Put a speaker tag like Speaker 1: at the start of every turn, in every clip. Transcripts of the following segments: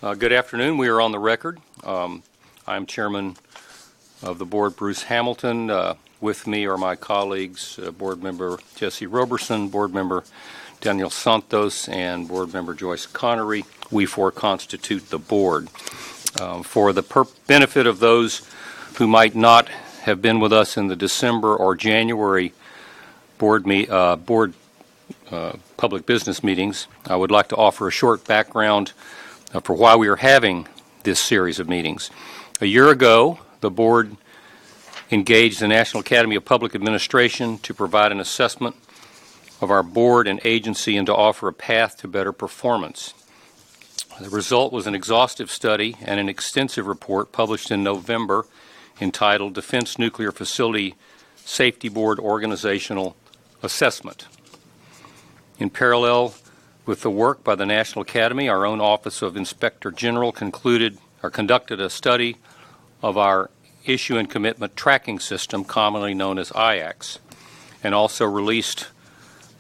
Speaker 1: Good afternoon. We are on the record. I'm Chairman of the Board, Bruce Hamilton. With me are my colleagues, Board Member Jesse Roberson, Board Member Daniel Santos, and Board Member Joyce Connery. We four constitute the Board. For the benefit of those who might not have been with us in the December or January Board public business meetings, I would like to offer a short background for why we are having this series of meetings. A year ago, the Board engaged the National Academy of Public Administration to provide an assessment of our board and agency and to offer a path to better performance. The result was an exhaustive study and an extensive report published in November entitled Defense Nuclear Facility Safety Board Organizational Assessment. In parallel with the work by the National Academy, our own Office of Inspector General conducted a study of our Issue and Commitment Tracking System, commonly known as IACS, and also released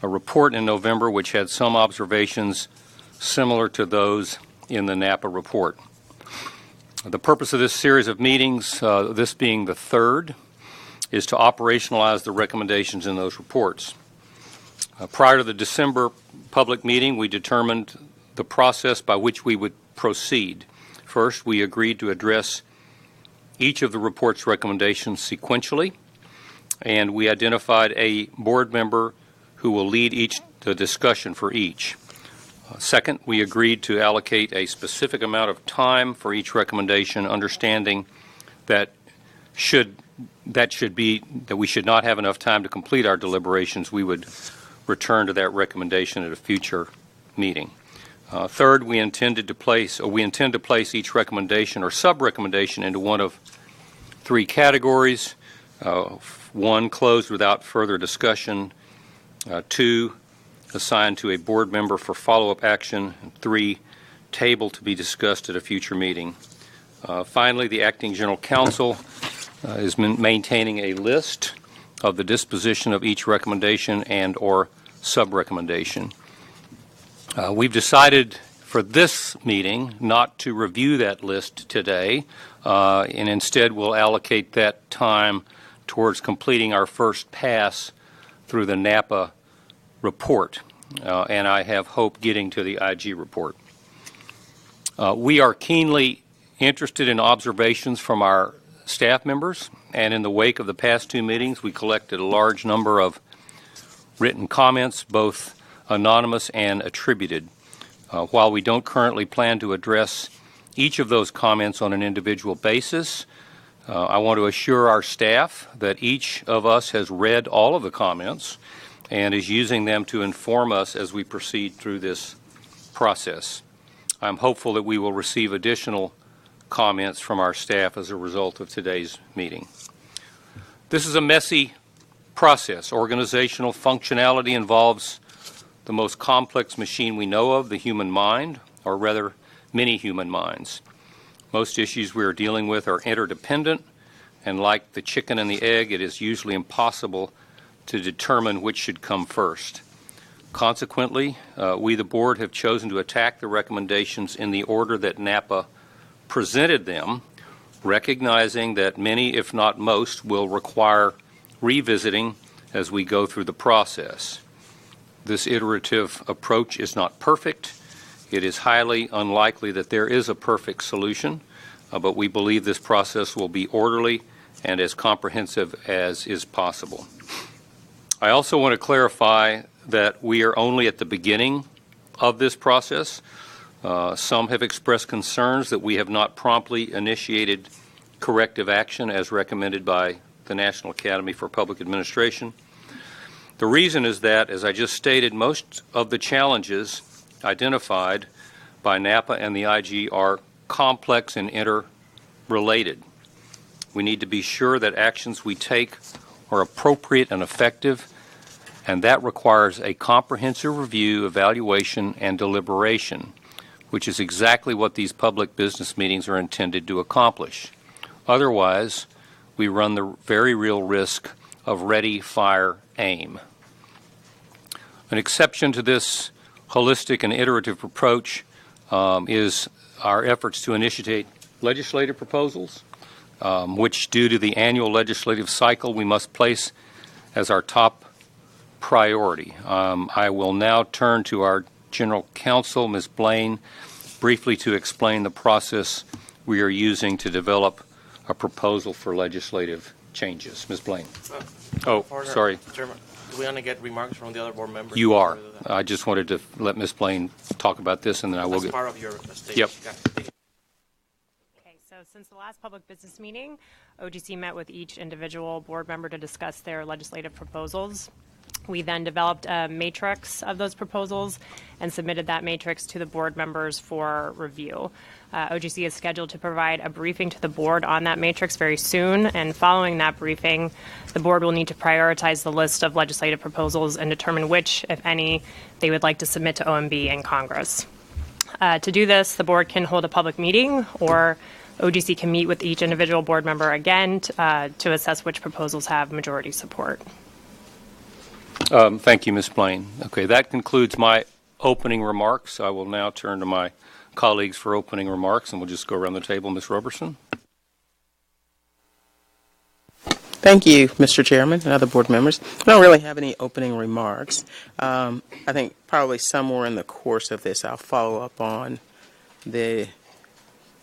Speaker 1: a report in November which had some observations similar to those in the NAPA report. The purpose of this series of meetings, this being the third, is to operationalize the recommendations in those reports. Prior to the December public meeting, we determined the process by which we would proceed. First, we agreed to address each of the report's recommendations sequentially, and we identified a board member who will lead the discussion for each. Second, we agreed to allocate a specific amount of time for each recommendation, understanding that we should not have enough time to complete our deliberations. We would return to that recommendation at a future meeting. Third, we intend to place each recommendation or sub-recommendation into one of three categories. One, closed without further discussion. Two, assigned to a board member for follow-up action. And three, tabled to be discussed at a future meeting. Finally, the Acting General Counsel is maintaining a list of the disposition of each recommendation and or sub-recommendation. We've decided for this meeting not to review that list today, and instead we'll allocate that time towards completing our first pass through the NAPA report, and I have hope getting to the IG report. We are keenly interested in observations from our staff members, and in the wake of the past two meetings, we collected a large number of written comments, both anonymous and attributed. While we don't currently plan to address each of those comments on an individual basis, I want to assure our staff that each of us has read all of the comments and is using them to inform us as we proceed through this process. I'm hopeful that we will receive additional comments from our staff as a result of today's meeting. This is a messy process. Organizational functionality involves the most complex machine we know of, the human mind, or rather, many human minds. Most issues we are dealing with are interdependent, and like the chicken and the egg, it is usually impossible to determine which should come first. Consequently, we, the Board, have chosen to attack the recommendations in the order that NAPA presented them, recognizing that many, if not most, will require revisiting as we go through the process. This iterative approach is not perfect. It is highly unlikely that there is a perfect solution, but we believe this process will be orderly and as comprehensive as is possible. I also want to clarify that we are only at the beginning of this process. Some have expressed concerns that we have not promptly initiated corrective action as recommended by the National Academy for Public Administration. The reason is that, as I just stated, most of the challenges identified by NAPA and the IG are complex and interrelated. We need to be sure that actions we take are appropriate and effective, and that requires a comprehensive review, evaluation, and deliberation, which is exactly what these public business meetings are intended to accomplish. Otherwise, we run the very real risk of ready, fire, aim. An exception to this holistic and iterative approach is our efforts to initiate legislative proposals, which, due to the annual legislative cycle, we must place as our top priority. I will now turn to our General Counsel, Ms. Blaine, briefly to explain the process we are using to develop a proposal for legislative changes. Ms. Blaine. Sorry.
Speaker 2: Chairman, do we only get remarks from the other board members?
Speaker 1: You are. I just wanted to let Ms. Blaine talk about this, and then I will get.
Speaker 2: That's part of your statement.
Speaker 1: Yep.
Speaker 3: Okay, so since the last public business meeting, OGC met with each individual board member to discuss their legislative proposals. We then developed a matrix of those proposals and submitted that matrix to the board members for review. OGC is scheduled to provide a briefing to the board on that matrix very soon, and following that briefing, the board will need to prioritize the list of legislative proposals and determine which, if any, they would like to submit to OMB and Congress. To do this, the board can hold a public meeting, or OGC can meet with each individual board member again to assess which proposals have majority support.
Speaker 1: Thank you, Ms. Blaine. Okay, that concludes my opening remarks. I will now turn to my colleagues for opening remarks, and we'll just go around the table. Ms. Roberson.
Speaker 4: Thank you, Mr. Chairman and other board members. I don't really have any opening remarks. I think probably somewhere in the course of this, I'll follow up on the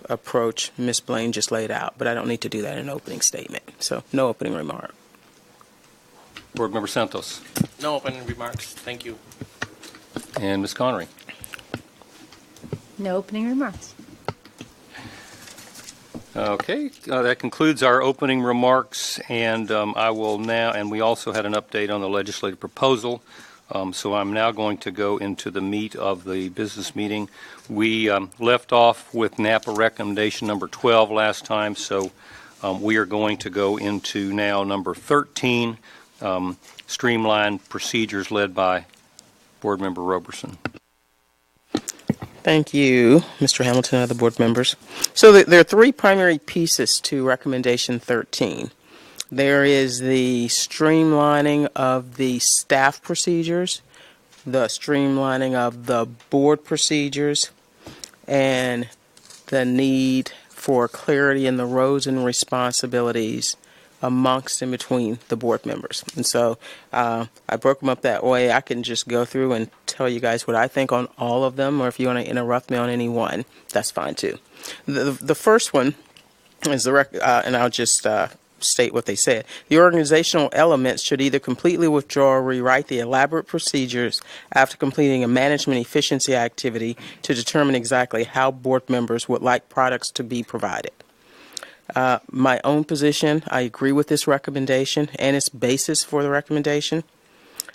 Speaker 4: approach Ms. Blaine just laid out, but I don't need to do that in an opening statement. So no opening remark.
Speaker 1: Board Member Santos.
Speaker 2: No opening remarks. Thank you.
Speaker 1: And Ms. Connery.
Speaker 5: No opening remarks.
Speaker 1: Okay, that concludes our opening remarks, and I will now, and we also had an update on the legislative proposal, so I'm now going to go into the meat of the business meeting. We left off with NAPA recommendation number 12 last time, so we are going to go into now number 13, streamlined procedures, led by Board Member Roberson.
Speaker 4: Thank you, Mr. Hamilton and other board members. So there are three primary pieces to recommendation 13. There is the streamlining of the staff procedures, the streamlining of the board procedures, and the need for clarity in the roles and responsibilities amongst and between the board members. And so I broke them up that way. I can just go through and tell you guys what I think on all of them, or if you want to interrupt me on any one, that's fine too. The first one is the and I'll just state what they said. The organizational elements should either completely withdraw or rewrite the elaborate procedures after completing a management efficiency activity to determine exactly how board members would like products to be provided. My own position, I agree with this recommendation and its basis for the recommendation.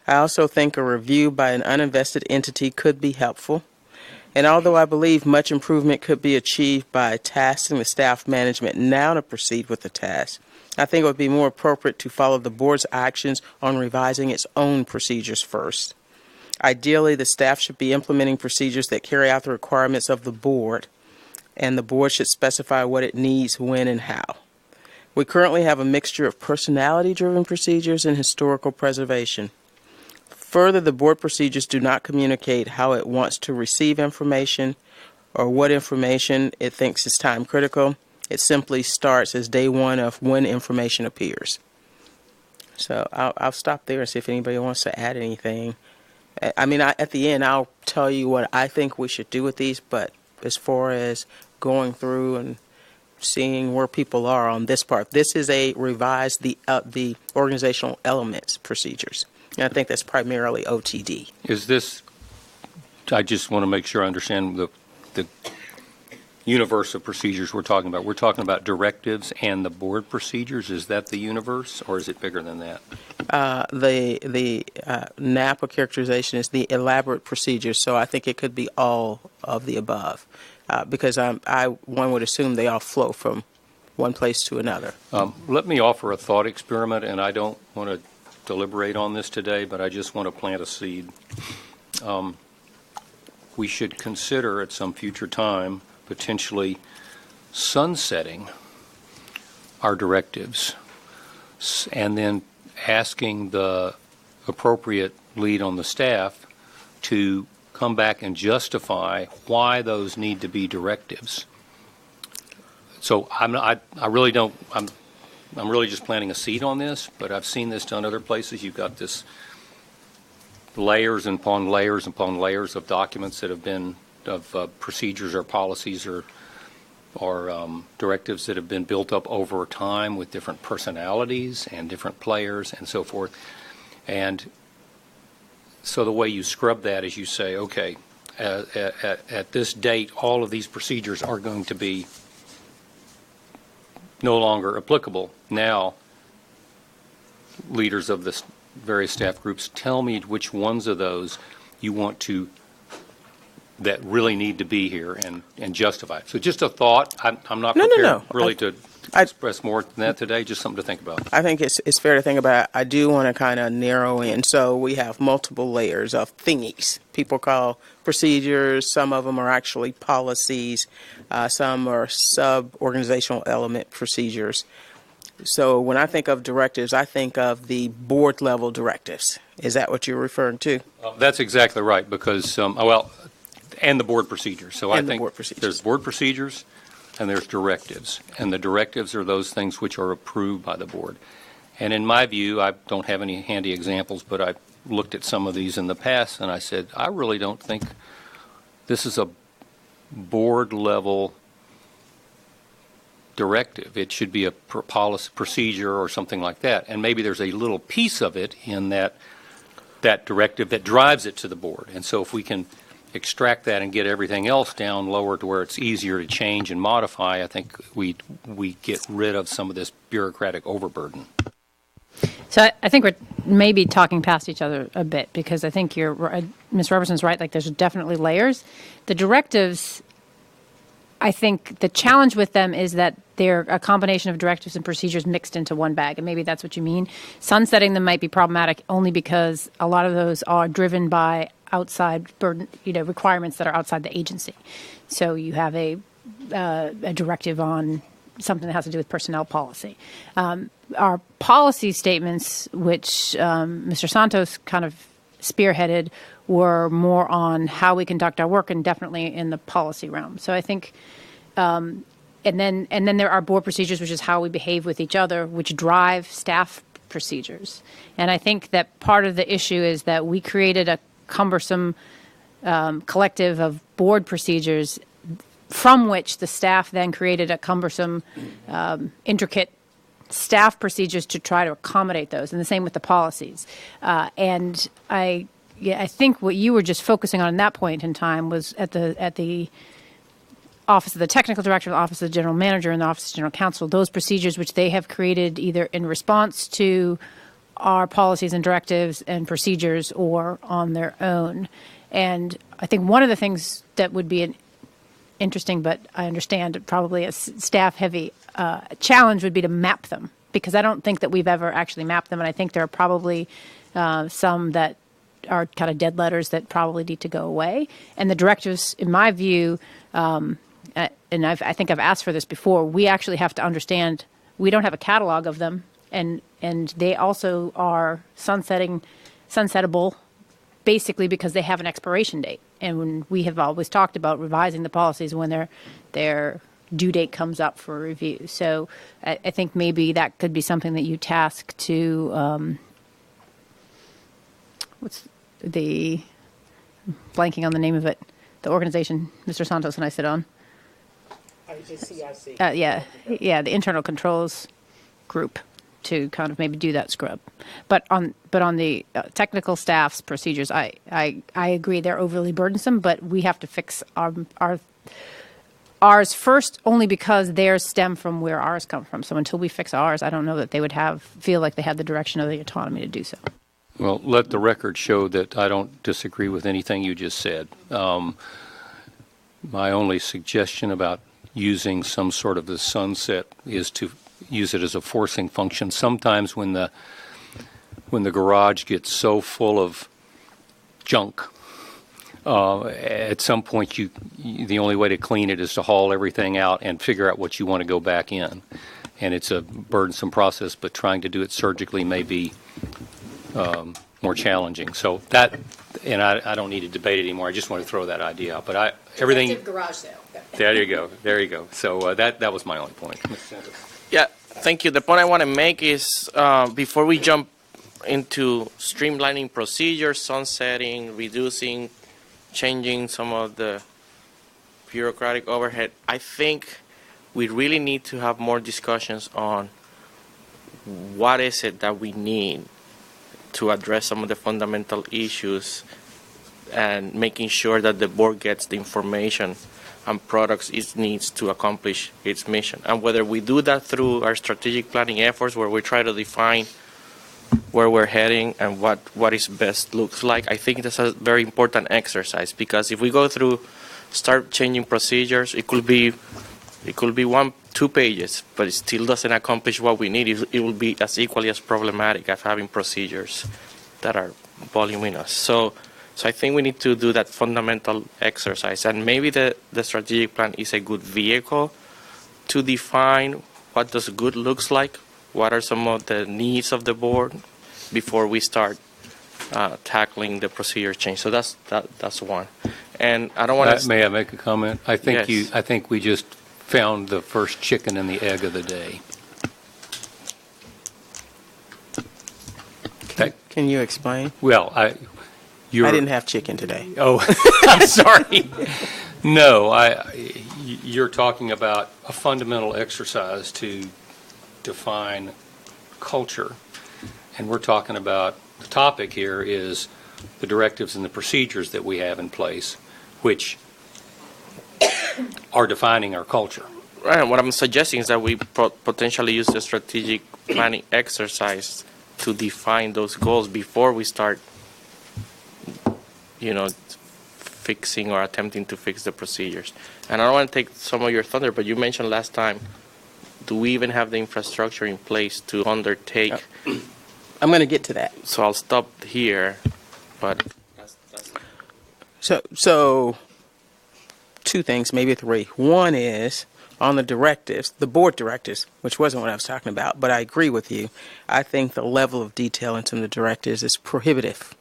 Speaker 4: I also think a review by an uninvested entity could be helpful. And although I believe much improvement could be achieved by tasking the staff management now to proceed with the task, I think it would be more appropriate to follow the board's actions on revising its own procedures first. Ideally, the staff should be implementing procedures that carry out the requirements of the board, and the board should specify what it needs, when, and how. We currently have a mixture of personality-driven procedures and historical preservation. Further, the board procedures do not communicate how it wants to receive information or what information it thinks is time critical. It simply starts as day one of when information appears. So I'll stop there and see if anybody wants to add anything. I mean, at the end, I'll tell you what I think we should do with these, but as far as going through and seeing where people are on this part, this is a revised the organizational elements procedures. And I think that's primarily OTD.
Speaker 1: Is this, I just want to make sure I understand the universe of procedures we're talking about. We're talking about directives and the board procedures. Is that the universe, or is it bigger than that?
Speaker 4: The NAPA characterization is the elaborate procedures, so I think it could be all of the above, because one would assume they all flow from one place to another.
Speaker 1: Let me offer a thought experiment, and I don't want to deliberate on this today, but I just want to plant a seed. We should consider at some future time potentially sunsetting our directives and then asking the appropriate lead on the staff to come back and justify why those need to be directives. So I really don't, I'm really just planting a seed on this, but I've seen this done other places. You've got this layers upon layers upon layers of documents that have been, of procedures or policies or directives that have been built up over time with different personalities and different players and so forth. And so the way you scrub that is you say, okay, at this date, all of these procedures are going to be no longer applicable. Now, leaders of the various staff groups, tell me which ones of those you want to, that really need to be here and justify it. So just a thought. I'm not prepared really to express more than that today, just something to think about.
Speaker 4: I think it's fair to think about. I do want to kind of narrow in. So we have multiple layers of thingies. People call procedures. Some of them are actually policies. Some are sub-organizational element procedures. So when I think of directives, I think of the board level directives. Is that what you're referring to?
Speaker 1: That's exactly right, because, and the board procedures. So I think there's board procedures and there's directives. And the directives are those things which are approved by the board. And in my view, I don't have any handy examples, but I looked at some of these in the past and I said, I really don't think this is a board level directive. It should be a policy procedure or something like that. And maybe there's a little piece of it in that directive that drives it to the board. And so if we can extract that and get everything else down lower to where it's easier to change and modify, I think we get rid of some of this bureaucratic overburden.
Speaker 5: So I think we're maybe talking past each other a bit, because I think you're right. Ms. Roberson's right. Like, there's definitely layers. The directives, I think the challenge with them is that they're a combination of directives and procedures mixed into one bag, and maybe that's what you mean. Sunsetting them might be problematic only because a lot of those are driven by outside burden, requirements that are outside the agency. So you have a directive on something that has to do with personnel policy. Our policy statements, which Mr. Santos kind of spearheaded, were more on how we conduct our work, and definitely in the policy realm. So I think, and then there are board procedures, which is how we behave with each other, which drive staff procedures. And I think that part of the issue is that we created a cumbersome collective of board procedures from which the staff then created a cumbersome, intricate staff procedures to try to accommodate those, and the same with the policies. And I think what you were just focusing on in that point in time was at the Office of the Technical Director, the Office of the General Manager, and the Office of General Counsel, those procedures which they have created either in response to our policies and directives and procedures or on their own. And I think one of the things that would be an interesting, but I understand probably a staff-heavy challenge would be to map them, because I don't think that we've ever actually mapped them, and I think there are probably some that are kind of dead letters that probably need to go away. And the directives, in my view, and I think I've asked for this before, we actually have to understand we don't have a catalog of them, and they also are sunsettable basically because they have an expiration date. And when we have always talked about revising the policies when their due date comes up for review. So I think maybe that could be something that you task to, what's the, blanking on the name of it, the organization Mr. Santos and I sit on. Yeah, the internal controls group, to kind of maybe do that scrub. But on the technical staff's procedures, I agree they're overly burdensome, but we have to fix ours first, only because theirs stem from where ours come from. So until we fix ours, I don't know that they would feel like they had the direction or the autonomy to do so.
Speaker 1: Well, let the record show that I don't disagree with anything you just said. My only suggestion about using some sort of the sunset is to use it as a forcing function. Sometimes when the garage gets so full of junk, at some point the only way to clean it is to haul everything out and figure out what you want to go back in. And it's a burdensome process, but trying to do it surgically may be more challenging. So that and I don't need to debate it anymore. I just want to throw that idea out. But everything.
Speaker 6: Garage sale.
Speaker 1: There you go. There you go. So that was my only point.
Speaker 2: Yeah, thank you. The point I want to make is before we jump into streamlining procedures, sunsetting, reducing, changing some of the bureaucratic overhead, I think we really need to have more discussions on what is it that we need to address some of the fundamental issues and making sure that the board gets the information and products it needs to accomplish its mission. And whether we do that through our strategic planning efforts where we try to define where we're heading and what is best looks like, I think that's a very important exercise, because if we go through, start changing procedures, it could be 1-2 pages, but it still doesn't accomplish what we need. It will be as equally as problematic as having procedures that are voluminous. So I think we need to do that fundamental exercise, and maybe the strategic plan is a good vehicle to define what does good looks like, what are some of the needs of the board before we start tackling the procedure change. So that's one. And I don't want to.
Speaker 1: May I make a comment? I think
Speaker 2: Yes.
Speaker 1: I think we just found the first chicken and the egg of the day.
Speaker 4: Can you explain?
Speaker 1: Well,
Speaker 4: I didn't have chicken today.
Speaker 1: Oh, I'm sorry. No, you're talking about a fundamental exercise to define culture. And we're talking about, the topic here is the directives and the procedures that we have in place, which are defining our culture.
Speaker 2: Right, what I'm suggesting is that we potentially use the strategic planning exercise to define those goals before we start, fixing or attempting to fix the procedures. And I don't want to take some of your thunder, but you mentioned last time, do we even have the infrastructure in place to undertake?
Speaker 4: I'm going to get to that.
Speaker 2: So I'll stop here, but that's
Speaker 4: So two things, maybe three. One is on the directives, the board directives, which wasn't what I was talking about, but I agree with you. I think the level of detail in some of the directives is prohibitive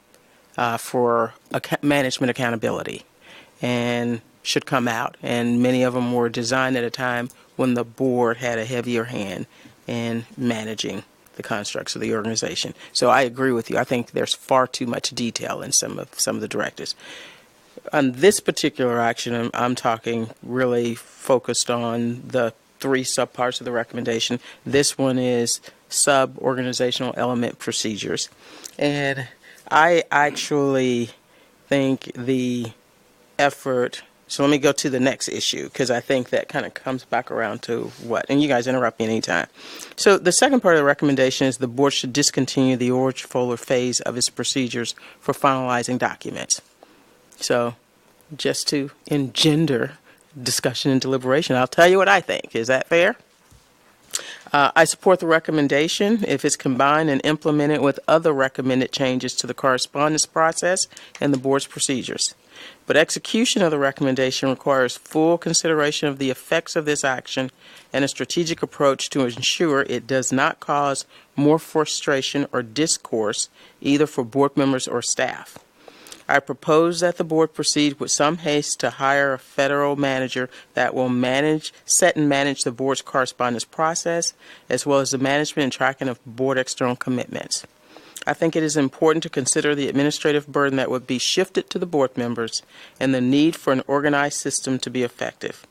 Speaker 4: for management accountability and should come out. And many of them were designed at a time when the board had a heavier hand in managing the constructs of the organization. So I agree with you. I think there's far too much detail in some of the directives. On this particular action, I'm talking really focused on the 3 subparts of the recommendation. This one is sub-organizational element procedures. And I actually think the effort, so let me go to the next issue, because I think that kind of comes back around to what, and you guys interrupt me anytime. So the second part of the recommendation is the board should discontinue the orange folder phase of its procedures for finalizing documents. So just to engender discussion and deliberation, I'll tell you what I think. Is that fair? I support the recommendation if it's combined and implemented with other recommended changes to the correspondence process and the board's procedures. But execution of the recommendation requires full consideration of the effects of this action and a strategic approach to ensure it does not cause more frustration or discourse either for board members or staff. I propose that the board proceed with some haste to hire a federal manager that will set and manage the board's correspondence process, as well as the management and tracking of board external commitments. I think it is important to consider the administrative burden that would be shifted to the board members and the need for an organized system to be effective.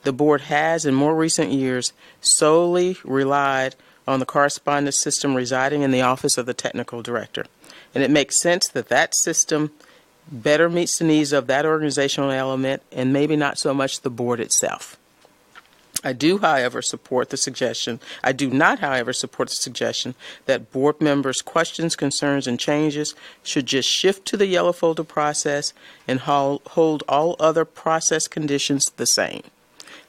Speaker 4: The board has, in more recent years, solely relied on the correspondence system residing in the office of the technical director, and it makes sense that that system better meets the needs of that organizational element and maybe not so much the board itself. I do, however, support the suggestion. I do not, however, support the suggestion that board members' questions, concerns, and changes should just shift to the yellow folder process and hold all other process conditions the same.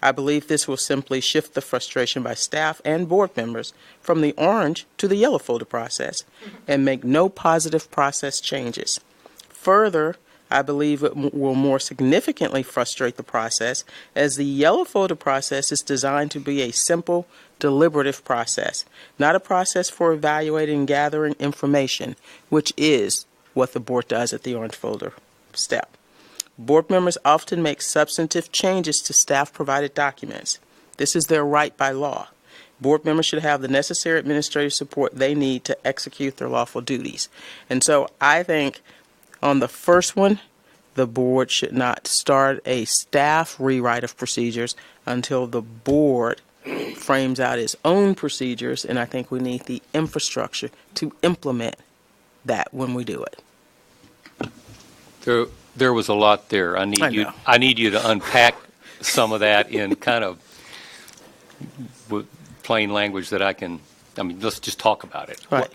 Speaker 4: I believe this will simply shift the frustration by staff and board members from the orange to the yellow folder process and make no positive process changes. Further, I believe it will more significantly frustrate the process, as the yellow folder process is designed to be a simple, deliberative process, not a process for evaluating and gathering information, which is what the board does at the orange folder step. Board members often make substantive changes to staff-provided documents. This is their right by law. Board members should have the necessary administrative support they need to execute their lawful duties. And so I think on the first one, the board should not start a staff rewrite of procedures until the board frames out its own procedures, and I think we need the infrastructure to implement that when we do it.
Speaker 1: There was a lot there. I
Speaker 4: know.
Speaker 1: need you to unpack some of that in kind of plain language that I mean, let's just talk about it.
Speaker 4: Right.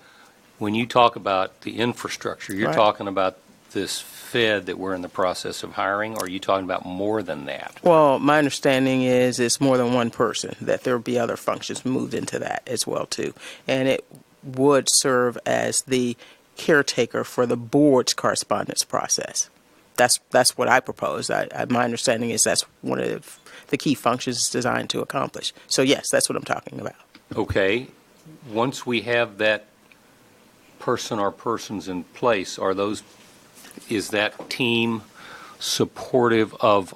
Speaker 1: When you talk about the infrastructure, you're
Speaker 4: Right.
Speaker 1: talking about this Fed that we're in the process of hiring, or are you talking about more than that?
Speaker 4: Well, my understanding is it's more than one person, that there will be other functions moved into that as well, too. And it would serve as the caretaker for the board's correspondence process. That's what I propose. My understanding is that's one of the key functions it's designed to accomplish. So, yes, that's what I'm talking about.
Speaker 1: Okay. Once we have that person or persons in place, is that team supportive of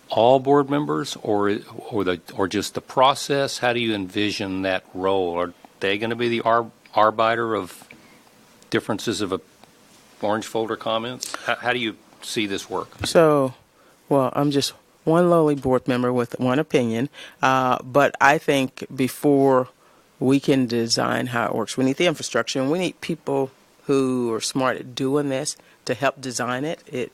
Speaker 1: all board members or just the process? How do you envision that role? Are they going to be the arbiter of differences of orange folder comments? How do you see this work?
Speaker 4: So, well, I'm just one lowly board member with one opinion, but I think before we can design how it works, we need the infrastructure, and we need people who are smart at doing this to help design it.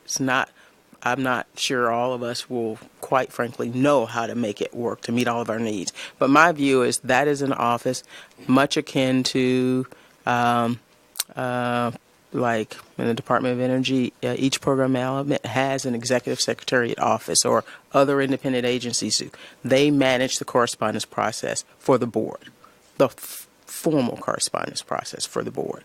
Speaker 4: I'm not sure all of us will, quite frankly, know how to make it work to meet all of our needs. But my view is that is an office much akin to like in the Department of Energy, each program element has an executive secretariat office or other independent agencies do. They manage the correspondence process for the board, the formal correspondence process for the board.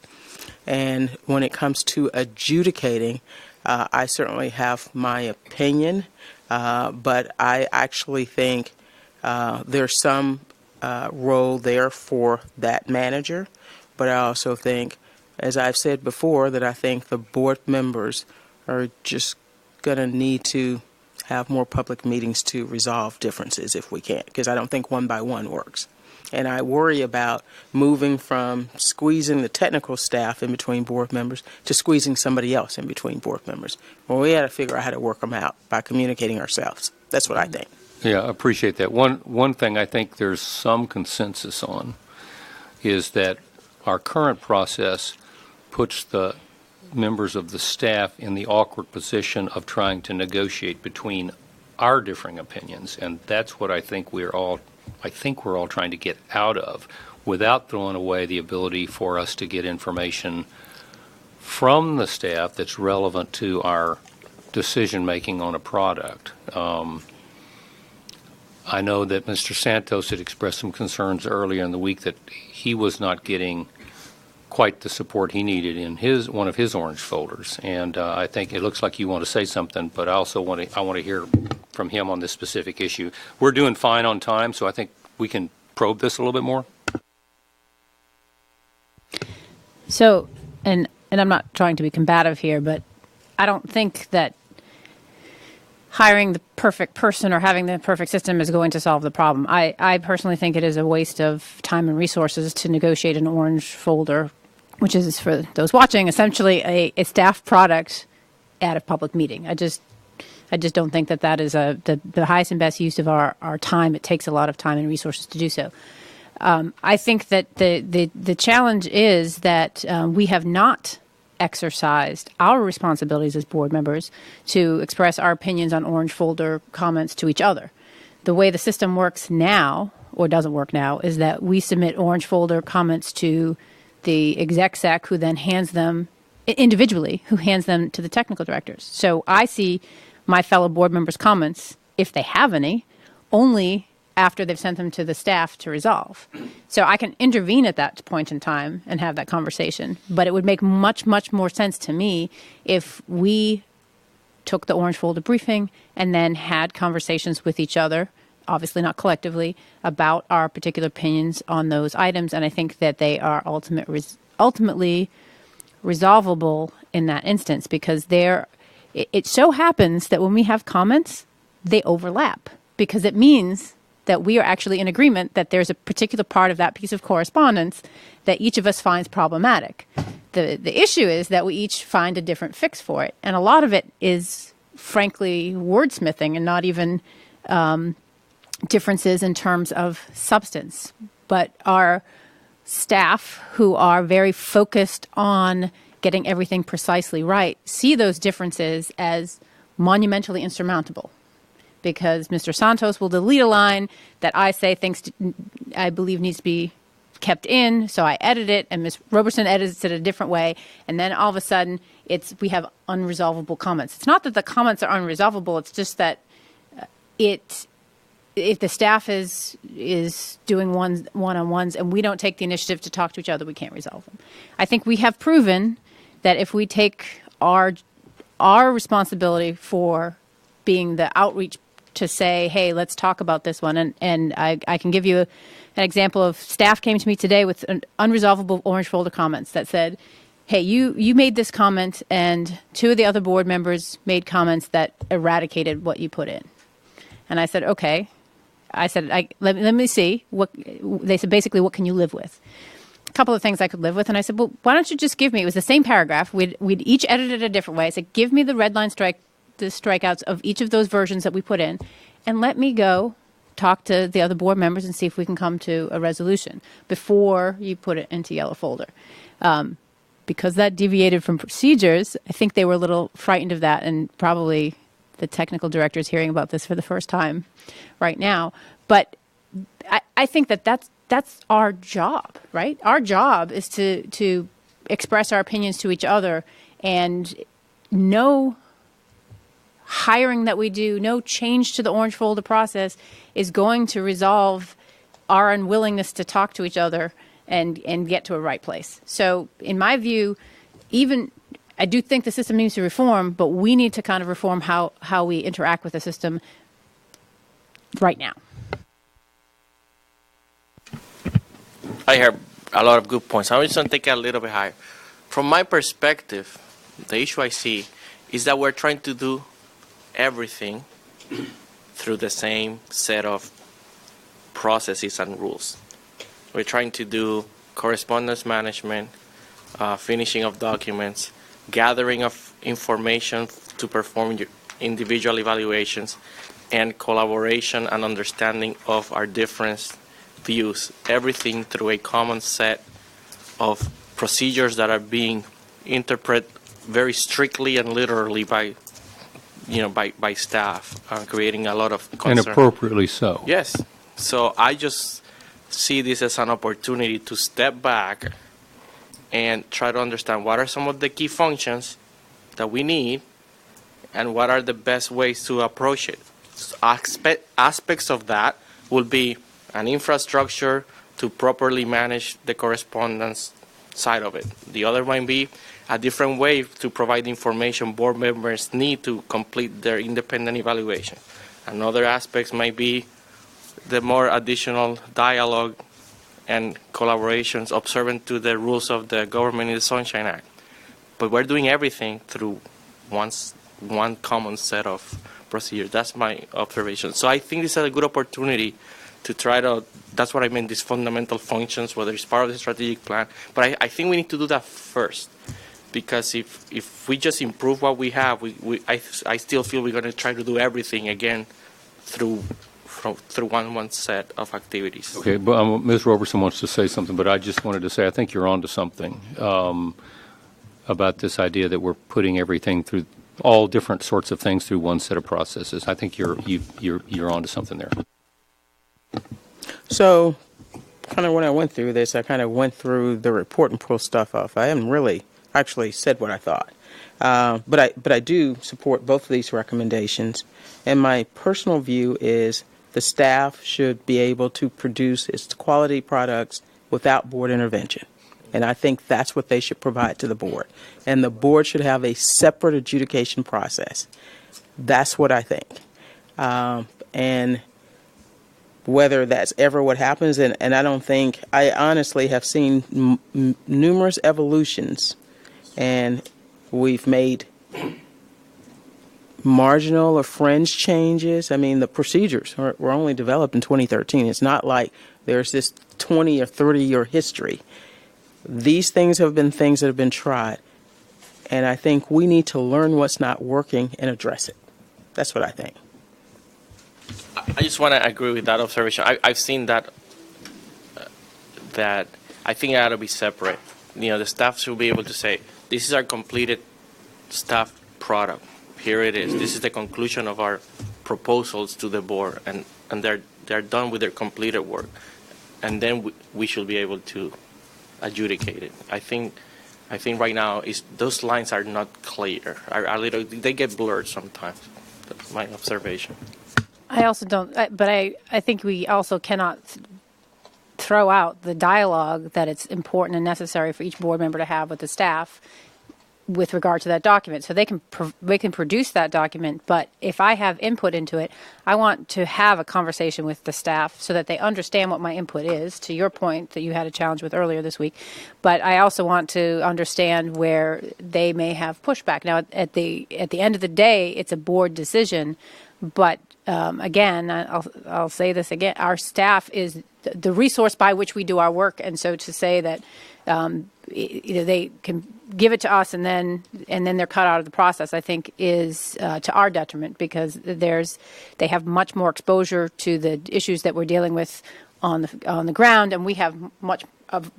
Speaker 4: And when it comes to adjudicating, I certainly have my opinion, but I actually think there's some role there for that manager. But I also think, as I've said before, that I think the board members are just going to need to have more public meetings to resolve differences if we can, because I don't think one by one works. And I worry about moving from squeezing the technical staff in between board members to squeezing somebody else in between board members. Well, we got to figure out how to work them out by communicating ourselves. That's what I think.
Speaker 1: Yeah, I appreciate that. One thing I think there's some consensus on is that our current process puts the members of the staff in the awkward position of trying to negotiate between our differing opinions, and that's what I think we're all trying to get out of, without throwing away the ability for us to get information from the staff that's relevant to our decision-making on a product. I know that Mr. Santos had expressed some concerns earlier in the week that he was not getting quite the support he needed in one of his orange folders, and I think it looks like you want to say something, but I also want to hear from him on this specific issue. We're doing fine on time, so I think we can probe this a little bit more.
Speaker 5: So, and I'm not trying to be combative here, but I don't think that hiring the perfect person or having the perfect system is going to solve the problem. I personally think it is a waste of time and resources to negotiate an orange folder, which is, for those watching, essentially a staff product at a public meeting. I just don't think that is the highest and best use of our time. It takes a lot of time and resources to do so. I think that the challenge is that we have not exercised our responsibilities as board members to express our opinions on orange folder comments to each other. The way the system works now, or doesn't work now, is that we submit orange folder comments to the exec sec, who then hands them individually, who hands them to the technical directors. So I see my fellow board members' comments, if they have any, only after they've sent them to the staff to resolve. So I can intervene at that point in time and have that conversation. But it would make much, much more sense to me if we took the orange folder briefing and then had conversations with each other, obviously not collectively, about our particular opinions on those items. And I think that they are ultimately resolvable in that instance because it so happens that when we have comments, they overlap because it means that we are actually in agreement that there's a particular part of that piece of correspondence that each of us finds problematic. The issue is that we each find a different fix for it. And a lot of it is, frankly, wordsmithing and not even differences in terms of substance. But our staff, who are very focused on getting everything precisely right, see those differences as monumentally insurmountable. Because Mr. Santos will delete a line that I say I believe needs to be kept in, so I edit it, and Ms. Roberson edits it a different way, and then all of a sudden we have unresolvable comments. It's not that the comments are unresolvable, it's just that if the staff is doing one-on-ones and we don't take the initiative to talk to each other, we can't resolve them. I think we have proven that if we take our responsibility for being the outreach to say, hey, let's talk about this one. And I can give you an example of staff came to me today with unresolvable orange folder comments that said, hey, you made this comment and two of the other board members made comments that eradicated what you put in. And I said, okay. I said, let me see. They said, basically, what can you live with? A couple of things I could live with. And I said, well, why don't you just give me, it was the same paragraph. We'd each edited it a different way. I said, give me the red line the strikeouts of each of those versions that we put in, and let me go talk to the other board members and see if we can come to a resolution before you put it into yellow folder. Because that deviated from procedures, I think they were a little frightened of that, and probably the technical director is hearing about this for the first time right now. But I think that's our job, right? Our job is to express our opinions to each other, and no hiring that we do, no change to the orange folder process is going to resolve our unwillingness to talk to each other and get to a right place. So in my view, I do think the system needs to reform, but we need to kind of reform how we interact with the system right now.
Speaker 2: I hear a lot of good points. I'm just going to take it a little bit higher. From my perspective, the issue I see is that we're trying to do everything through the same set of processes and rules. We're trying to do correspondence management, finishing of documents, gathering of information to perform individual evaluations, and collaboration and understanding of our different views. Everything through a common set of procedures that are being interpreted very strictly and literally by staff, creating a lot of concern.
Speaker 1: And appropriately so.
Speaker 2: Yes. So I just see this as an opportunity to step back and try to understand what are some of the key functions that we need and what are the best ways to approach it. So aspects of that will be an infrastructure to properly manage the correspondence side of it. The other might be a different way to provide information board members need to complete their independent evaluation. Another aspects might be the more additional dialogue and collaborations observant to the rules of the Government in the Sunshine Act. But we're doing everything through one common set of procedures. That's my observation. So I think this is a good opportunity to try to, that's what I meant, these fundamental functions, whether it's part of the strategic plan. But I think we need to do that first. Because if we just improve what we have, I still feel we're going to try to do everything again through one set of activities.
Speaker 1: Okay, but Ms. Roberson wants to say something, but I just wanted to say I think you're onto something about this idea that we're putting everything through all different sorts of things through one set of processes. I think you're onto something there.
Speaker 4: So, kind of when I went through this, I kind of went through the report and pulled stuff off. I haven't really actually said what I thought. But I do support both of these recommendations. And my personal view is the staff should be able to produce its quality products without board intervention. And I think that's what they should provide to the board. And the board should have a separate adjudication process. That's what I think. And whether that's ever what happens, and I don't think, I honestly have seen numerous evolutions and we've made marginal or fringe changes. I mean, the procedures were only developed in 2013. It's not like there's this 20 or 30-year history. These things have been things that have been tried, and I think we need to learn what's not working and address it. That's what I think.
Speaker 2: I just want to agree with that observation. I've seen that that I think it ought to be separate. The staff should be able to say, this is our completed staff product. Here it is. This is the conclusion of our proposals to the board, and they're done with their completed work, and then we should be able to adjudicate it. I think right now those lines are not clear. They get blurred sometimes. That's my observation.
Speaker 5: I also don't, but I think we also cannot throw out the dialogue that it's important and necessary for each board member to have with the staff with regard to that document. So they can produce that document, but if I have input into it, I want to have a conversation with the staff so that they understand what my input is, to your point that you had a challenge with earlier this week. But I also want to understand where they may have pushback. Now, at the end of the day, it's a board decision, but again, I'll say this again, our staff is the resource by which we do our work, and so to say that they can give it to us and then they're cut out of the process, I think is to our detriment, because they have much more exposure to the issues that we're dealing with on the ground, and we have much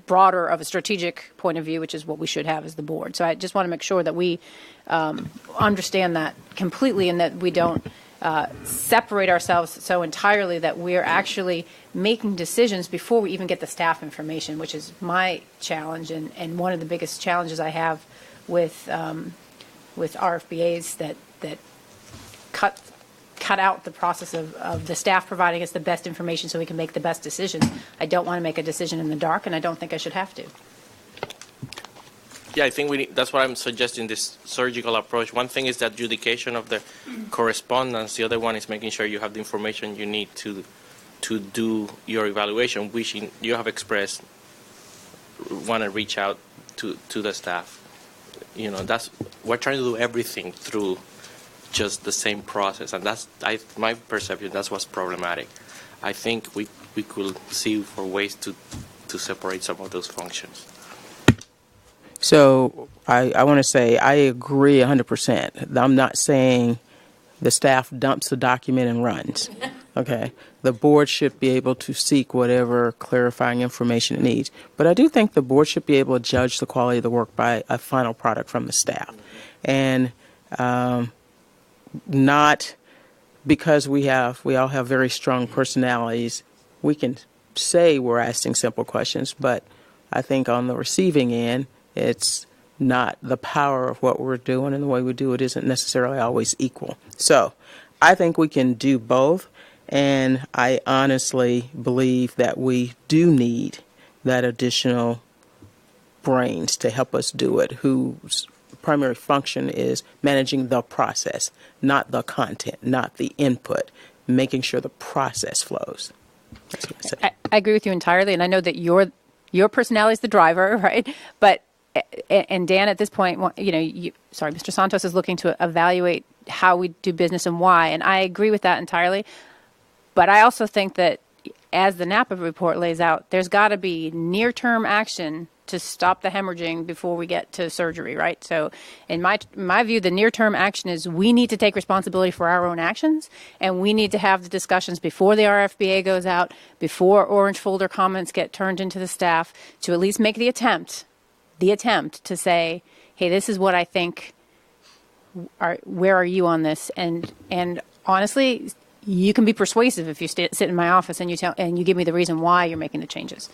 Speaker 5: broader of a strategic point of view, which is what we should have as the board. So I just want to make sure that we understand that completely, and that we don't separate ourselves so entirely that we're actually making decisions before we even get the staff information, which is my challenge and one of the biggest challenges I have with RFBAs that cut out the process of the staff providing us the best information so we can make the best decisions. I don't want to make a decision in the dark, and I don't think I should have to.
Speaker 2: Yeah, I think that's what I'm suggesting, this surgical approach. One thing is the adjudication of the correspondence. The other one is making sure you have the information you need to do your evaluation, which you have expressed want to reach out to the staff. We're trying to do everything through just the same process, and that's my perception. That's what's problematic. I think we could see for ways to separate some of those functions.
Speaker 4: So I want to say I agree 100%. I'm not saying the staff dumps the document and runs. Okay, the board should be able to seek whatever clarifying information it needs. But I do think the board should be able to judge the quality of the work by a final product from the staff, and not because we all have very strong personalities. We can say we're asking simple questions, but I think on the receiving end, it's not the power of what we're doing, and the way we do it isn't necessarily always equal. So I think we can do both, and I honestly believe that we do need that additional brains to help us do it, whose primary function is managing the process, not the content, not the input, making sure the process flows. That's what I say.
Speaker 5: I agree with you entirely, and I know that your personality is the driver, right? But and Dan, at this point, Mr. Santos is looking to evaluate how we do business and why, and I agree with that entirely. But I also think that, as the NAPA report lays out, there's got to be near-term action to stop the hemorrhaging before we get to surgery, right? So in my view, the near-term action is we need to take responsibility for our own actions, and we need to have the discussions before the RFBA goes out, before orange folder comments get turned into the staff, to at least make the attempt to say, hey, this is what I think, where are you on this? And honestly, you can be persuasive if you sit in my office and you give me the reason why you're making the changes.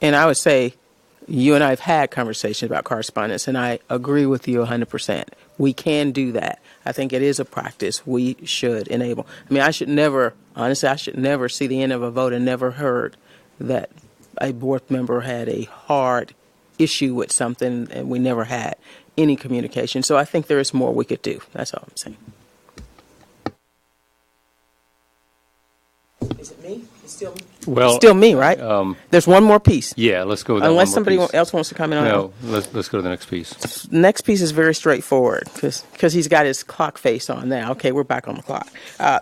Speaker 4: And I would say you and I have had conversations about correspondence, and I agree with you 100%. We can do that. I think it is a practice we should enable. I mean, I should never see the end of a vote and never heard that a board member had a hard issue with something, and we never had any communication. So I think there is more we could do. That's all I'm saying. Is it me? It's still me?
Speaker 1: Well,
Speaker 4: Still me, right? There's one more piece.
Speaker 1: yeah, let's go with that
Speaker 4: Unless
Speaker 1: one more
Speaker 4: somebody
Speaker 1: piece.
Speaker 4: else wants to comment on it.
Speaker 1: No, let's go to the next piece.
Speaker 4: Next piece is very straightforward because he's got his clock face on now. Okay, we're back on the clock.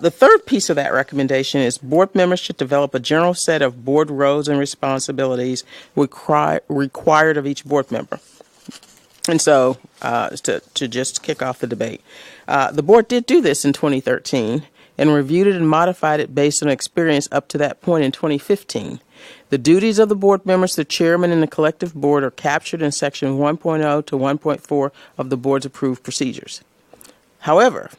Speaker 4: The third piece of that recommendation is board members should develop a general set of board roles and responsibilities required of each board member. And so, to just kick off the debate, the board did do this in 2013 and reviewed it and modified it based on experience up to that point in 2015. The duties of the board members, the chairman, and the collective board are captured in section 1.0 to 1.4 of the board's approved procedures. However,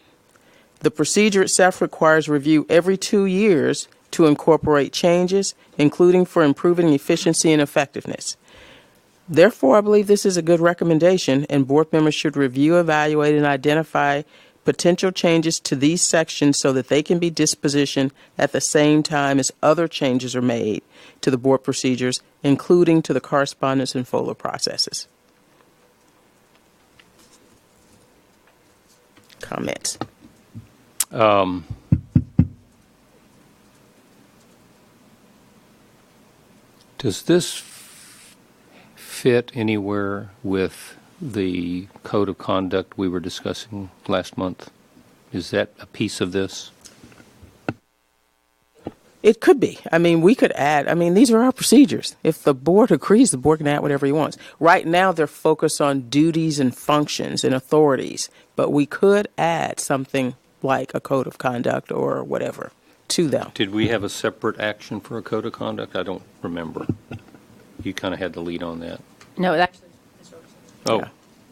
Speaker 4: the procedure itself requires review every 2 years to incorporate changes, including for improving efficiency and effectiveness. Therefore, I believe this is a good recommendation, and board members should review, evaluate, and identify potential changes to these sections so that they can be dispositioned at the same time as other changes are made to the board procedures, including to the correspondence and follow processes. Comments?
Speaker 1: Does this fit anywhere with the code of conduct we were discussing last month? Is that a piece of this?
Speaker 4: It could be. I mean, we could add, these are our procedures. If the board agrees, the board can add whatever he wants. Right now, they're focused on duties and functions and authorities, but we could add something like a code of conduct or whatever to them.
Speaker 1: Did we have a separate action for a code of conduct? I don't remember. You kind of had the lead on that.
Speaker 5: No, actually.
Speaker 1: Oh,
Speaker 4: Yeah.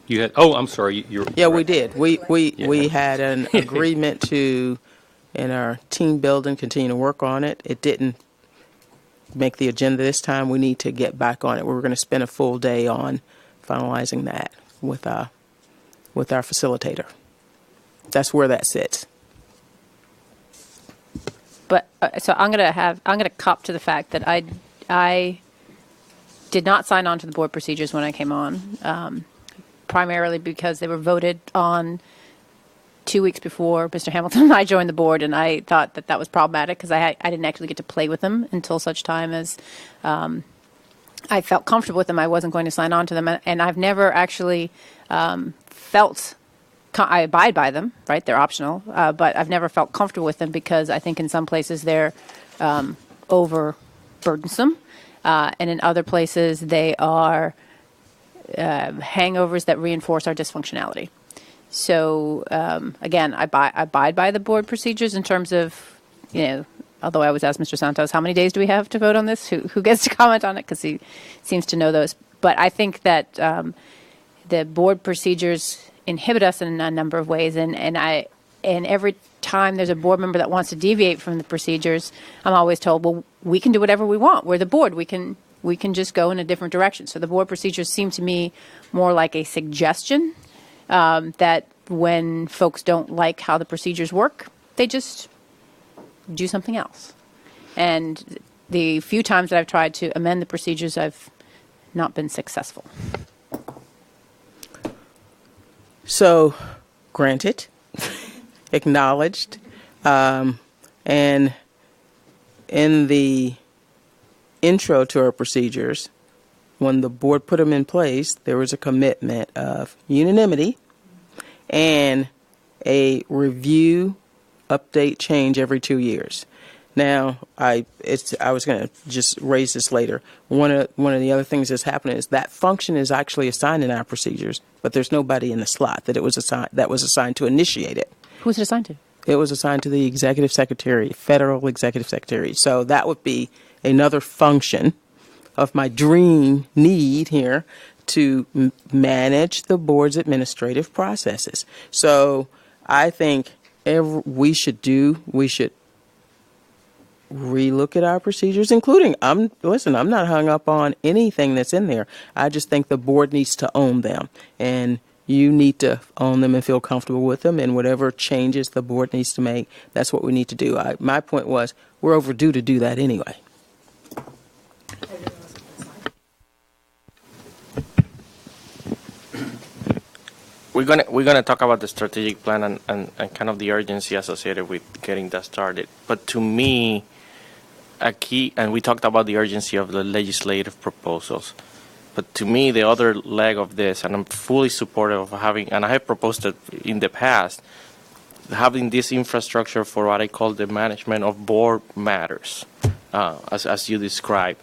Speaker 1: you had. Oh, I'm sorry. You're.
Speaker 4: Yeah, we did. We
Speaker 1: Yeah.
Speaker 4: had an agreement to, in our team building, continue to work on it. It didn't make the agenda this time. We need to get back on it. We were going to spend a full day on finalizing that with our facilitator. That's where that sits.
Speaker 5: But so I'm gonna cop to the fact that I did not sign on to the board procedures when I came on, primarily because they were voted on 2 weeks before Mr. Hamilton and I joined the board, and I thought that was problematic because I didn't actually get to play with them until such time as I felt comfortable with them. I wasn't going to sign on to them, and I've never actually felt. I abide by them, right? They're optional, but I've never felt comfortable with them because I think in some places they're overburdensome, and in other places they are hangovers that reinforce our dysfunctionality. So again, I abide by the board procedures in terms of, although I always ask Mr. Santos, how many days do we have to vote on this? Who gets to comment on it? Because he seems to know those. But I think that the board procedures inhibit us in a number of ways, and every time there's a board member that wants to deviate from the procedures, I'm always told, well, we can do whatever we want. We're the board. We can just go in a different direction. So the board procedures seem to me more like a suggestion that when folks don't like how the procedures work, they just do something else. And the few times that I've tried to amend the procedures, I've not been successful.
Speaker 4: So, granted, acknowledged, and in the intro to our procedures, when the board put them in place, there was a commitment of unanimity and a review, update, change every 2 years. Now, I was going to just raise this later. One of the other things that's happening is that function is actually assigned in our procedures, but there's nobody in the slot that was assigned to initiate it.
Speaker 5: Who was it assigned to?
Speaker 4: It was assigned to the executive secretary, federal executive secretary. So that would be another function of my dream need here to manage the board's administrative processes. So I think we should relook at our procedures, including, I'm not hung up on anything that's in there. I just think the board needs to own them, and you need to own them and feel comfortable with them, and whatever changes the board needs to make, that's what we need to do. My point was, we're overdue to do that anyway.
Speaker 2: We're gonna talk about the strategic plan and kind of the urgency associated with getting that started. But to me, a key, and we talked about the urgency of the legislative proposals. But to me, the other leg of this, and I'm fully supportive of having, and I have proposed it in the past, having this infrastructure for what I call the management of board matters, as you described.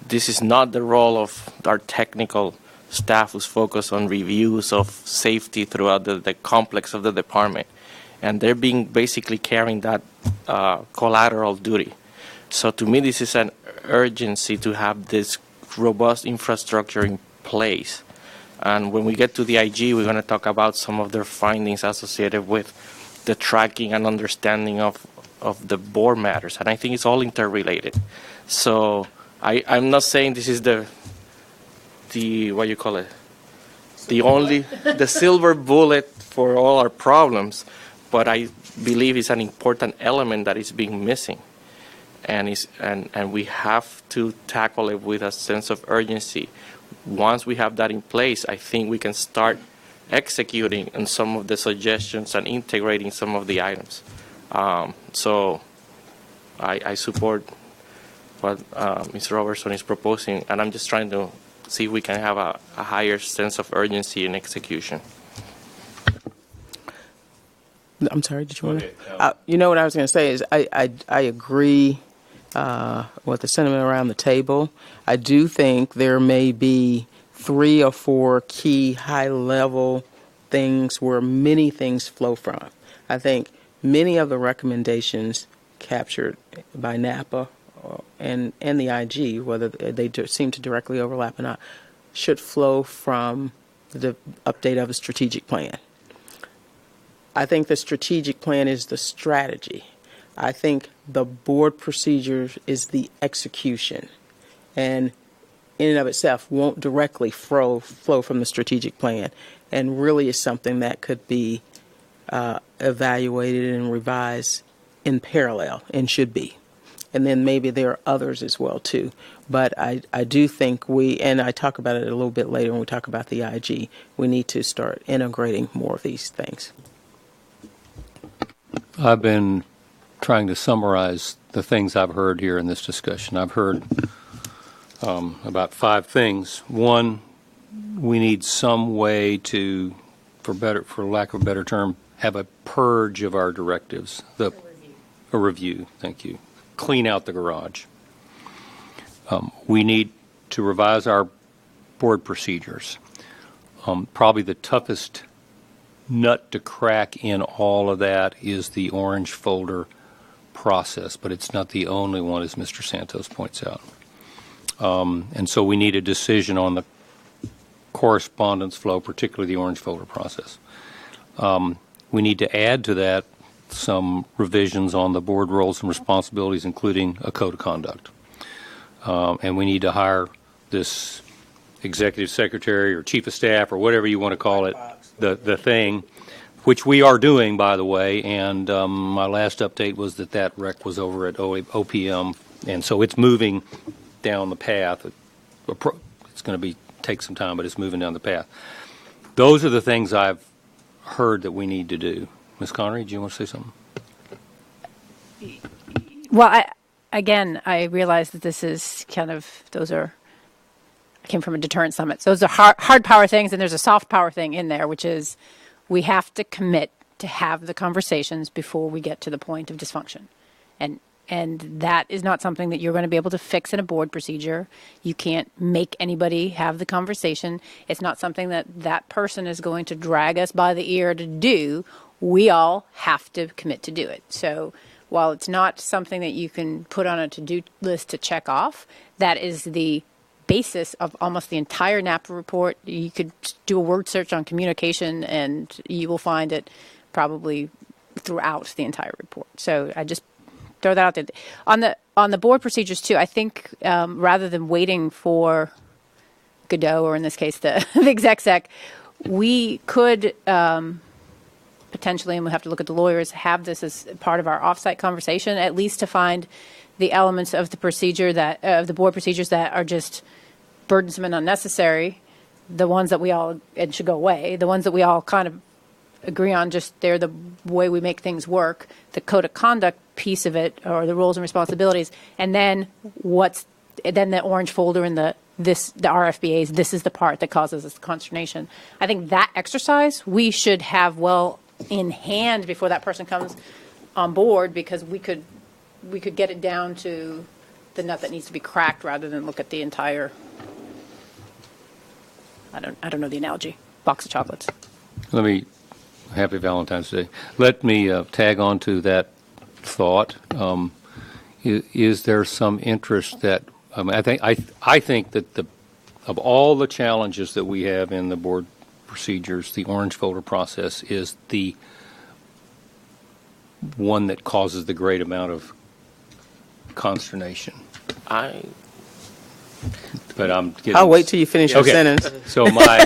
Speaker 2: This is not the role of our technical staff who's focused on reviews of safety throughout the complex of the department. And they're being basically carrying that collateral duty. So to me, this is an urgency to have this robust infrastructure in place. And when we get to the IG, we're going to talk about some of their findings associated with the tracking and understanding of the board matters. And I think it's all interrelated. So I'm not saying this is the what you call it, the silver bullet for all our problems, but I believe it's an important element that is being missing. And we have to tackle it with a sense of urgency. Once we have that in place, I think we can start executing on some of the suggestions and integrating some of the items. So I support what Ms. Robertson is proposing, and I'm just trying to see if we can have a higher sense of urgency in execution.
Speaker 4: I'm sorry, did you want to? You know what I was going to say is I agree with the sentiment around the table. I do think there may be 3 or 4 key high-level things where many things flow from. I think many of the recommendations captured by NAPA and the IG, whether they seem to directly overlap or not, should flow from the update of a strategic plan. I think the strategic plan is the strategy. I think the board procedures is the execution, and in and of itself won't directly flow from the strategic plan, and really is something that could be evaluated and revised in parallel, and should be. And then maybe there are others as well too. But I do think and I talk about it a little bit later when we talk about the IG, we need to start integrating more of these things.
Speaker 1: I've been trying to summarize the things I've heard here in this discussion. I've heard about 5 things. One, we need some way to, for lack of a better term, have a purge of our directives. A review, thank you. Clean out the garage. We need to revise our board procedures. Probably the toughest nut to crack in all of that is the orange folder process, but it's not the only one, as Mr. Santos points out. And so we need a decision on the correspondence flow, particularly the orange folder process. We need to add to that some revisions on the board roles and responsibilities, including a code of conduct. And we need to hire this executive secretary or chief of staff or whatever you want to call it, the thing, which we are doing, by the way. And my last update was that rec was over at OPM, and so it's moving down the path. It's going to take some time, but it's moving down the path. Those are the things I've heard that we need to do. Ms. Connery, do you want to say something?
Speaker 5: Well, I realize that this is I came from a deterrent summit. So those are hard power things, and there's a soft power thing in there, which is we have to commit to have the conversations before we get to the point of dysfunction. And that is not something that you're going to be able to fix in a board procedure. You can't make anybody have the conversation. It's not something that person is going to drag us by the ear to do. We all have to commit to do it. So while it's not something that you can put on a to-do list to check off, that is the basis of almost the entire NAPA report. You could do a word search on communication, and you will find it probably throughout the entire report. So I just throw that out there. On the board procedures too, I think rather than waiting for Godot, or in this case the exec sec, we could potentially, and we'll have to look at the lawyers, have this as part of our offsite conversation, at least to find the elements of the procedure of the board procedures that are just burdensome and unnecessary, the ones that we all, and should go away, the ones that we all kind of agree on, just they're the way we make things work. The code of conduct piece of it, or the roles and responsibilities, and then then the orange folder and the RFBAs, this is the part that causes us consternation. I think that exercise we should have well in hand before that person comes on board, because we could get it down to the nut that needs to be cracked rather than look at the entire, I don't know the analogy, box of chocolates.
Speaker 1: Happy Valentine's Day. Let me tag on to that thought. Is there some interest that, I think that of all the challenges that we have in the board procedures, the orange folder process is the one that causes the great amount of consternation. But
Speaker 4: I'll wait till you finish your sentence.
Speaker 1: So my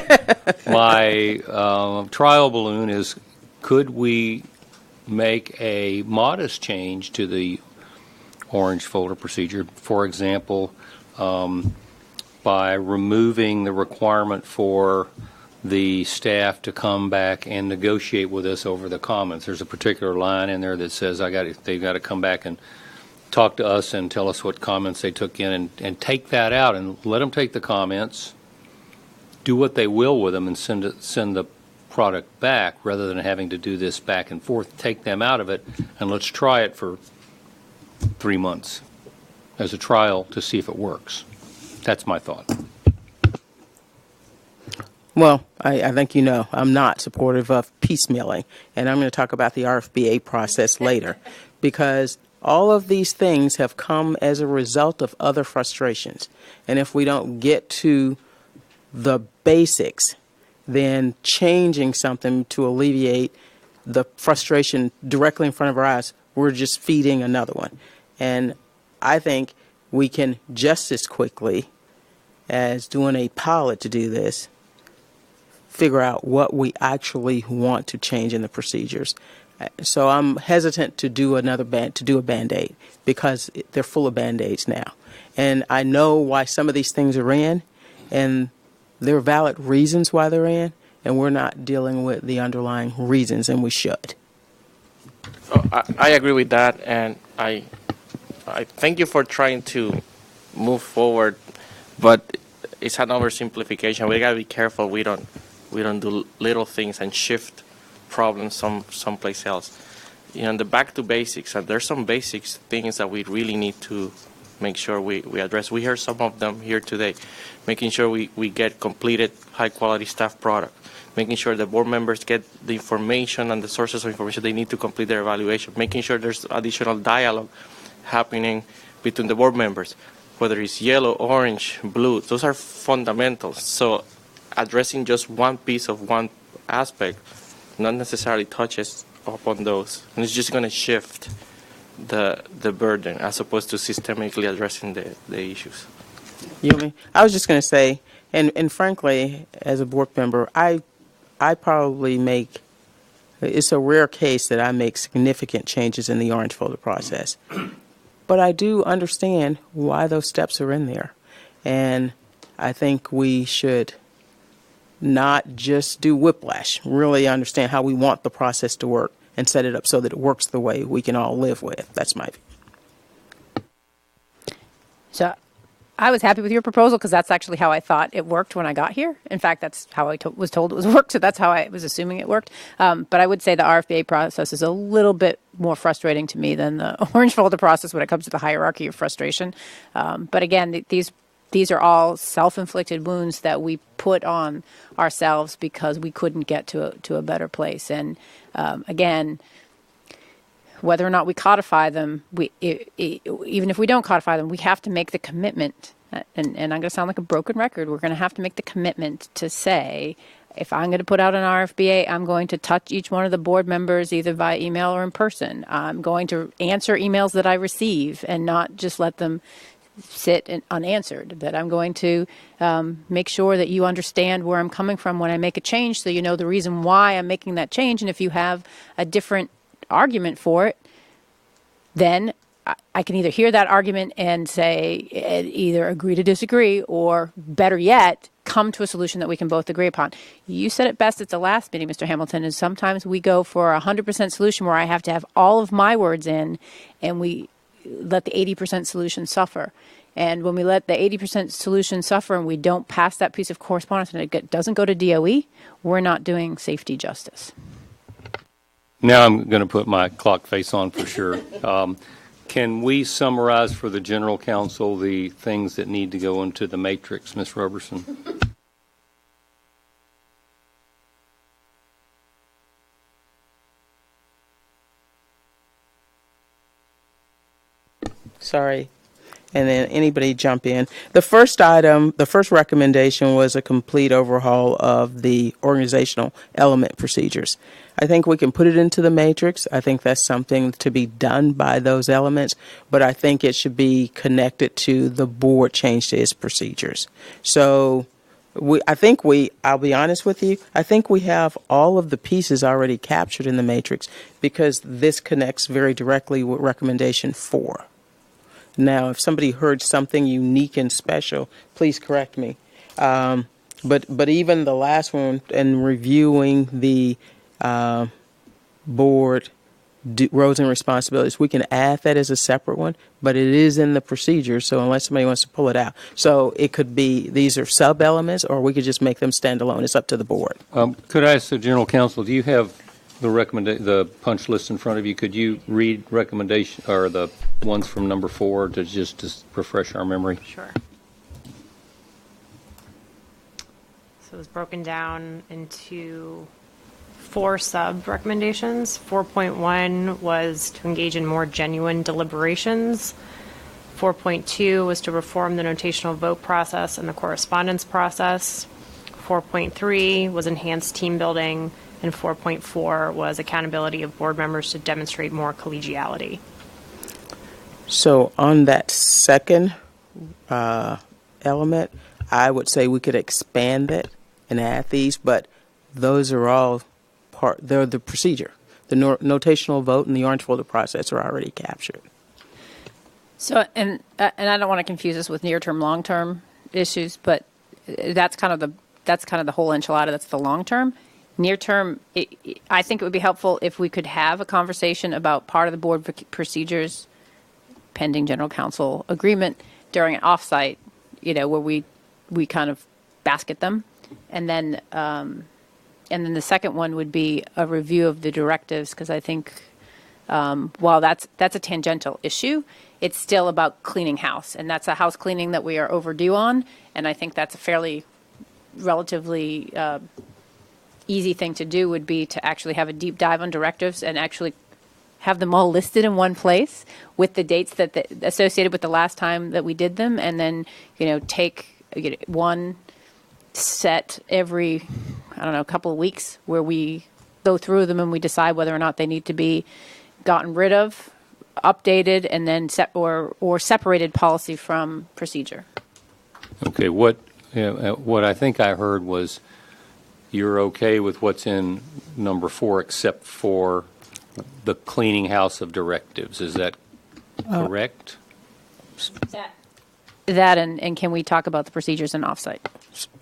Speaker 1: trial balloon is, could we make a modest change to the orange folder procedure? For example, by removing the requirement for the staff to come back and negotiate with us over the comments. There's a particular line in there that says they've got to come back and talk to us and tell us what comments they took in, and take that out and let them take the comments, do what they will with them, and send the product back, rather than having to do this back and forth. Take them out of it, and let's try it for 3 months as a trial to see if it works. That's my thought.
Speaker 4: Well, I think I'm not supportive of piecemealing, and I'm going to talk about the RFBA process later, because all of these things have come as a result of other frustrations. And if we don't get to the basics, then changing something to alleviate the frustration directly in front of our eyes, we're just feeding another one. And I think we can just as quickly as doing a pilot to do this, figure out what we actually want to change in the procedures. So I'm hesitant to do a Band-Aid, because they're full of Band-Aids now. And I know why some of these things are in, and there are valid reasons why they're in, and we're not dealing with the underlying reasons, and we should.
Speaker 2: I agree with that, and I thank you for trying to move forward, but it's an oversimplification. We gotta be careful we don't do little things and shift problems someplace else. The back to basics, and there's some basics things that we really need to make sure we address. We heard some of them here today. Making sure we get completed high-quality staff product. Making sure the board members get the information and the sources of information they need to complete their evaluation. Making sure there's additional dialogue happening between the board members, whether it's yellow, orange, blue. Those are fundamentals. So addressing just one piece of one aspect not necessarily touches upon those. And it's just going to shift the burden as opposed to systemically addressing the issues.
Speaker 4: I was just going to say, and frankly, as a board member, I probably make, it's a rare case that I make significant changes in the orange folder process. But I do understand why those steps are in there. And I think we should not just do whiplash, really understand how we want the process to work and set it up so that it works the way we can all live with. That's my view.
Speaker 5: So I was happy with your proposal, because that's actually how I thought it worked when I got here. In fact, that's how I was told it was worked, so that's how I was assuming it worked. But I would say the RFBA process is a little bit more frustrating to me than the orange folder process when it comes to the hierarchy of frustration. But again, these are all self-inflicted wounds that we put on ourselves because we couldn't get to a better place. And again, whether or not we codify them, even if we don't codify them, we have to make the commitment. And I'm going to sound like a broken record. We're going to have to make the commitment to say, if I'm going to put out an RFBA, I'm going to touch each one of the board members either via email or in person. I'm going to answer emails that I receive and not just let them sit unanswered. That I'm going to make sure that you understand where I'm coming from when I make a change, so you know the reason why I'm making that change. And if you have a different argument for it, then I can either hear that argument and say, either agree to disagree, or better yet, come to a solution that we can both agree upon. You said it best at the last meeting, Mr. Hamilton, is sometimes we go for a 100% solution where I have to have all of my words in, and we let the 80% solution suffer. And when we let the 80% solution suffer and we don't pass that piece of correspondence and it doesn't go to DOE, we're not doing safety justice.
Speaker 1: Now I'm going to put my clock face on for sure. Can we summarize for the general counsel the things that need to go into the matrix, Ms. Roberson?
Speaker 4: Sorry. And then anybody jump in. The first item, the first recommendation was a complete overhaul of the organizational element procedures. I think we can put it into the matrix. I think that's something to be done by those elements, but I think it should be connected to the board change to its procedures. So I'll be honest with you, I think we have all of the pieces already captured in the matrix because this connects very directly with recommendation 4. Now, if somebody heard something unique and special, please correct me. But even the last one, in reviewing the board roles and responsibilities, we can add that as a separate one, but it is in the procedure, so unless somebody wants to pull it out. So it could be, these are sub-elements, or we could just make them stand alone. It's up to the board.
Speaker 1: Could I ask the general counsel, do you have the punch list in front of you? Could you read recommendation or the ones from number 4 to just refresh our memory?
Speaker 3: Sure. So it was broken down into 4 sub-recommendations. 4.1 was to engage in more genuine deliberations. 4.2 was to reform the notational vote process and the correspondence process. 4.3 was enhanced team building. And 4.4 was accountability of board members to demonstrate more collegiality.
Speaker 4: So on that second element, I would say we could expand it and add these, but those are all they're the procedure. The notational vote and the orange folder process are already captured.
Speaker 5: So, and I don't want to confuse this with near-term, long-term issues, but that's kind of the whole enchilada. That's the long-term. Near-term, I think it would be helpful if we could have a conversation about part of the board procedures, pending general counsel agreement, during an offsite, where we kind of basket them, and then the second one would be a review of the directives, because I think while that's a tangential issue, it's still about cleaning house, and that's a house cleaning that we are overdue on, and I think that's a fairly relatively easy thing to do would be to actually have a deep dive on directives and actually have them all listed in one place with the dates that associated with the last time that we did them, and then take one set every couple of weeks where we go through them and we decide whether or not they need to be gotten rid of, updated, and then or separated policy from procedure.
Speaker 1: Okay, what I think I heard was you're okay with what's in number 4 except for the cleaning house of directives. Is that correct?
Speaker 5: That and can we talk about the procedures in offsite?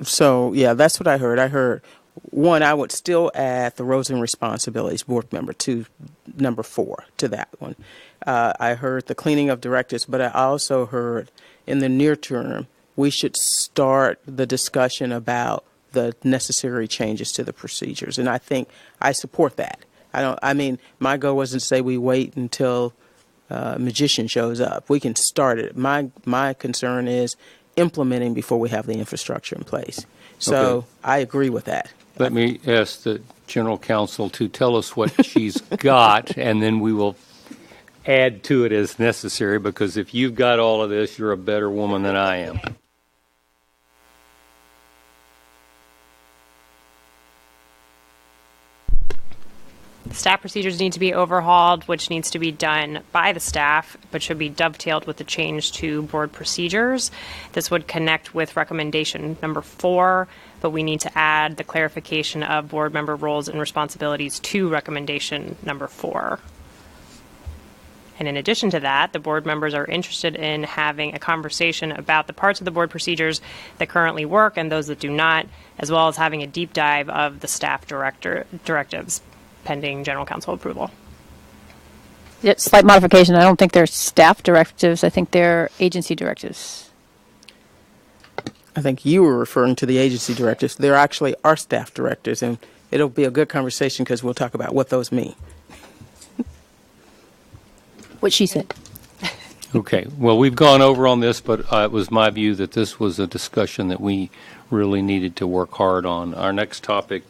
Speaker 4: So, yeah, that's what I heard. I heard, one, I would still add the roles and responsibilities, board member, to number 4, to that one. I heard the cleaning of directives, but I also heard in the near term, we should start the discussion about the necessary changes to the procedures. And I think I support that. My goal wasn't to say we wait until a magician shows up. We can start it. My concern is implementing before we have the infrastructure in place. So okay. I agree with that.
Speaker 1: Let me ask the general counsel to tell us what she's got, and then we will add to it as necessary, because if you've got all of this, you're a better woman than I am.
Speaker 3: Staff procedures need to be overhauled, which needs to be done by the staff, but should be dovetailed with the change to board procedures. This would connect with recommendation number 4, but we need to add the clarification of board member roles and responsibilities to recommendation number 4. And in addition to that, the board members are interested in having a conversation about the parts of the board procedures that currently work and those that do not, as well as having a deep dive of the staff directives pending general counsel approval.
Speaker 5: Yeah, slight modification. I don't think they're staff directives. I think they're agency directives.
Speaker 4: I think you were referring to the agency directives. There actually are staff directives, and it'll be a good conversation because we'll talk about what those mean.
Speaker 5: What she said.
Speaker 1: Okay, well, we've gone over on this, but it was my view that this was a discussion that we really needed to work hard on. Our next topic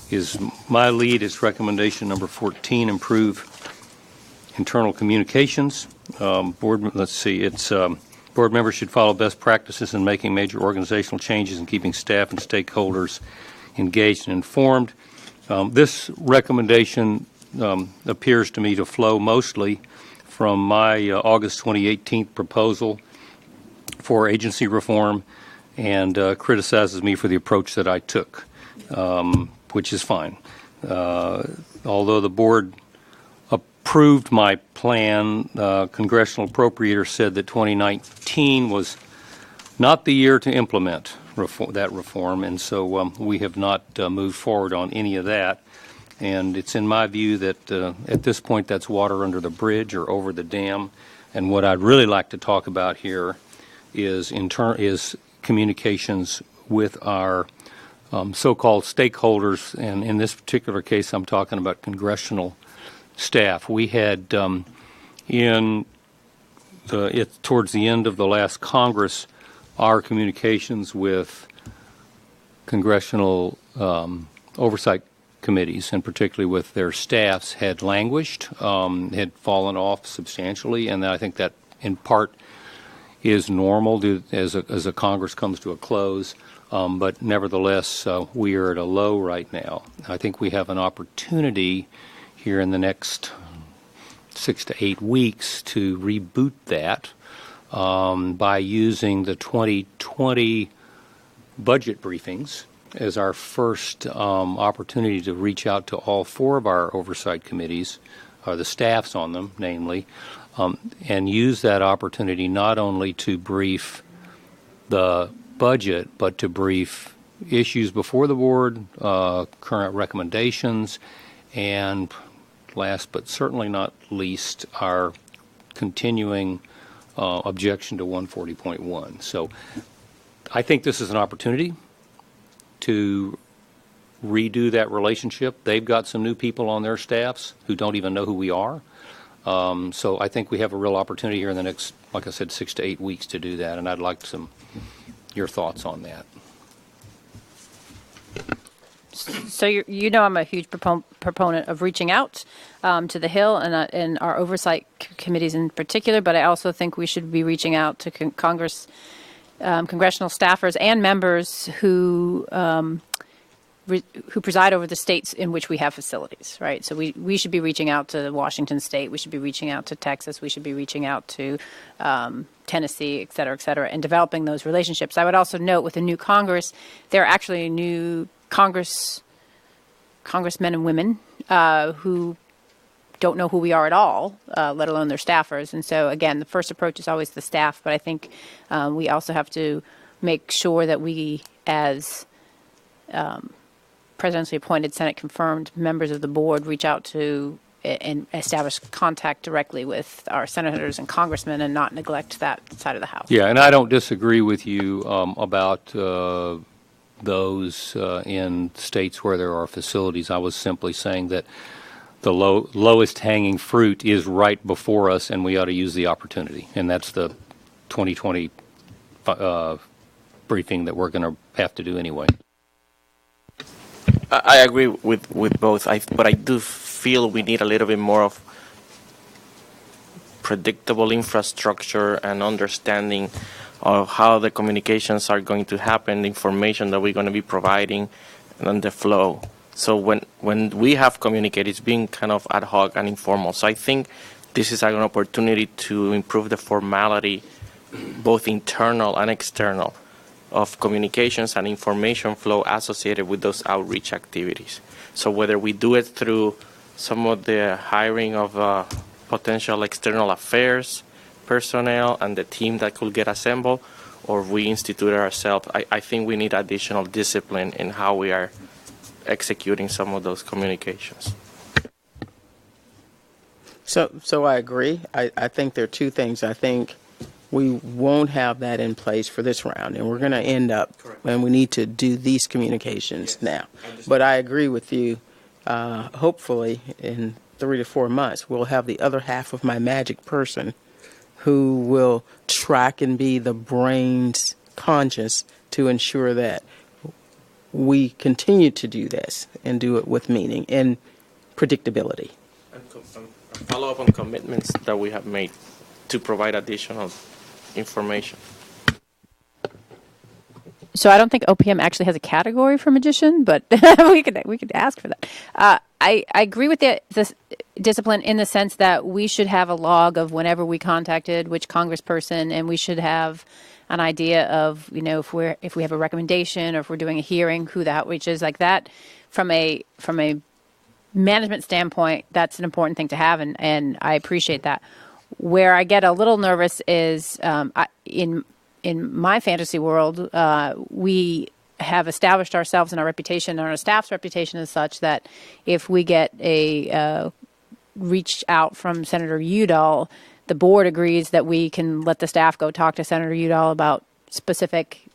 Speaker 1: is my lead. It's recommendation number 14, improve internal communications. Board members should follow best practices in making major organizational changes and keeping staff and stakeholders engaged and informed. This recommendation appears to me to flow mostly from my August 2018 proposal for agency reform and criticizes me for the approach that I took, which is fine. Although the board approved my plan, congressional appropriator said that 2019 was not the year to implement that reform, and so we have not moved forward on any of that. And it's in my view that at this point that's water under the bridge or over the dam. And what I'd really like to talk about here is communications with our so-called stakeholders, and in this particular case I'm talking about congressional staff. We had towards the end of the last Congress, our communications with congressional oversight committees, and particularly with their staffs, had languished, had fallen off substantially, and I think that in part is normal as a Congress comes to a close, but nevertheless we are at a low right now. I think we have an opportunity here in the next 6 to 8 weeks to reboot that by using the 2020 budget briefings as our first opportunity to reach out to all 4 of our oversight committees, or the staffs on them, namely, and use that opportunity not only to brief the budget, but to brief issues before the board, current recommendations, and last but certainly not least, our continuing objection to 140.1. So I think this is an opportunity to redo that relationship. They've got some new people on their staffs who don't even know who we are. So I think we have a real opportunity here in the next, like I said, 6 to 8 weeks to do that, and I'd like your thoughts on that.
Speaker 5: So you know I'm a huge proponent of reaching out to the Hill and our oversight committees in particular, but I also think we should be reaching out to congressional staffers and members who preside over the states in which we have facilities, right? So we should be reaching out to Washington State, we should be reaching out to Texas, we should be reaching out to Tennessee, et cetera, and developing those relationships. I would also note with the new Congress, there are actually new congressmen and women who don't know who we are at all, let alone their staffers. And so, again, the first approach is always the staff, but I think we also have to make sure that we, as presidentially appointed, Senate-confirmed members of the board, reach out to and establish contact directly with our senators and congressmen and not neglect that side of the House.
Speaker 1: Yeah, and I don't disagree with you about those in states where there are facilities. I was simply saying that the lowest hanging fruit is right before us, and we ought to use the opportunity. And that's the 2020 briefing that we're going to have to do anyway.
Speaker 2: I agree with both, but I do feel we need a little bit more of predictable infrastructure and understanding of how the communications are going to happen, the information that we're going to be providing, and the flow. So when we have communicated, it's being kind of ad hoc and informal. So I think this is an opportunity to improve the formality, both internal and external, of communications and information flow associated with those outreach activities. So whether we do it through some of the hiring of potential external affairs personnel and the team that could get assembled, or we institute it ourselves. I think we need additional discipline in how we are executing some of those communications.
Speaker 4: So I agree. I think there are two things. I think we won't have that in place for this round, and we're going to end up, and we need to do these communications now. But I agree with you. Hopefully, in 3 to 4 months, we'll have the other half of my magic person who will track and be the brains conscious to ensure that we continue to do this and do it with meaning and predictability.
Speaker 2: And follow up on commitments that we have made to provide additional information.
Speaker 5: So I don't think OPM actually has a category for magician, but we could ask for that. I agree with this discipline in the sense that we should have a log of whenever we contacted which congressperson, and we should have an idea of, you know, if we have a recommendation or if we're doing a hearing, who the outreach is like that. From a management standpoint, that's an important thing to have, and I appreciate that. Where I get a little nervous is in my fantasy world, we have established ourselves and our reputation and our staff's reputation is such that if we get a reach out from Senator Udall, the board agrees that we can let the staff go talk to Senator Udall about specific,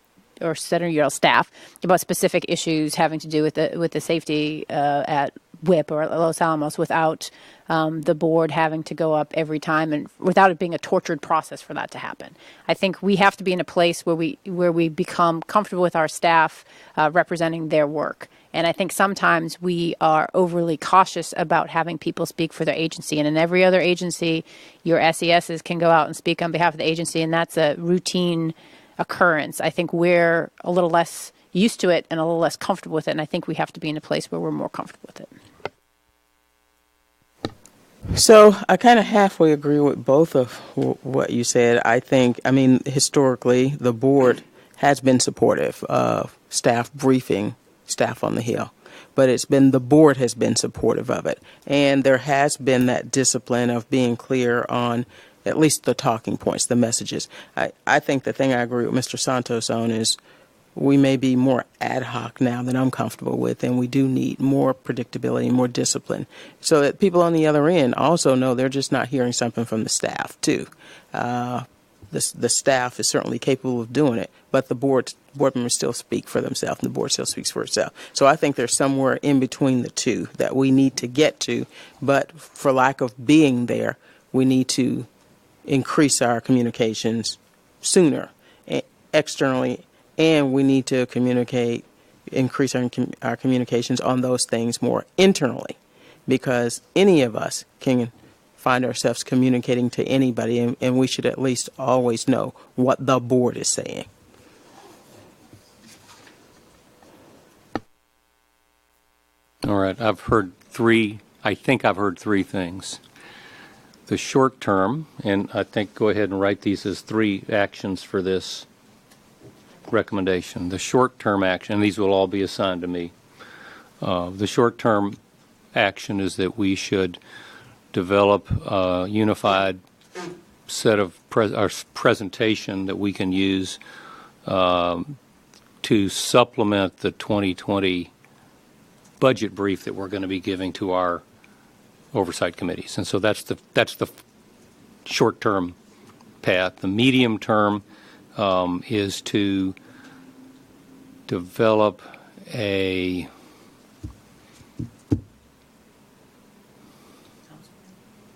Speaker 5: or Senator Udall's staff about specific issues having to do with the safety at WIP or Los Alamos without the board having to go up every time and without it being a tortured process for that to happen. I think we have to be in a place where we become comfortable with our staff representing their work. And I think sometimes we are overly cautious about having people speak for their agency. And in every other agency, your SESs can go out and speak on behalf of the agency, and that's a routine occurrence. I think we're a little less used to it and a little less comfortable with it, and I think we have to be in a place where we're more comfortable with it.
Speaker 4: So I kind of halfway agree with both of what you said. I mean, historically, the board has been supportive of staff briefing staff on the Hill, but it's been the board has been supportive of it. And there has been that discipline of being clear on at least the talking points, the messages. I think the thing I agree with Mr. Santos on is we may be more ad hoc now than I'm comfortable with, and we do need more predictability, more discipline, so that people on the other end also know they're just not hearing something from the staff, too. The staff is certainly capable of doing it, but the board members still speak for themselves, and the board still speaks for itself. So I think there's somewhere in between the two that we need to get to, but for lack of being there, we need to increase our communications sooner, externally, and we need to increase our communications on those things more internally, because any of us can find ourselves communicating to anybody, and we should at least always know what the board is saying.
Speaker 1: All right, I think I've heard three things. The short term, and I think go ahead and write these as 3 actions for this recommendation. The short-term action, and these will all be assigned to me. The short-term action is that we should develop a unified set of presentation that we can use to supplement the 2020 budget brief that we're going to be giving to our oversight committees. And so that's the short-term path. The medium term is to develop a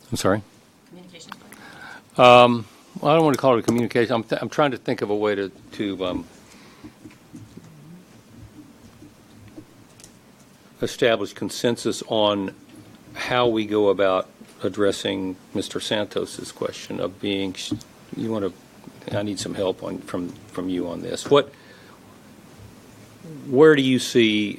Speaker 1: I'm sorry?
Speaker 5: Communications plan?
Speaker 1: Well, I don't want to call it a communication. I'm trying to think of a way to establish consensus on how we go about addressing Mr. Santos's question of being. I need some help from you on this. Where do you see,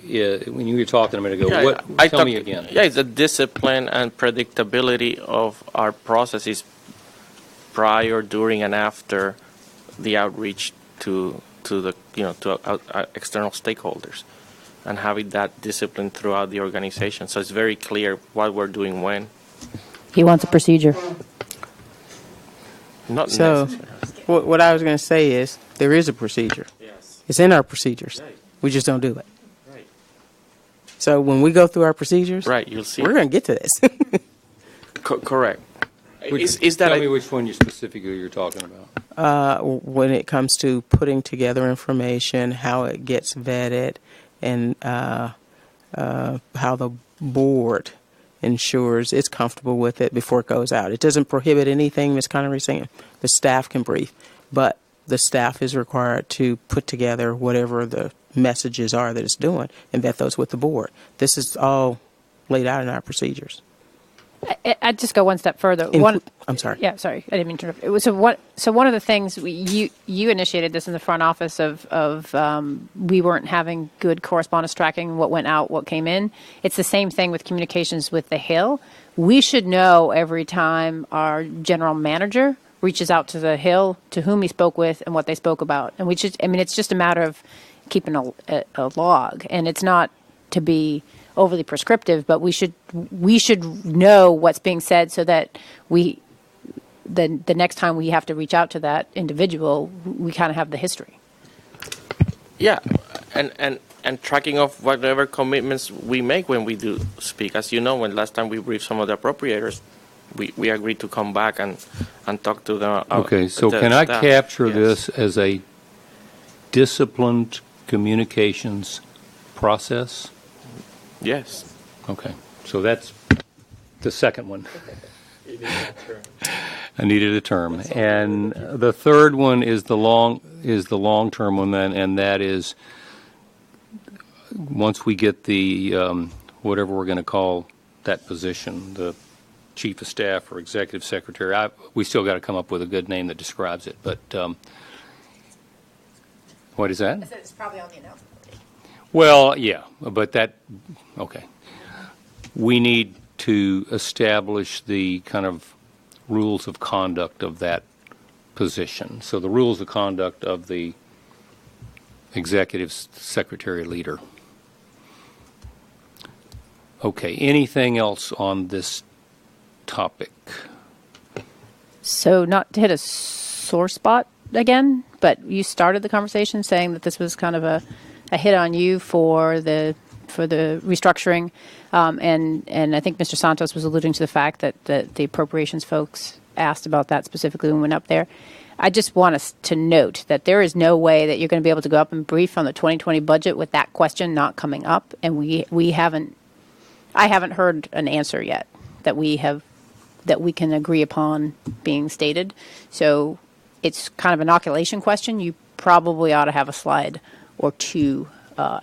Speaker 1: when you were talking a minute ago, tell me again.
Speaker 2: Yeah, it's the discipline and predictability of our processes prior, during, and after the outreach to external stakeholders, and having that discipline throughout the organization. So it's very clear what we're doing when.
Speaker 5: He wants a procedure.
Speaker 2: Not
Speaker 4: So,
Speaker 2: necessary.
Speaker 4: what I was going to say is there is a procedure.
Speaker 2: Yes.
Speaker 4: It's in our procedures.
Speaker 2: Right.
Speaker 4: We just don't do it.
Speaker 2: Right.
Speaker 4: So when we go through our procedures,
Speaker 2: Right. You'll see.
Speaker 4: we're going to get to this.
Speaker 2: Correct.
Speaker 1: Which-
Speaker 2: Is that
Speaker 1: Tell
Speaker 2: a-
Speaker 1: me which one you specifically you're talking about.
Speaker 4: When it comes to putting together information, how it gets vetted, and how the board ensures it's comfortable with it before it goes out. It doesn't prohibit anything, Ms. Connery saying. The staff can brief, but the staff is required to put together whatever the messages are that it's doing and vet those with the board. This is all laid out in our procedures.
Speaker 5: I'd just go one step further.
Speaker 4: I'm sorry.
Speaker 5: Yeah, sorry, I didn't mean to interrupt. It was so one of the things you initiated this in the front office of we weren't having good correspondence tracking, what went out, what came in. It's the same thing with communications with the Hill. We should know every time our general manager reaches out to the Hill, to whom he spoke with and what they spoke about. And it's just a matter of keeping a log, and it's not to be overly prescriptive, but we should know what's being said so that the next time we have to reach out to that individual, we kind of have the history.
Speaker 2: Yeah, and tracking of whatever commitments we make when we do speak. As you know, when last time we briefed some of the appropriators, we agreed to come back and talk to them.
Speaker 1: Okay, so
Speaker 2: the
Speaker 1: can I
Speaker 2: staff.
Speaker 1: capture
Speaker 2: Yes.
Speaker 1: this as a disciplined communications process?
Speaker 2: Yes.
Speaker 1: Okay, so that's the second one. I needed a term. And the third one is the long-term one, and that is once we get the whatever we're going to call that position, the chief of staff or executive secretary. We still got to come up with a good name that describes it. But what is that?
Speaker 5: It's probably on the announcement.
Speaker 1: Well, yeah, but okay. We need to establish the kind of rules of conduct of that position. So the rules of conduct of the executive secretary leader. Okay, anything else on this topic?
Speaker 5: So not to hit a sore spot again, but you started the conversation saying that this was kind of a hit on you for the restructuring, and I think Mr. Santos was alluding to the fact that the appropriations folks asked about that specifically when we went up there. I just want us to note that there is no way that you're going to be able to go up and brief on the 2020 budget with that question not coming up, and I haven't heard an answer yet that we can agree upon being stated. So it's kind of an inoculation question. You probably ought to have a slide or two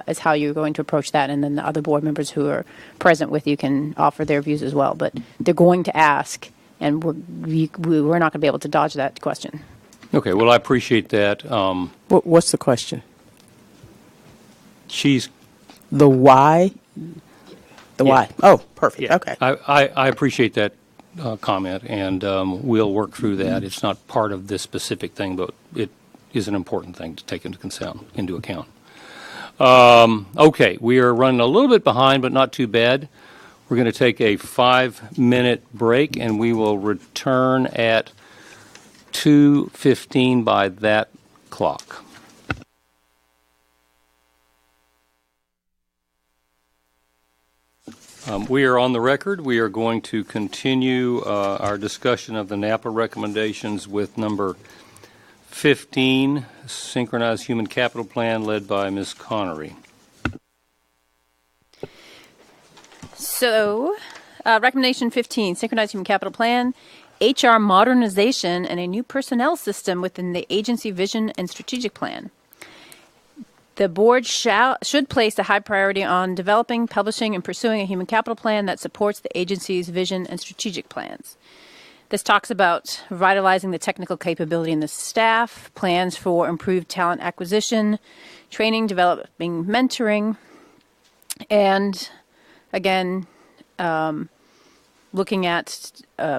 Speaker 5: as how you're going to approach that, and then the other board members who are present with you can offer their views as well. But they're going to ask, and we're not going to be able to dodge that question.
Speaker 1: Okay, well, I appreciate that.
Speaker 4: What's the question?
Speaker 1: She's
Speaker 4: The why? The
Speaker 1: Yeah.
Speaker 4: why? Oh, perfect.
Speaker 1: Yeah,
Speaker 4: Okay.
Speaker 1: I appreciate that comment, and we'll work through that. It's not part of this specific thing, but it is an important thing to take into account. Okay, we are running a little bit behind, but not too bad. We're going to take a 5-minute break, and we will return at 2:15 by that clock. We are on the record. We are going to continue our discussion of the NAPA recommendations with number 15, Synchronized Human Capital Plan, led by Ms. Connery.
Speaker 5: So, recommendation 15, Synchronized Human Capital Plan, HR modernization, and a new personnel system within the agency vision and strategic plan. The board should place a high priority on developing, publishing, and pursuing a human capital plan that supports the agency's vision and strategic plans. This talks about revitalizing the technical capability in the staff, plans for improved talent acquisition, training, developing mentoring, and again, looking at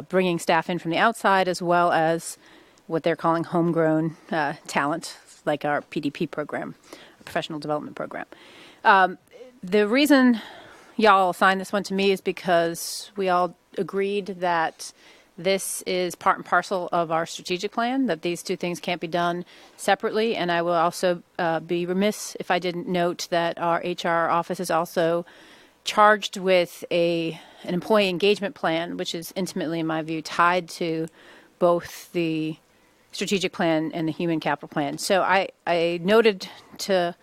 Speaker 5: bringing staff in from the outside as well as what they're calling homegrown talent, like our PDP program, professional development program. The reason y'all assigned this one to me is because we all agreed that this is part and parcel of our strategic plan, that these two things can't be done separately. And I will also be remiss if I didn't note that our HR office is also charged with an employee engagement plan, which is intimately, in my view, tied to both the strategic plan and the human capital plan. So I noted to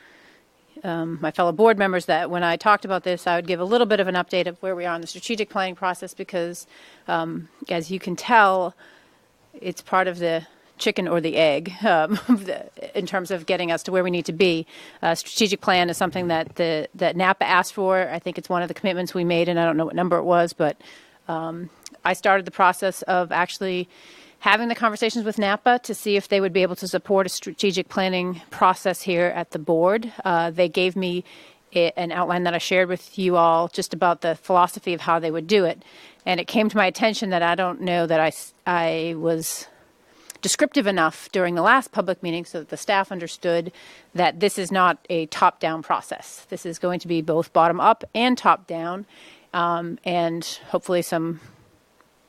Speaker 5: my fellow board members that when I talked about this, I would give a little bit of an update of where we are in the strategic planning process because, as you can tell, it's part of the chicken or the egg in terms of getting us to where we need to be. Strategic plan is something that that NAPA asked for. I think it's one of the commitments we made, and I don't know what number it was, but I started the process of actually having the conversations with NAPA to see if they would be able to support a strategic planning process here at the board. They gave me an outline that I shared with you all just about the philosophy of how they would do it. And it came to my attention that I don't know that I was descriptive enough during the last public meeting so that the staff understood that this is not a top-down process. This is going to be both bottom-up and top-down, and hopefully some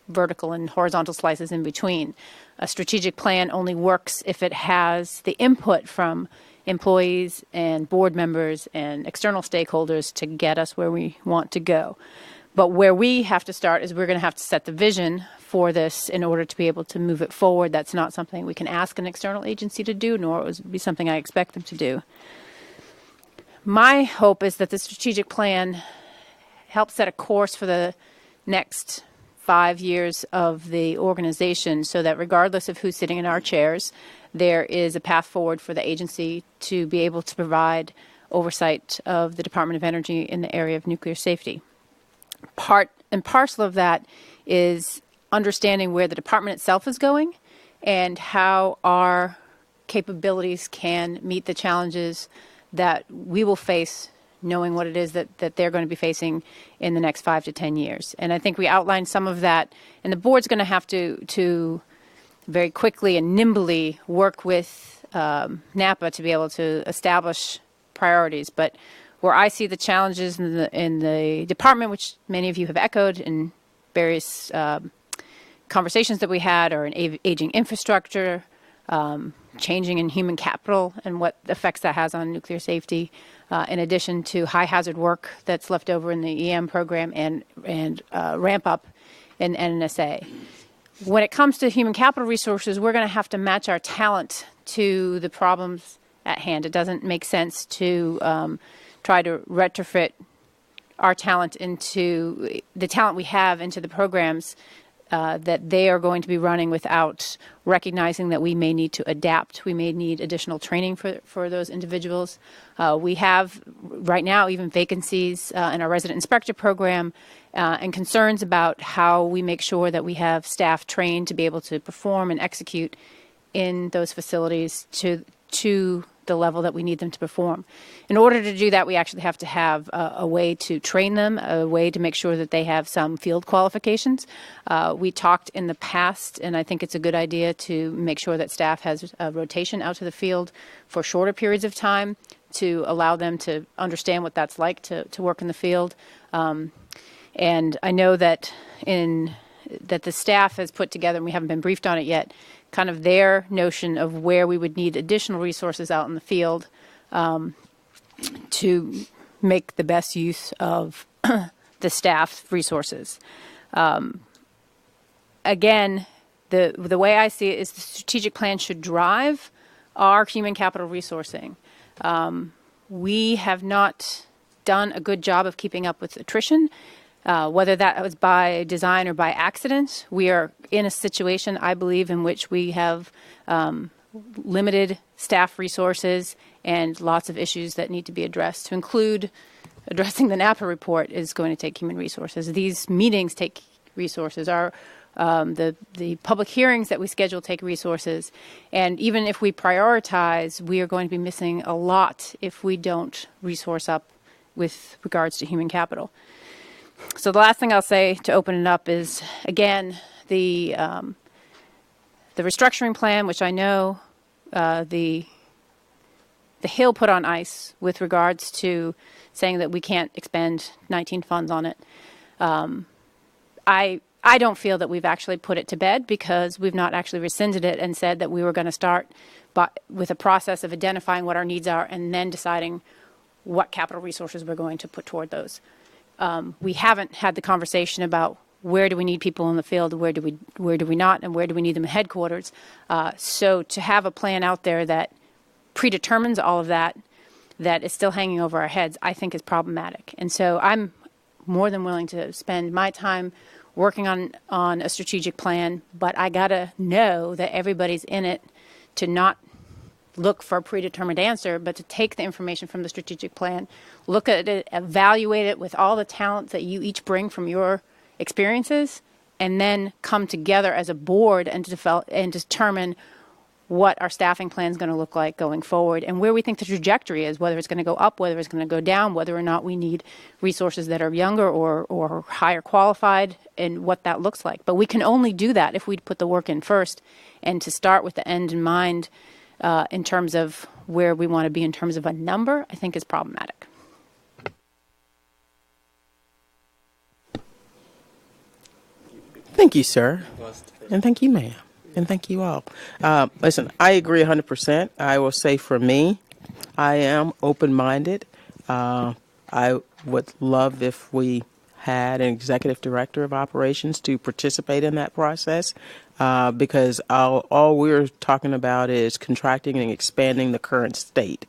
Speaker 5: vertical and horizontal slices in between. A strategic plan only works if it has the input from employees and board members and external stakeholders to get us where we want to go. But where we have to start is we're going to have to set the vision for this in order to be able to move it forward. That's not something we can ask an external agency to do, nor it would be something I expect them to do. My hope is that the strategic plan helps set a course for the next 5 years of the organization so that regardless of who's sitting in our chairs, there is a path forward for the agency to be able to provide oversight of the Department of Energy in the area of nuclear safety. Part and parcel of that is understanding where the department itself is going and how our capabilities can meet the challenges that we will face, knowing what it is that they're going to be facing in the next 5 to 10 years. And I think we outlined some of that, and the board's going to have to very quickly and nimbly work with NAPA to be able to establish priorities. But where I see the challenges in the department, which many of you have echoed in various conversations that we had, or in aging infrastructure, changing in human capital and what effects that has on nuclear safety, in addition to high hazard work that's left over in the EM program and ramp up in NNSA. When it comes to human capital resources, we're going to have to match our talent to the problems at hand. It doesn't make sense to try to retrofit our talent into the talent we have into the programs that they are going to be running without recognizing that we may need to adapt. We may need additional training for those individuals. We have right now even vacancies in our resident inspector program and concerns about how we make sure that we have staff trained to be able to perform and execute in those facilities to the level that we need them to perform. In order to do that, we actually have to have a way to train them, a way to make sure that they have some field qualifications. We talked in the past, and I think it's a good idea to make sure that staff has a rotation out to the field for shorter periods of time to allow them to understand what that's like to work in the field. And I know that that the staff has put together, and we haven't been briefed on it yet, kind of their notion of where we would need additional resources out in the field to make the best use of the staff resources. Again, the way I see it is the strategic plan should drive our human capital resourcing. We have not done a good job of keeping up with attrition. Whether that was by design or by accident, we are in a situation, I believe, in which we have limited staff resources and lots of issues that need to be addressed. To include addressing the NAPA report is going to take human resources. These meetings take resources. The public hearings that we schedule take resources. And even if we prioritize, we are going to be missing a lot if we don't resource up with regards to human capital. So the last thing I'll say to open it up is, again, the restructuring plan, which I know the Hill put on ice with regards to saying that we can't expend 19 funds on it. I I don't feel that we've actually put it to bed because we've not actually rescinded it and said that we were going to start with a process of identifying what our needs are and then deciding what capital resources we're going to put toward those. We haven't had the conversation about where do we need people in the field, where do we not, and where do we need them in headquarters. So to have a plan out there that predetermines all of that is still hanging over our heads, I think is problematic. And so I'm more than willing to spend my time working on a strategic plan, but I got to know that everybody's in it to not look for a predetermined answer, but to take the information from the strategic plan, look at it, evaluate it with all the talent that you each bring from your experiences, and then come together as a board and develop and determine what our staffing plan is going to look like going forward and where we think the trajectory is, whether it's going to go up, whether it's going to go down, whether or not we need resources that are younger or higher qualified, and what that looks like. But we can only do that if we put the work in first, and to start with the end in mind in terms of where we want to be in terms of a number, I think is problematic.
Speaker 4: Thank you, sir. And thank you, ma'am. And thank you all. Listen, I agree 100%. I will say for me, I am open-minded. I would love if we had an executive director of operations to participate in that process because all we're talking about is contracting and expanding the current state,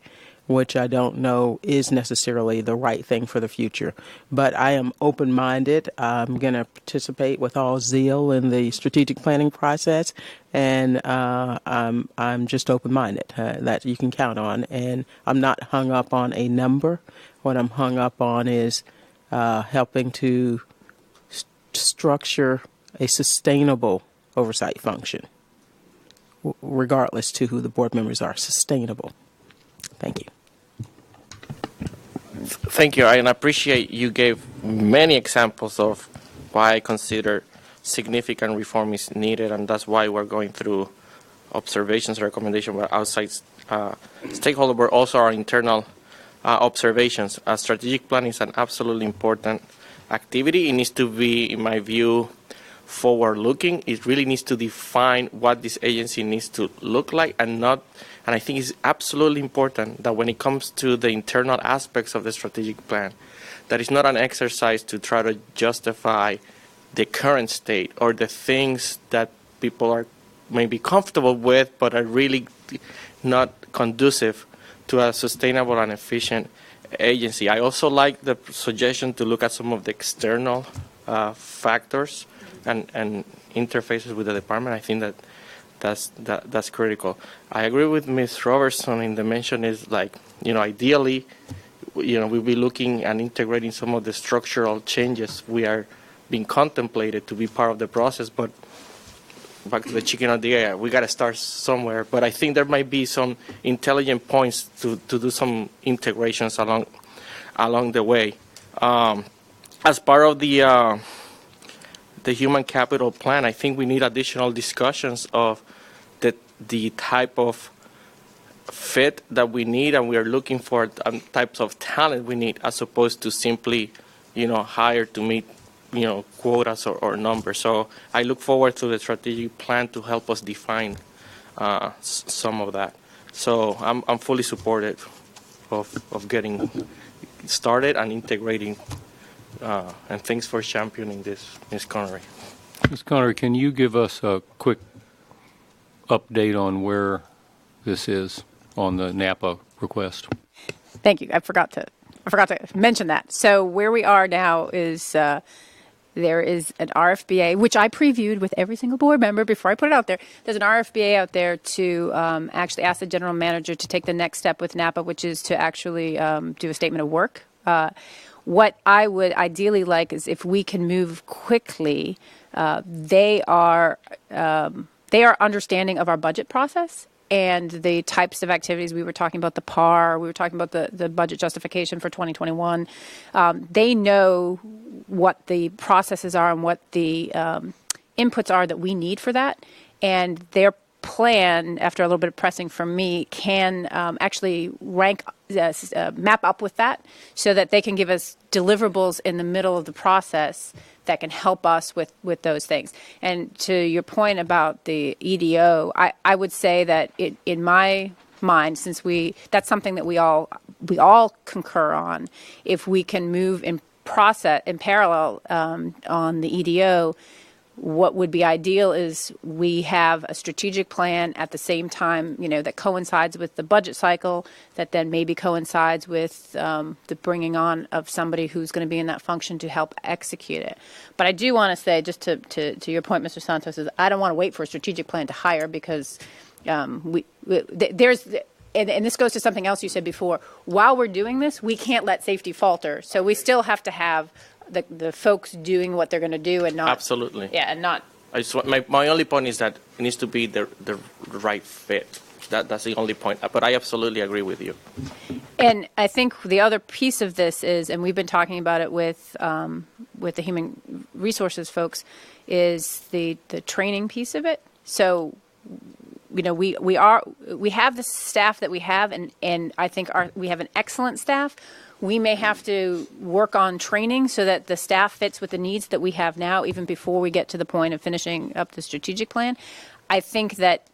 Speaker 4: which I don't know is necessarily the right thing for the future. But I am open-minded. I'm going to participate with all zeal in the strategic planning process, and I'm just open-minded. That you can count on. And I'm not hung up on a number. What I'm hung up on is helping to structure a sustainable oversight function, regardless to who the board members are. Sustainable. Thank you.
Speaker 2: Thank you, and I appreciate you gave many examples of why I consider significant reform is needed, and that's why we're going through observations, recommendations by outside stakeholder, but also our internal observations. A strategic plan is an absolutely important activity. It needs to be, in my view, forward-looking. It really needs to define what this agency needs to look like, and I think it's absolutely important that when it comes to the internal aspects of the strategic plan, that it's not an exercise to try to justify the current state or the things that people are maybe comfortable with but are really not conducive to a sustainable and efficient agency. I also like the suggestion to look at some of the external factors and interfaces with the department. I think that's critical. I agree with Ms. Robertson in the mention is ideally, we'll be looking and integrating some of the structural changes we are being contemplated to be part of the process, but back to the chicken or the egg, we got to start somewhere. But I think there might be some intelligent points to do some integrations along the way. As part of the human capital plan, I think we need additional discussions of the type of fit that we need, and we are looking for types of talent we need, as opposed to simply, hire to meet, quotas or numbers. So I look forward to the strategic plan to help us define some of that. So I'm fully supportive of getting started and integrating. And thanks for championing this, Ms. Connery.
Speaker 1: Ms. Connery, can you give us a quick update on where this is on the NAPA request?
Speaker 5: Thank you. I forgot to mention that. So where we are now is there is an RFBA, which I previewed with every single board member before I put it out there. There's an RFBA out there to actually ask the general manager to take the next step with NAPA, which is to actually do a statement of work. What I would ideally like is if we can move quickly. They are understanding of our budget process and the types of activities. We were talking about the PAR. We were talking about the budget justification for 2021. They know what the processes are and what the inputs are that we need for that, and they're plan, after a little bit of pressing from me, can actually map up with that so that they can give us deliverables in the middle of the process that can help us with those things. And to your point about the EDO, I would say that in my mind, since that's something that we all concur on, if we can move in parallel on the EDO, what would be ideal is we have a strategic plan at the same time, that coincides with the budget cycle, that then maybe coincides with the bringing on of somebody who's going to be in that function to help execute it. But I do want to say, just to your point, Mr. Santos, is I don't want to wait for a strategic plan to hire, because there's. And this goes to something else you said before. While we're doing this, we can't let safety falter. So we still have to have the folks doing what they're going to do, and not
Speaker 2: Absolutely.
Speaker 5: Yeah, and not.
Speaker 2: My only point is that it needs to be the right fit. That's the only point. But I absolutely agree with you.
Speaker 5: And I think the other piece of this is, and we've been talking about it with the human resources folks, is the training piece of it. So, we have the staff that we have, and I think we have an excellent staff. We may have to work on training so that the staff fits with the needs that we have now, even before we get to the point of finishing up the strategic plan. I think that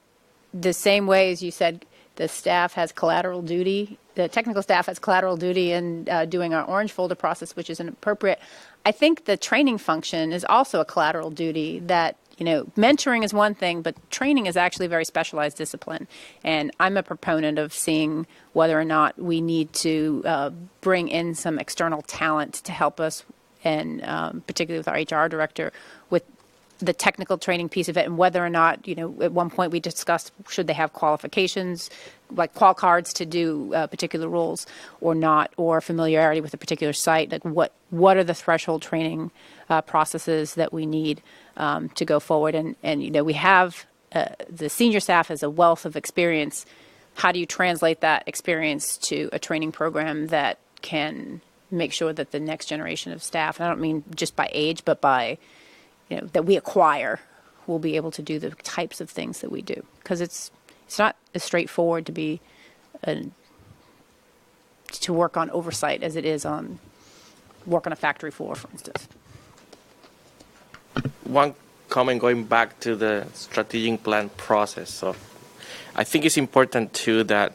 Speaker 5: the same way as you said, the staff has collateral duty, the technical staff has collateral duty in doing our orange folder process, which is inappropriate. I think the training function is also a collateral duty that, mentoring is one thing, but training is actually a very specialized discipline. And I'm a proponent of seeing whether or not we need to bring in some external talent to help us, and particularly with our HR director, with the technical training piece of it, and whether or not, at one point we discussed, should they have qualifications, like qual cards to do particular roles or not, or familiarity with a particular site. Like what are the threshold training processes that we need to go forward? And we have the senior staff has a wealth of experience. How do you translate that experience to a training program that can make sure that the next generation of staff, and I don't mean just by age, but by that we acquire, will be able to do the types of things that we do, because it's not as straightforward to work on oversight as it is on work on a factory floor, for instance.
Speaker 2: One comment going back to the strategic plan process. So I think it's important too that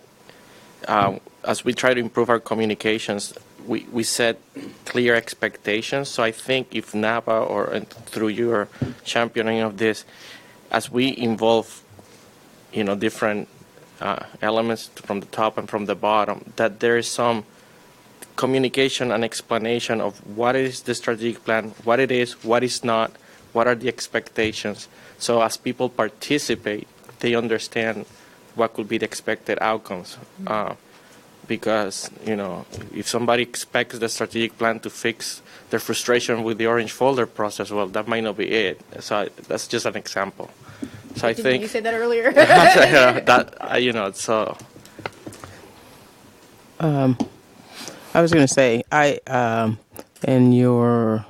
Speaker 2: as we try to improve our communications, we set clear expectations. So I think if NAPA or through your championing of this, as we involve, different elements from the top and from the bottom, that there is some communication and explanation of what is the strategic plan, what it is, what is not, what are the expectations. So as people participate, they understand what could be the expected outcomes. Because, if somebody expects the strategic plan to fix their frustration with the orange folder process, well, that might not be it. So that's just an example. So I think
Speaker 5: you said that earlier.
Speaker 2: So.
Speaker 4: I was going to say, in your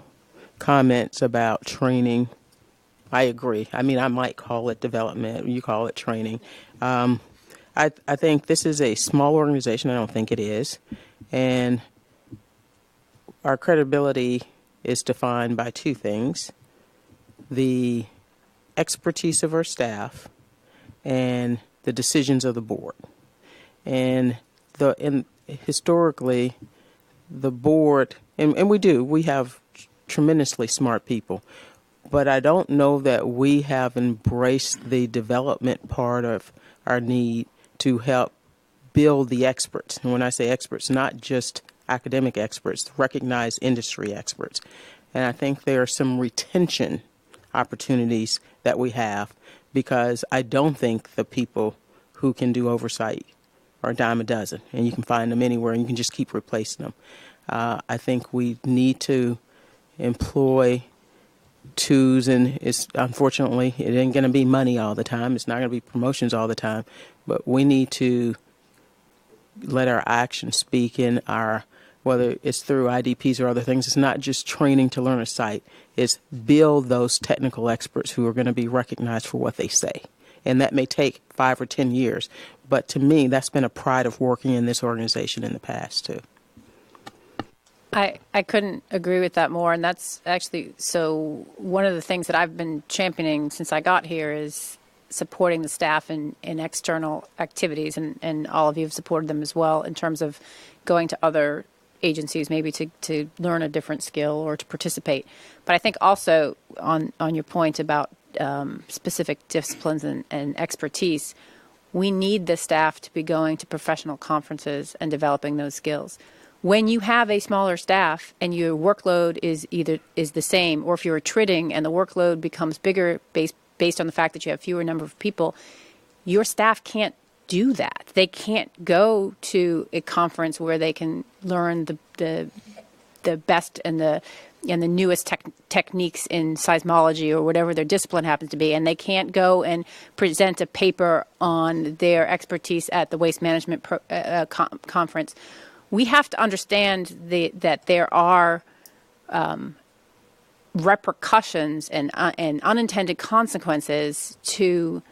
Speaker 4: comments about training, I agree. I mean, I might call it development. You call it training. I think this is a small organization. I don't think it is. And our credibility is defined by two things: the expertise of our staff and the decisions of the board. And historically, the board, and we have tremendously smart people, but I don't know that we have embraced the development part of our need to help build the experts. And when I say experts, not just academic experts, recognized industry experts. And I think there are some retention opportunities that we have, because I don't think the people who can do oversight are a dime a dozen, and you can find them anywhere and you can just keep replacing them. I think we need to employ twos, and unfortunately it ain't going to be money all the time. It's not going to be promotions all the time, but we need to let our actions speak in whether it's through IDPs or other things. It's not just training to learn a site. It's build those technical experts who are going to be recognized for what they say and that may take 5 or 10 years. But to me, that's been a pride of working in this organization in the past, too.
Speaker 5: I couldn't agree with that more, and that's actually, so one of the things that I've been championing since I got here is supporting the staff in external activities, and all of you have supported them as well in terms of going to other agencies maybe to learn a different skill or to participate. But I think also on your point about specific disciplines and expertise, we need the staff to be going to professional conferences and developing those skills. When you have a smaller staff and your workload is the same, or if you're attriting and the workload becomes bigger based on the fact that you have fewer number of people, your staff can't do that. They can't go to a conference where they can learn the best and the newest techniques in seismology or whatever their discipline happens to be, and they can't go and present a paper on their expertise at the waste management conference. We have to understand that there are repercussions and unintended consequences to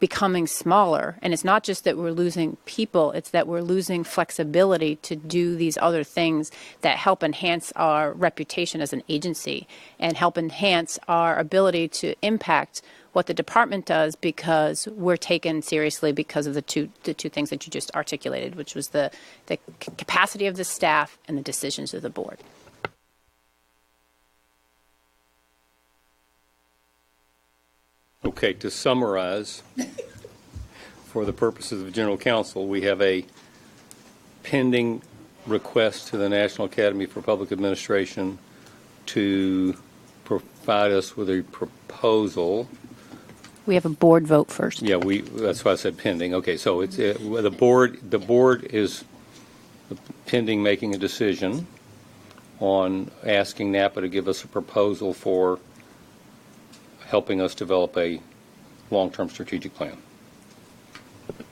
Speaker 5: becoming smaller. And it's not just that we're losing people, it's that we're losing flexibility to do these other things that help enhance our reputation as an agency and help enhance our ability to impact what the department does, because we're taken seriously because of the two things that you just articulated, which was the capacity of the staff and the decisions of the board.
Speaker 1: Okay, to summarize, for the purposes of General Counsel, we have a pending request to the National Academy for Public Administration to provide us with a proposal.
Speaker 5: We have a board vote first.
Speaker 1: Yeah, that's why I said pending. Okay, so it's the board is pending making a decision on asking NAPA to give us a proposal for helping us develop a long-term strategic plan.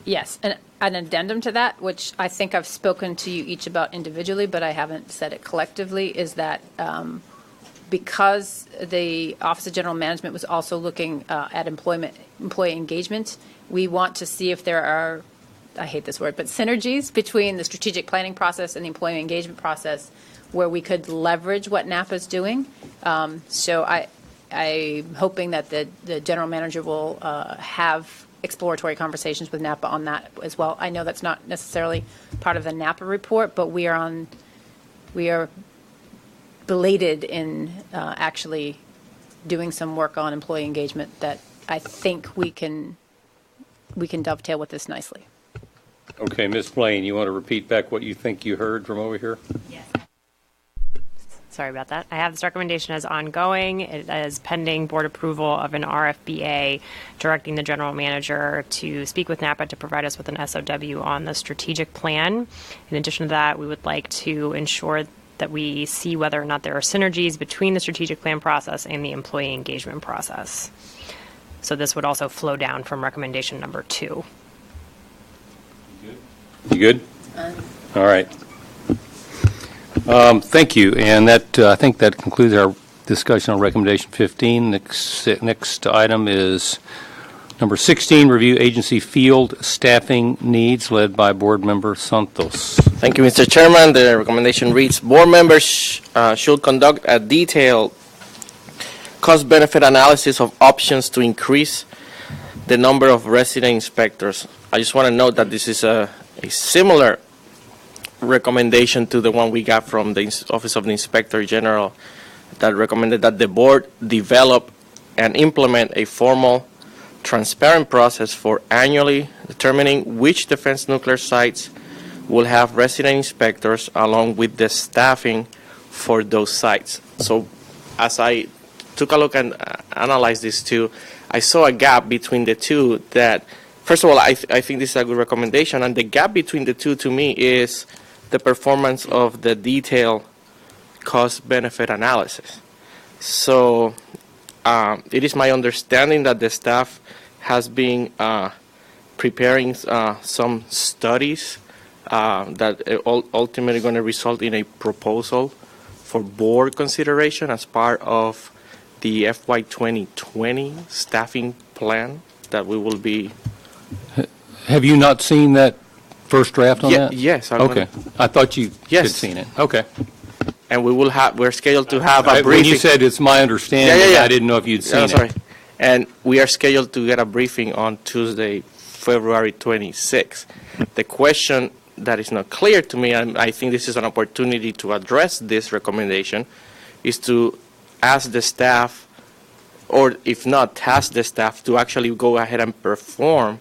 Speaker 5: Yes, and an addendum to that, which I think I've spoken to you each about individually, but I haven't said it collectively, is that because the Office of General Management was also looking at employee engagement, we want to see if there are, I hate this word, but synergies between the strategic planning process and the employee engagement process where we could leverage what NAPA is doing. So I'm hoping that the general manager will have exploratory conversations with NAPA on that as well. I know that's not necessarily part of the NAPA report, but we are belated in actually doing some work on employee engagement that I think we can dovetail with this nicely.
Speaker 1: Okay, Ms. Blaine, you want to repeat back what you think you heard from over here?
Speaker 3: Yes. Sorry about that. I have this recommendation as ongoing. It is pending board approval of an RFBA directing the general manager to speak with NAPA to provide us with an SOW on the strategic plan. In addition to that, we would like to ensure that we see whether or not there are synergies between the strategic plan process and the employee engagement process. So this would also flow down from recommendation number 2.
Speaker 1: You good? All right. Thank you. And that I think that concludes our discussion on recommendation 15. Next item is number 16, review agency field staffing needs, led by board member Santos.
Speaker 2: Thank you, Mr. Chairman. The recommendation reads, board members should conduct a detailed cost-benefit analysis of options to increase the number of resident inspectors. I just want to note that this is a similar recommendation to the one we got from the Office of the Inspector General that recommended that the board develop and implement a formal, transparent process for annually determining which defense nuclear sites will have resident inspectors along with the staffing for those sites. So as I took a look and analyzed this too, I saw a gap between the two that, first of all, I think this is a good recommendation, and the gap between the two to me is the performance of the detailed cost-benefit analysis. So it is my understanding that the staff has been preparing some studies that are ultimately going to result in a proposal for board consideration as part of the FY 2020 staffing plan. that we will be.
Speaker 1: Have you not seen that first draft on that?
Speaker 2: Yes.
Speaker 1: Okay. I thought you
Speaker 2: Yes.
Speaker 1: had seen it. Okay.
Speaker 2: And we're scheduled to have a
Speaker 1: When
Speaker 2: briefing.
Speaker 1: you said it's my understanding,
Speaker 2: Yeah.
Speaker 1: I didn't know if you'd seen
Speaker 2: Sorry.
Speaker 1: it.
Speaker 2: And we are scheduled to get a briefing on Tuesday, February 26th. The question that is not clear to me, and I think this is an opportunity to address this recommendation, is to ask the staff, or if not, task the staff to actually go ahead and perform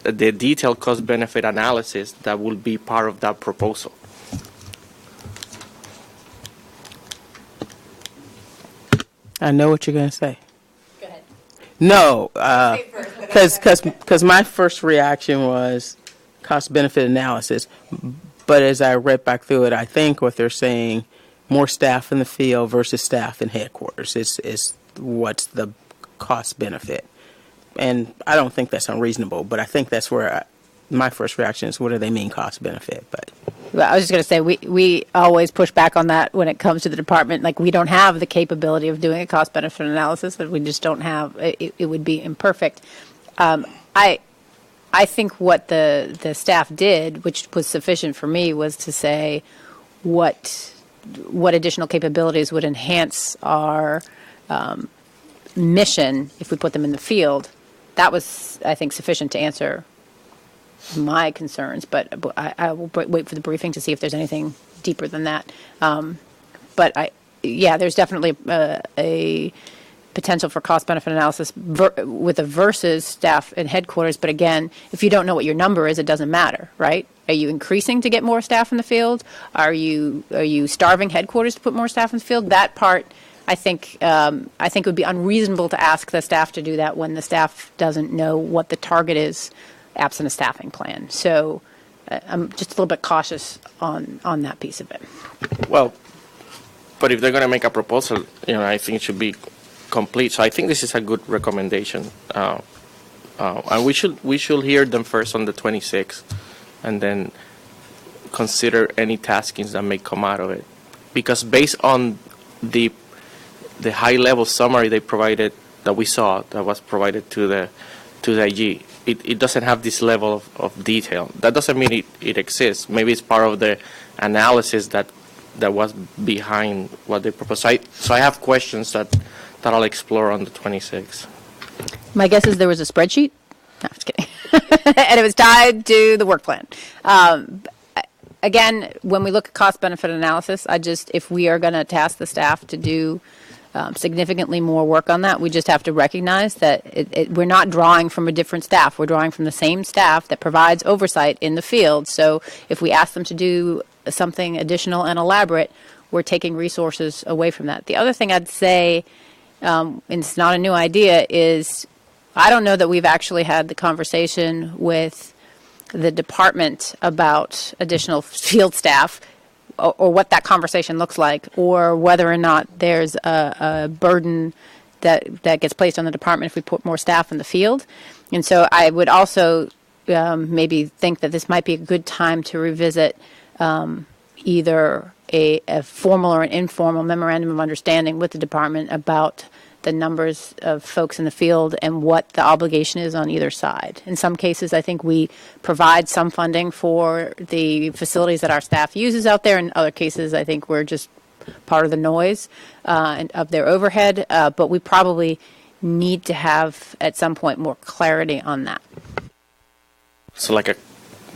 Speaker 2: the detailed cost-benefit analysis that will be part of that proposal.
Speaker 4: I know what you're going to say. Go ahead. No, because my first reaction was cost-benefit analysis. But as I read back through it, I think what they're saying, more staff in the field versus staff in headquarters is what's the cost benefit. And I don't think that's unreasonable, but I think that's where my first reaction is, what do they mean cost benefit? But
Speaker 5: Well, I was just going to say, we always push back on that when it comes to the department. Like, we don't have the capability of doing a cost-benefit analysis, that we just don't have. It would be imperfect. I think what the staff did, which was sufficient for me, was to say what additional capabilities would enhance our mission if we put them in the field. That was, I think, sufficient to answer my concerns, but I will wait for the briefing to see if there's anything deeper than that. But there's definitely a potential for cost-benefit analysis with a versus staff in headquarters. But again, if you don't know what your number is, it doesn't matter, right? Are you increasing to get more staff in the field? Are you starving headquarters to put more staff in the field? That part, I think it would be unreasonable to ask the staff to do that when the staff doesn't know what the target is, absent a staffing plan. So I'm just a little bit cautious on that piece of it.
Speaker 2: Well, but if they're going to make a proposal, I think it should be complete. So I think this is a good recommendation, and we should hear them first on the 26th, and then consider any taskings that may come out of it. Because based on the high-level summary they provided, that we saw, that was provided to the IG, it doesn't have this level of detail. That doesn't mean it exists. Maybe it's part of the analysis that was behind what they proposed. So I have questions that I'll explore on the 26th.
Speaker 5: My guess is there was a spreadsheet. No, I'm just kidding. And it was tied to the work plan. Again, when we look at cost-benefit analysis, if we are going to task the staff to do significantly more work on that, we just have to recognize that we're not drawing from a different staff. We're drawing from the same staff that provides oversight in the field. So if we ask them to do something additional and elaborate, we're taking resources away from that. The other thing I'd say, and it's not a new idea, is I don't know that we've actually had the conversation with the department about additional field staff, or what that conversation looks like, or whether or not there's a burden that gets placed on the department if we put more staff in the field. And so I would also maybe think that this might be a good time to revisit either a formal or an informal memorandum of understanding with the department about the numbers of folks in the field and what the obligation is on either side. In some cases, I think we provide some funding for the facilities that our staff uses out there. In other cases, I think we're just part of the noise and of their overhead. But we probably need to have, at some point, more clarity on that.
Speaker 2: So like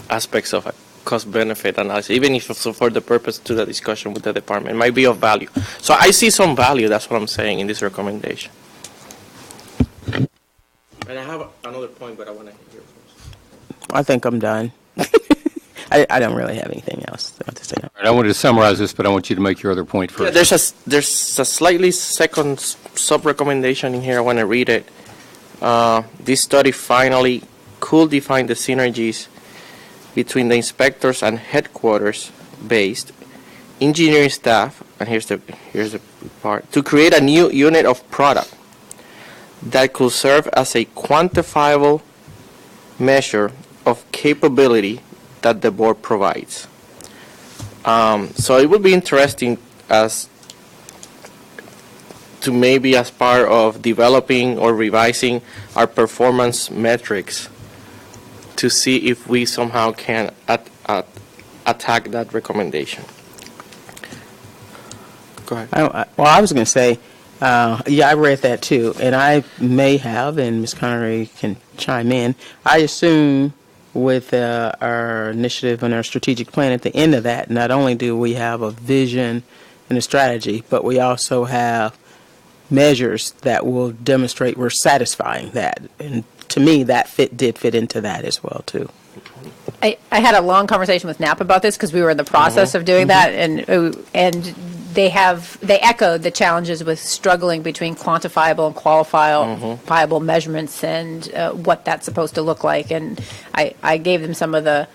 Speaker 2: aspects of a cost-benefit analysis, even if it's for the purpose to the discussion with the department, it might be of value. So I see some value, that's what I'm saying, in this recommendation. And I have another point, but I want to hear first.
Speaker 4: I think I'm done. I don't really have anything else to say.
Speaker 1: All right, I wanted to summarize this, but I want you to make your other point first.
Speaker 2: Yeah, there's a slightly second sub-recommendation in here. I want to read it. This study finally could define the synergies between the inspectors and headquarters-based engineering staff, and here's the part, to create a new unit of product that could serve as a quantifiable measure of capability that the board provides. So it would be interesting to to maybe as part of developing or revising our performance metrics to see if we somehow can attack that recommendation. Go ahead.
Speaker 4: Well, I was going to say, yeah, I read that too, and I may have, and Ms. Connery can chime in. I assume with our initiative and our strategic plan at the end of that, not only do we have a vision and a strategy, but we also have measures that will demonstrate we're satisfying that. And to me, that did fit into that as well too.
Speaker 5: I had a long conversation with Knapp about this because we were in the process of doing that, and they echoed the challenges with struggling between quantifiable and qualifiable measurements and what that's supposed to look like. And I gave them some of the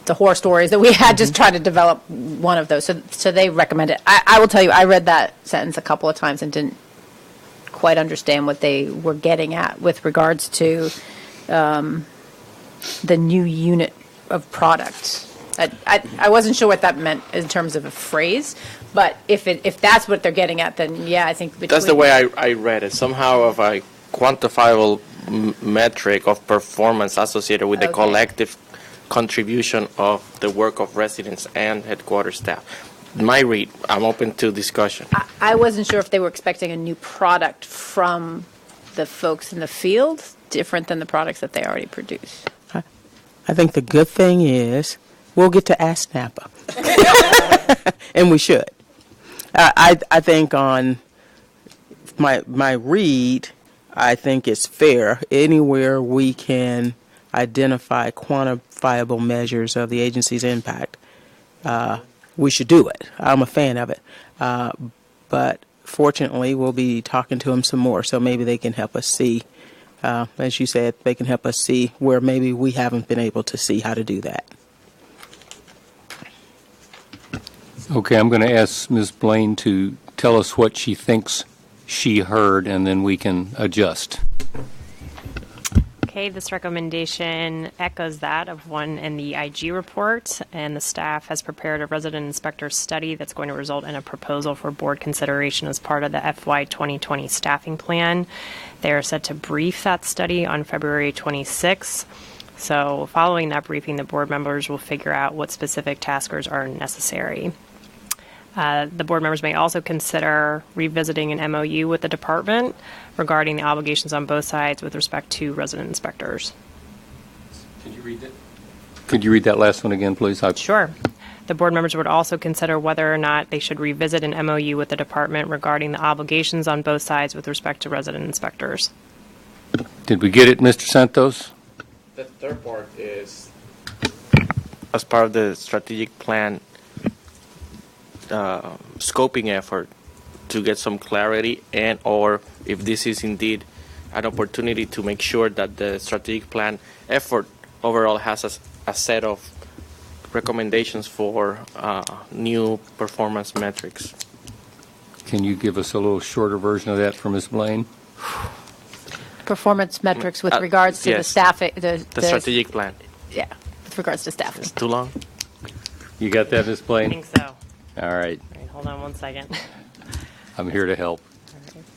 Speaker 5: horror stories that we had just trying to develop one of those. So they recommend it. I will tell you, I read that sentence a couple of times and didn't quite understand what they were getting at with regards to the new unit of product. I wasn't sure what that meant in terms of a phrase, but if that's what they're getting at, then yeah, I think
Speaker 2: that's the way I read it. Somehow of a quantifiable metric of performance associated with the collective contribution of the work of residents and headquarters staff. My read, I'm open to discussion.
Speaker 5: I wasn't sure if they were expecting a new product from the folks in the field, different than the products that they already produce.
Speaker 4: I think the good thing is we'll get to ask Napa, and we should. I think on my read, I think it's fair. Anywhere we can identify quantifiable measures of the agency's impact, we should do it. I'm a fan of it. But fortunately, we'll be talking to them some more, so maybe they can help us see. As you said, they can help us see where maybe we haven't been able to see how to do that.
Speaker 1: Okay, I'm going to ask Ms. Blaine to tell us what she thinks she heard, and then we can adjust.
Speaker 3: Okay, this recommendation echoes that of one in the IG report, and the staff has prepared a resident inspector study that's going to result in a proposal for board consideration as part of the FY 2020 staffing plan. They are set to brief that study on February 26th. So following that briefing, the board members will figure out what specific taskers are necessary. The board members may also consider revisiting an MOU with the department regarding the obligations on both sides with respect to resident inspectors.
Speaker 1: Could you read that? Could you read that last one again, please?
Speaker 3: Sure. The board members would also consider whether or not they should revisit an MOU with the department regarding the obligations on both sides with respect to resident inspectors.
Speaker 1: Did we get it, Mr. Santos?
Speaker 2: The third part is as part of the strategic plan scoping effort to get some clarity, and or if this is indeed an opportunity to make sure that the strategic plan effort overall has a set of recommendations for new performance metrics.
Speaker 1: Can you give us a little shorter version of that for Ms. Blaine?
Speaker 5: Performance metrics with regards to the staffing,
Speaker 2: the strategic plan.
Speaker 5: Yeah, with regards to staffing.
Speaker 2: It's too long.
Speaker 1: You got that, Ms.
Speaker 3: I
Speaker 1: Blaine?
Speaker 3: think so.
Speaker 1: All right.
Speaker 3: All right, hold on one second.
Speaker 1: I'm here to help.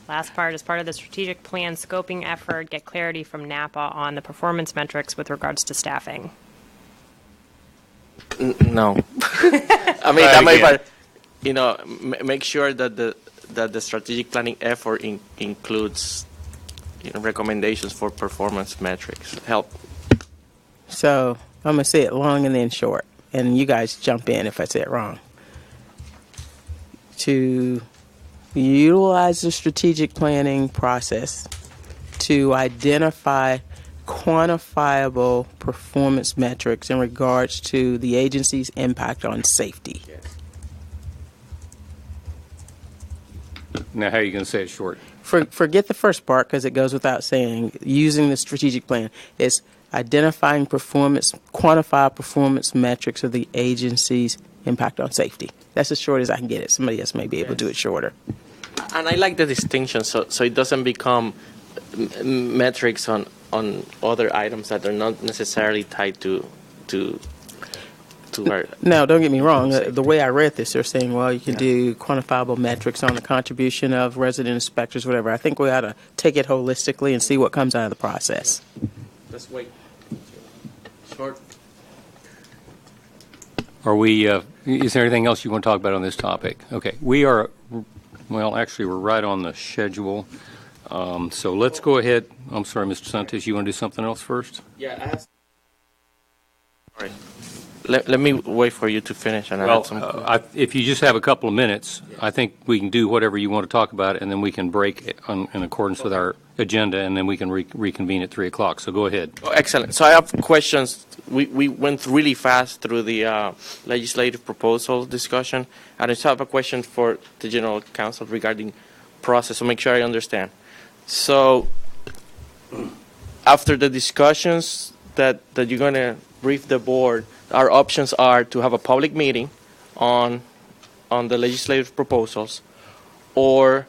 Speaker 3: Last part, as part of the strategic plan scoping effort, get clarity from NAPA on the performance metrics with regards to staffing.
Speaker 2: No. I mean, that might, but, make sure that the strategic planning effort includes recommendations for performance metrics. Help.
Speaker 4: So I'm going to say it long and then short, and you guys jump in if I say it wrong. To utilize the strategic planning process to identify quantifiable performance metrics in regards to the agency's impact on safety.
Speaker 2: Yes.
Speaker 1: Now, how are you going to say it short?
Speaker 4: Forget the first part because it goes without saying. Using the strategic plan, it's identifying quantified performance metrics of the agency's impact on safety. That's as short as I can get it. Somebody else may be able to do it shorter.
Speaker 2: And I like the distinction, so it doesn't become metrics on other items that are not necessarily tied to to where.
Speaker 4: Now, don't get me wrong. The way I read this, they're saying, well, you can do quantifiable metrics on the contribution of resident inspectors, whatever. I think we ought to take it holistically and see what comes out of the process.
Speaker 2: Let's wait. Short.
Speaker 1: Are we, is there anything else you want to talk about on this topic? Okay, we are, well, actually, we're right on the schedule. So let's go ahead. I'm sorry, Mr. Santos, you want to do something else first?
Speaker 2: Yeah, I have. All right. Let me wait for you to finish, and I
Speaker 1: Well,
Speaker 2: have some.
Speaker 1: if you just have a couple of minutes, I think we can do whatever you want to talk about, and then we can break it in accordance with our agenda, and then we can reconvene at 3 o'clock. So go ahead.
Speaker 2: Oh, excellent. So I have questions. We went really fast through the legislative proposal discussion, and I just have a question for the General Counsel regarding process, so make sure I understand. So after the discussions that you're going to brief the board, our options are to have a public meeting on the legislative proposals, or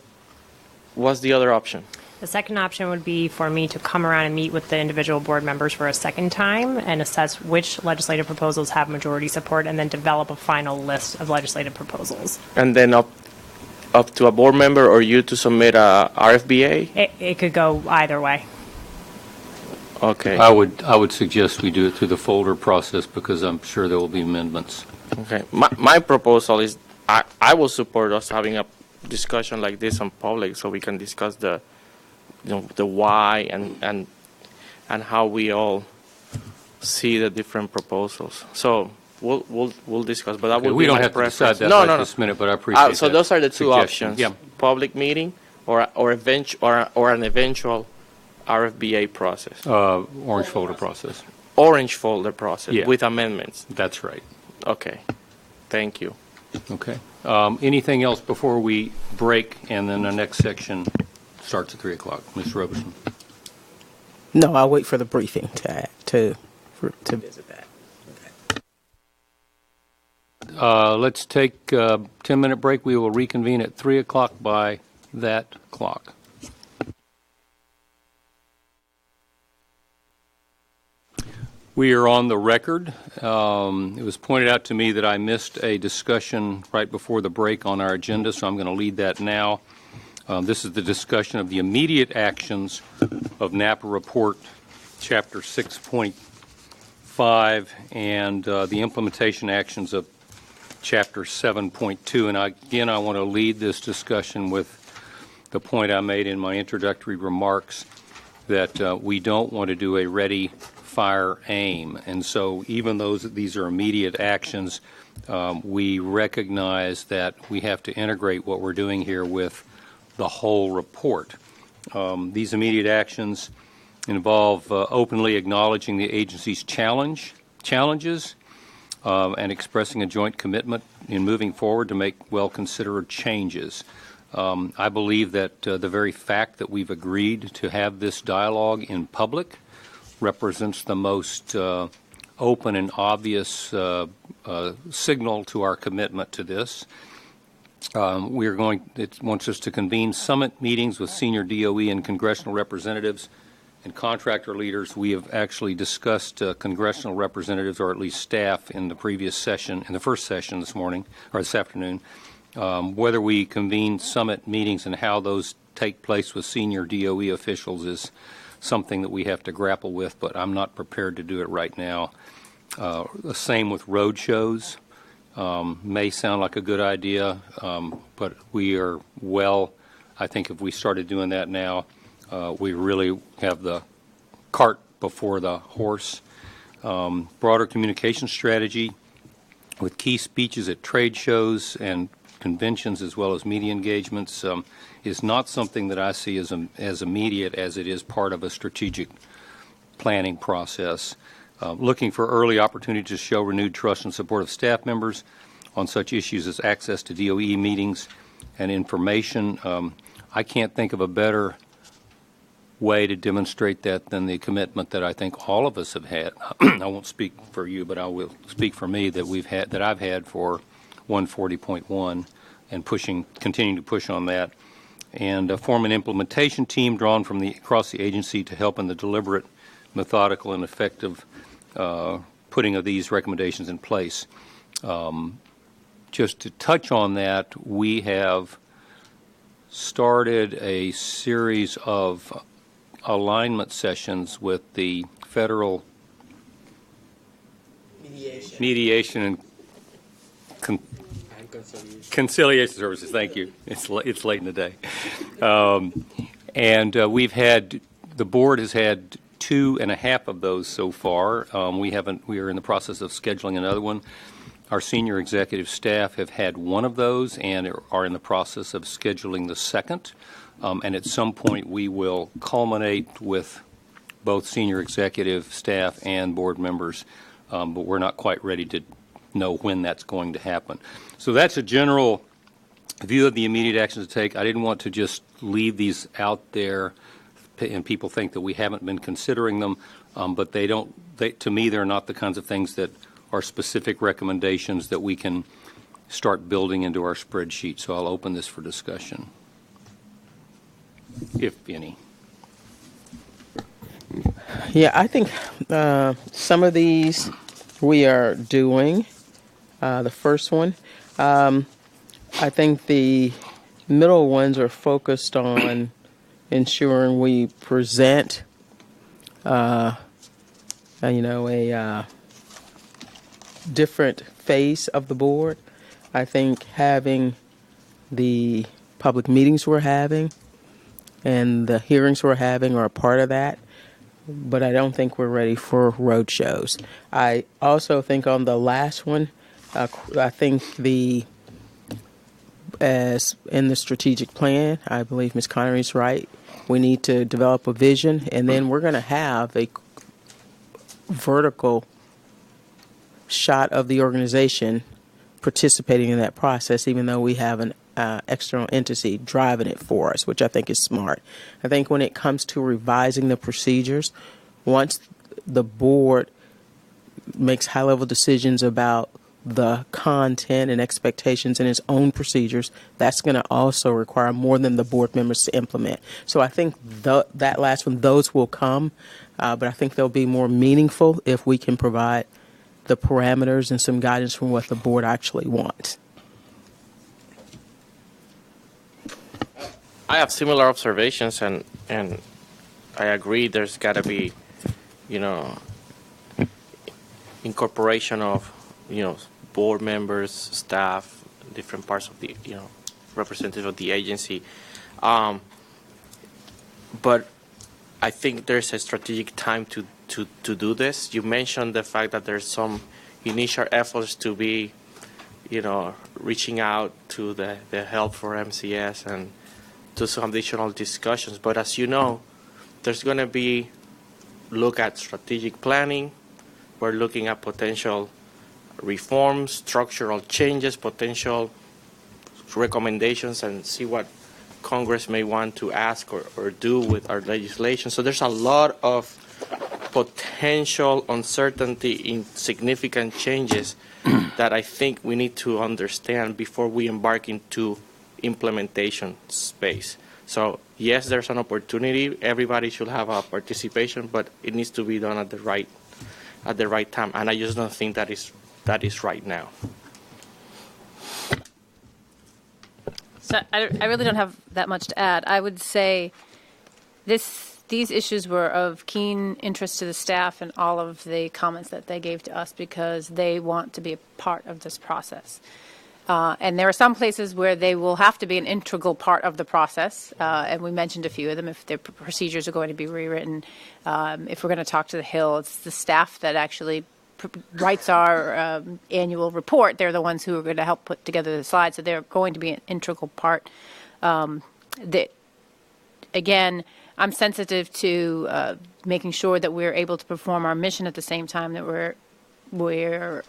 Speaker 2: what's the other option?
Speaker 3: The second option would be for me to come around and meet with the individual board members for a second time and assess which legislative proposals have majority support, and then develop a final list of legislative proposals.
Speaker 2: And then up to a board member or you to submit a RFBA?
Speaker 3: It could go either way.
Speaker 2: Okay.
Speaker 1: I would suggest we do it through the folder process because I'm sure there will be amendments.
Speaker 2: Okay. My proposal is I will support us having a discussion like this in public so we can discuss the why and how we all see the different proposals. So we'll discuss, but that
Speaker 1: Okay,
Speaker 2: would
Speaker 1: we
Speaker 2: be
Speaker 1: don't
Speaker 2: my
Speaker 1: have to
Speaker 2: preference.
Speaker 1: decide that
Speaker 2: No,
Speaker 1: right this minute, but I appreciate
Speaker 2: so
Speaker 1: that
Speaker 2: those are the two
Speaker 1: suggestion.
Speaker 2: options.
Speaker 1: Yeah.
Speaker 2: Public meeting or an eventual RFBA process.
Speaker 1: Orange folder process.
Speaker 2: Orange folder process
Speaker 1: Yeah.
Speaker 2: with amendments.
Speaker 1: That's right.
Speaker 2: Okay. Thank you.
Speaker 1: Okay. Anything else before we break and then the next section starts at 3 o'clock? Ms. Roberson.
Speaker 4: No, I'll wait for the briefing to visit that.
Speaker 1: Let's take a 10-minute break. We will reconvene at 3 o'clock by that clock. We are on the record. It was pointed out to me that I missed a discussion right before the break on our agenda, so I'm going to lead that now. This is the discussion of the immediate actions of Napa Report, Chapter 6.5, and the implementation actions of Chapter 7.2. And again, I want to lead this discussion with the point I made in my introductory remarks that we don't want to do a ready, fire, aim. And so even though these are immediate actions, we recognize that we have to integrate what we're doing here with the whole report. These immediate actions involve openly acknowledging the agency's challenges and expressing a joint commitment in moving forward to make well-considered changes. I believe that the very fact that we've agreed to have this dialogue in public represents the most open and obvious signal to our commitment to this. It wants us to convene summit meetings with senior DOE and congressional representatives and contractor leaders. We have actually discussed congressional representatives, or at least staff, in the previous session, in the first session this morning, or this afternoon. Whether we convene summit meetings and how those take place with senior DOE officials is something that we have to grapple with, but I'm not prepared to do it right now. The same with road shows. May sound like a good idea, but we are I think if we started doing that now, we really have the cart before the horse. Broader communication strategy with key speeches at trade shows and conventions as well as media engagements is not something that I see as immediate as it is part of a strategic planning process. Looking for early opportunity to show renewed trust and support of staff members on such issues as access to DOE meetings and information. I can't think of a better way to demonstrate that than the commitment that I think all of us have had. I won't speak for you, but I will speak for me that I've had for 140.1 and continuing to push on that, and form an implementation team drawn from across the agency to help in the deliberate, methodical, and effective putting of these recommendations in place. Just to touch on that, we have started a series of alignment sessions with the Federal Mediation and Conciliation Services. Thank you. It's late in the day. We've had, the board has had 2.5 of those so far. We are in the process of scheduling another one. Our senior executive staff have had one of those and are in the process of scheduling the second. And at some point, we will culminate with both senior executive staff and board members, but we're not quite ready to know when that's going to happen. So that's a general view of the immediate actions to take. I didn't want to just leave these out there and people think that we haven't been considering them, but to me, they're not the kinds of things that are specific recommendations that we can start building into our spreadsheet. So I'll open this for discussion, if any.
Speaker 4: Yeah, I think some of these we are doing. The first one, I think the middle ones are focused on ensuring we present, a different face of the board. I think having the public meetings we're having and the hearings we're having are a part of that, but I don't think we're ready for road shows. I also think on the last one, I think as in the strategic plan, I believe Ms. Connery's right. We need to develop a vision, and then we're going to have a vertical shot of the organization participating in that process, even though we have an external entity driving it for us, which I think is smart. I think when it comes to revising the procedures, once the board makes high-level decisions about the content and expectations in its own procedures, that's going to also require more than the board members to implement. So I think that last one, those will come, but I think they'll be more meaningful if we can provide the parameters and some guidance from what the board actually wants.
Speaker 2: I have similar observations, and I agree there's got to be, incorporation of, board members, staff, different parts of the, representative of the agency. But I think there's a strategic time to do this. You mentioned the fact that there's some initial efforts to be, reaching out to the help for MCS and to some additional discussions. But as you know, there's going to be look at strategic planning. We're looking at potential reforms, structural changes, potential recommendations, and see what Congress may want to ask or do with our legislation. So there's a lot of potential uncertainty in significant changes that I think we need to understand before we embark into implementation space. So yes, there's an opportunity. Everybody should have a participation, but it needs to be done at the right time. And I just don't think that is right now.
Speaker 5: So I really don't have that much to add. I would say these issues were of keen interest to the staff and all of the comments that they gave to us because they want to be a part of this process. And there are some places where they will have to be an integral part of the process, and we mentioned a few of them. If their procedures are going to be rewritten, if we're going to talk to the Hill, it's the staff that actually writes our annual report. They're the ones who are going to help put together the slides, so they're going to be an integral part. Again, I'm sensitive to making sure that we're able to perform our mission at the same time that we're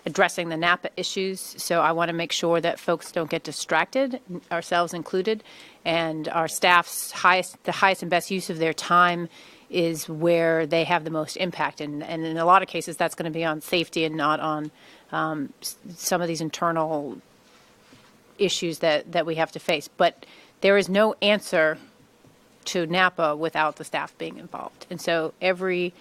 Speaker 5: addressing the NAPA issues. So I want to make sure that folks don't get distracted, ourselves included, and our staff's the highest and best use of their time is where they have the most impact. And in a lot of cases, that's going to be on safety and not on some of these internal issues that we have to face. But there is no answer to NAPA without the staff being involved. And so every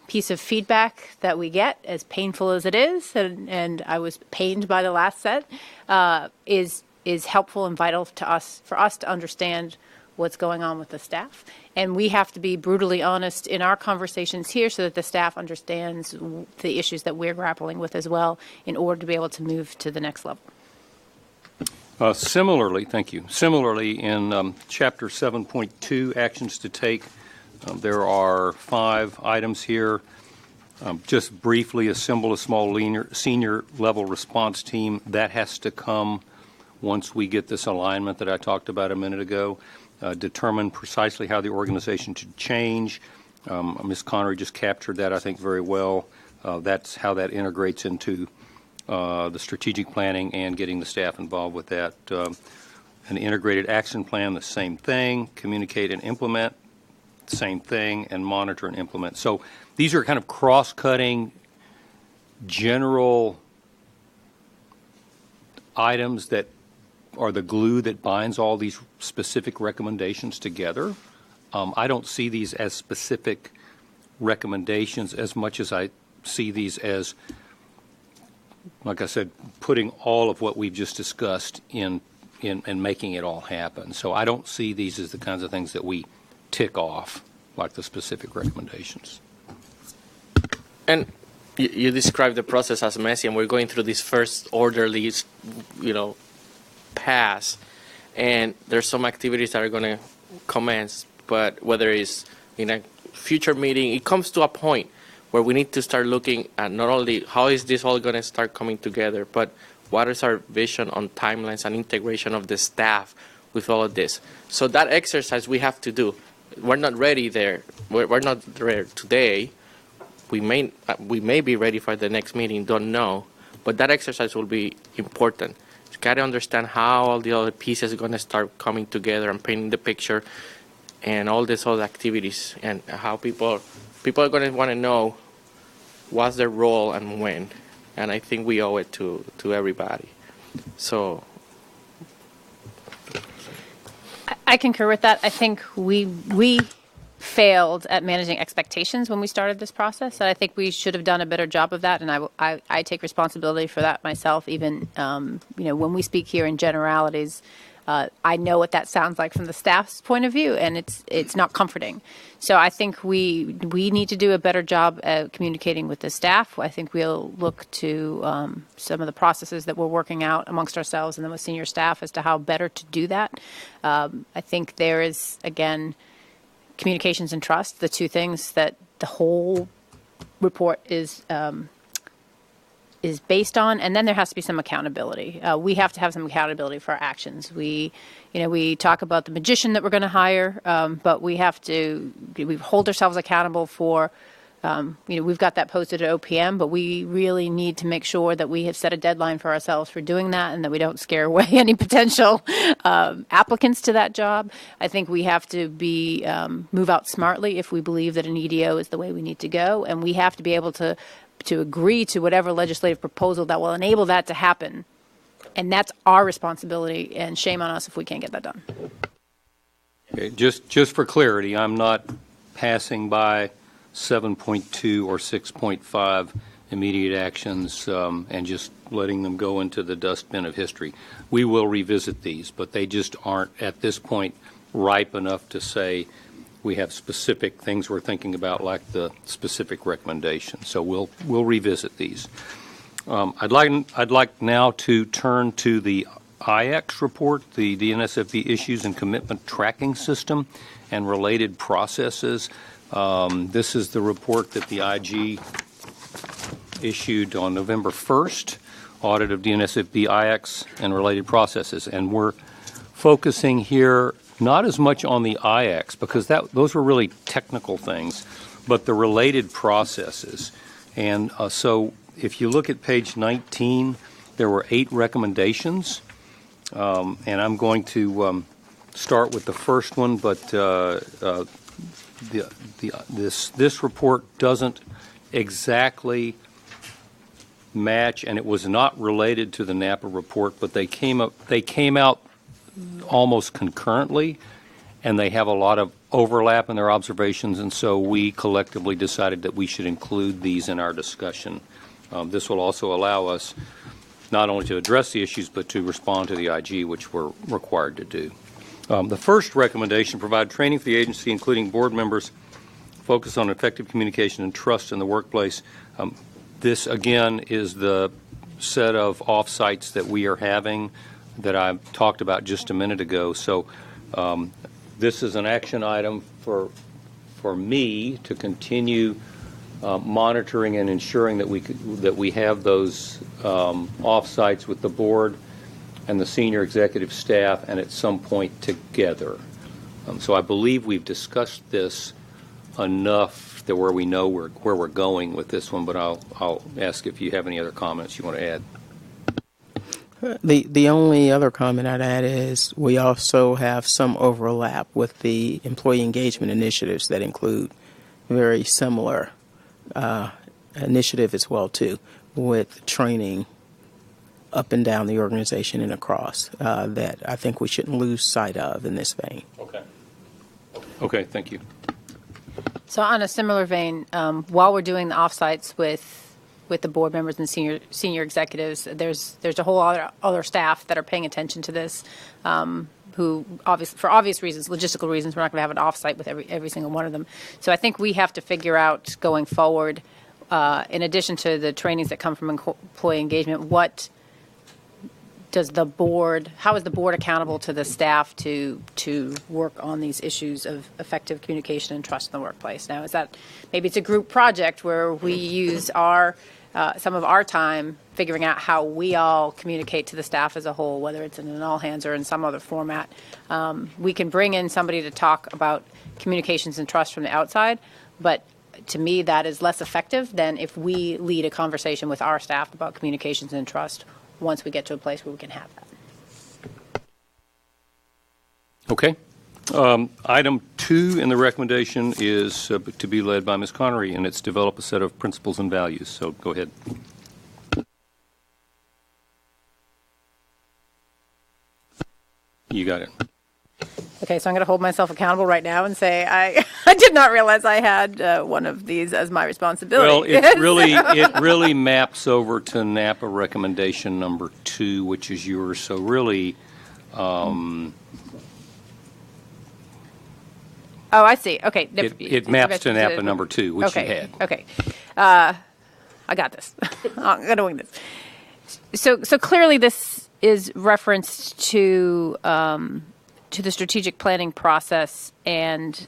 Speaker 5: piece of feedback that we get, as painful as it is, and I was pained by the last set, is helpful and vital to us, for us to understand what's going on with the staff. And we have to be brutally honest in our conversations here so that the staff understands the issues that we're grappling with as well in order to be able to move to the next level.
Speaker 1: Similarly, thank you. Similarly, in Chapter 7.2, Actions to Take, there are 5 items here. Just briefly, assemble a small senior level response team. That has to come once we get this alignment that I talked about a minute ago. Determine precisely how the organization should change. Ms. Connery just captured that, I think, very well. That's how that integrates into the strategic planning and getting the staff involved with that. An integrated action plan, the same thing. Communicate and implement, same thing. And monitor and implement. So these are kind of cross-cutting, general items that are the glue that binds all these specific recommendations together. I don't see these as specific recommendations as much as I see these as, like I said, putting all of what we've just discussed in and making it all happen. So I don't see these as the kinds of things that we tick off like the specific recommendations.
Speaker 2: And you described the process as messy, and we're going through this first orderly, pass, and there's some activities that are going to commence, but whether it's in a future meeting, it comes to a point where we need to start looking at not only how is this all going to start coming together, but what is our vision on timelines and integration of the staff with all of this. So that exercise we have to do. We're not ready there. We're not there today. We may be ready for the next meeting, don't know, but that exercise will be important. You got to understand how all the other pieces are going to start coming together and painting the picture, and all these other activities, and how people are going to want to know what's their role and when. And I think we owe it to everybody. So
Speaker 5: I concur with that. I think we failed at managing expectations when we started this process, and I think we should have done a better job of that. And I take responsibility for that myself. Even when we speak here in generalities, I know what that sounds like from the staff's point of view, and it's not comforting. So I think we need to do a better job at communicating with the staff. I think we'll look to some of the processes that we're working out amongst ourselves and then with senior staff as to how better to do that. I think there is, again, communications and trust, the two things that the whole report is based on, and then there has to be some accountability. We have to have some accountability for our actions. We talk about the magician that we're going to hire, but we hold ourselves accountable for. We've got that posted at OPM, but we really need to make sure that we have set a deadline for ourselves for doing that, and that we don't scare away any potential applicants to that job. I think we have to move out smartly if we believe that an EDO is the way we need to go, and we have to be able to agree to whatever legislative proposal that will enable that to happen. And that's our responsibility, and shame on us if we can't get that done.
Speaker 1: Okay, just for clarity, I'm not passing by 7.2 or 6.5 immediate actions and just letting them go into the dustbin of history. We will revisit these, but they just aren't at this point ripe enough to say we have specific things we're thinking about, like the specific recommendations. So we'll revisit these. I'd like now to turn to the IX report, the DNFSB issues and commitment tracking system and related processes. This is the report that the IG issued on November 1st, audit of DNFSB IX and related processes. And we're focusing here not as much on the IX, because those were really technical things, but the related processes. And so if you look at page 19, there were 8 recommendations, and I'm going to start with the first one, but this report doesn't exactly match, and it was not related to the Napa report, but they came out almost concurrently, and they have a lot of overlap in their observations, and so we collectively decided that we should include these in our discussion. This will also allow us not only to address the issues, but to respond to the IG, which we're required to do. The first recommendation, provide training for the agency, including board members, focus on effective communication and trust in the workplace. This, again, is the set of off-sites that we are having that I talked about just a minute ago. So this is an action item for me to continue monitoring and ensuring that we have those off-sites with the board and the senior executive staff, and at some point together. So I believe we've discussed this enough that where we know where we're going with this one, but I'll ask if you have any other comments you want to add.
Speaker 4: The only other comment I'd add is we also have some overlap with the employee engagement initiatives that include very similar initiative as well too, with training up and down the organization and across that I think we shouldn't lose sight of in this vein.
Speaker 1: Okay, thank you.
Speaker 5: So on a similar vein, while we're doing the offsites with the board members and senior executives, there's a whole other staff that are paying attention to this, who for obvious reasons, logistical reasons, we're not going to have an offsite with every single one of them. So I think we have to figure out going forward, in addition to the trainings that come from employee engagement, how is the board accountable to the staff to work on these issues of effective communication and trust in the workplace? Now, maybe it's a group project where we use some of our time figuring out how we all communicate to the staff as a whole, whether it's in an all hands or in some other format. We can bring in somebody to talk about communications and trust from the outside, but to me, that is less effective than if we lead a conversation with our staff about communications and trust once we get to a place where we can have that.
Speaker 1: Okay. Item 2 in the recommendation is to be led by Ms. Connery, and it's develop a set of principles and values. So go ahead. You got it.
Speaker 5: Okay, so I'm going to hold myself accountable right now and say I did not realize I had one of these as my responsibility.
Speaker 1: Well, it really maps over to NAPA recommendation number 2, which is yours. So really,
Speaker 5: oh, I see. Okay,
Speaker 1: it maps to NAPA number 2, which you had.
Speaker 5: Okay, I got this. I'm going to wing this. So clearly, this is referenced to the strategic planning process, and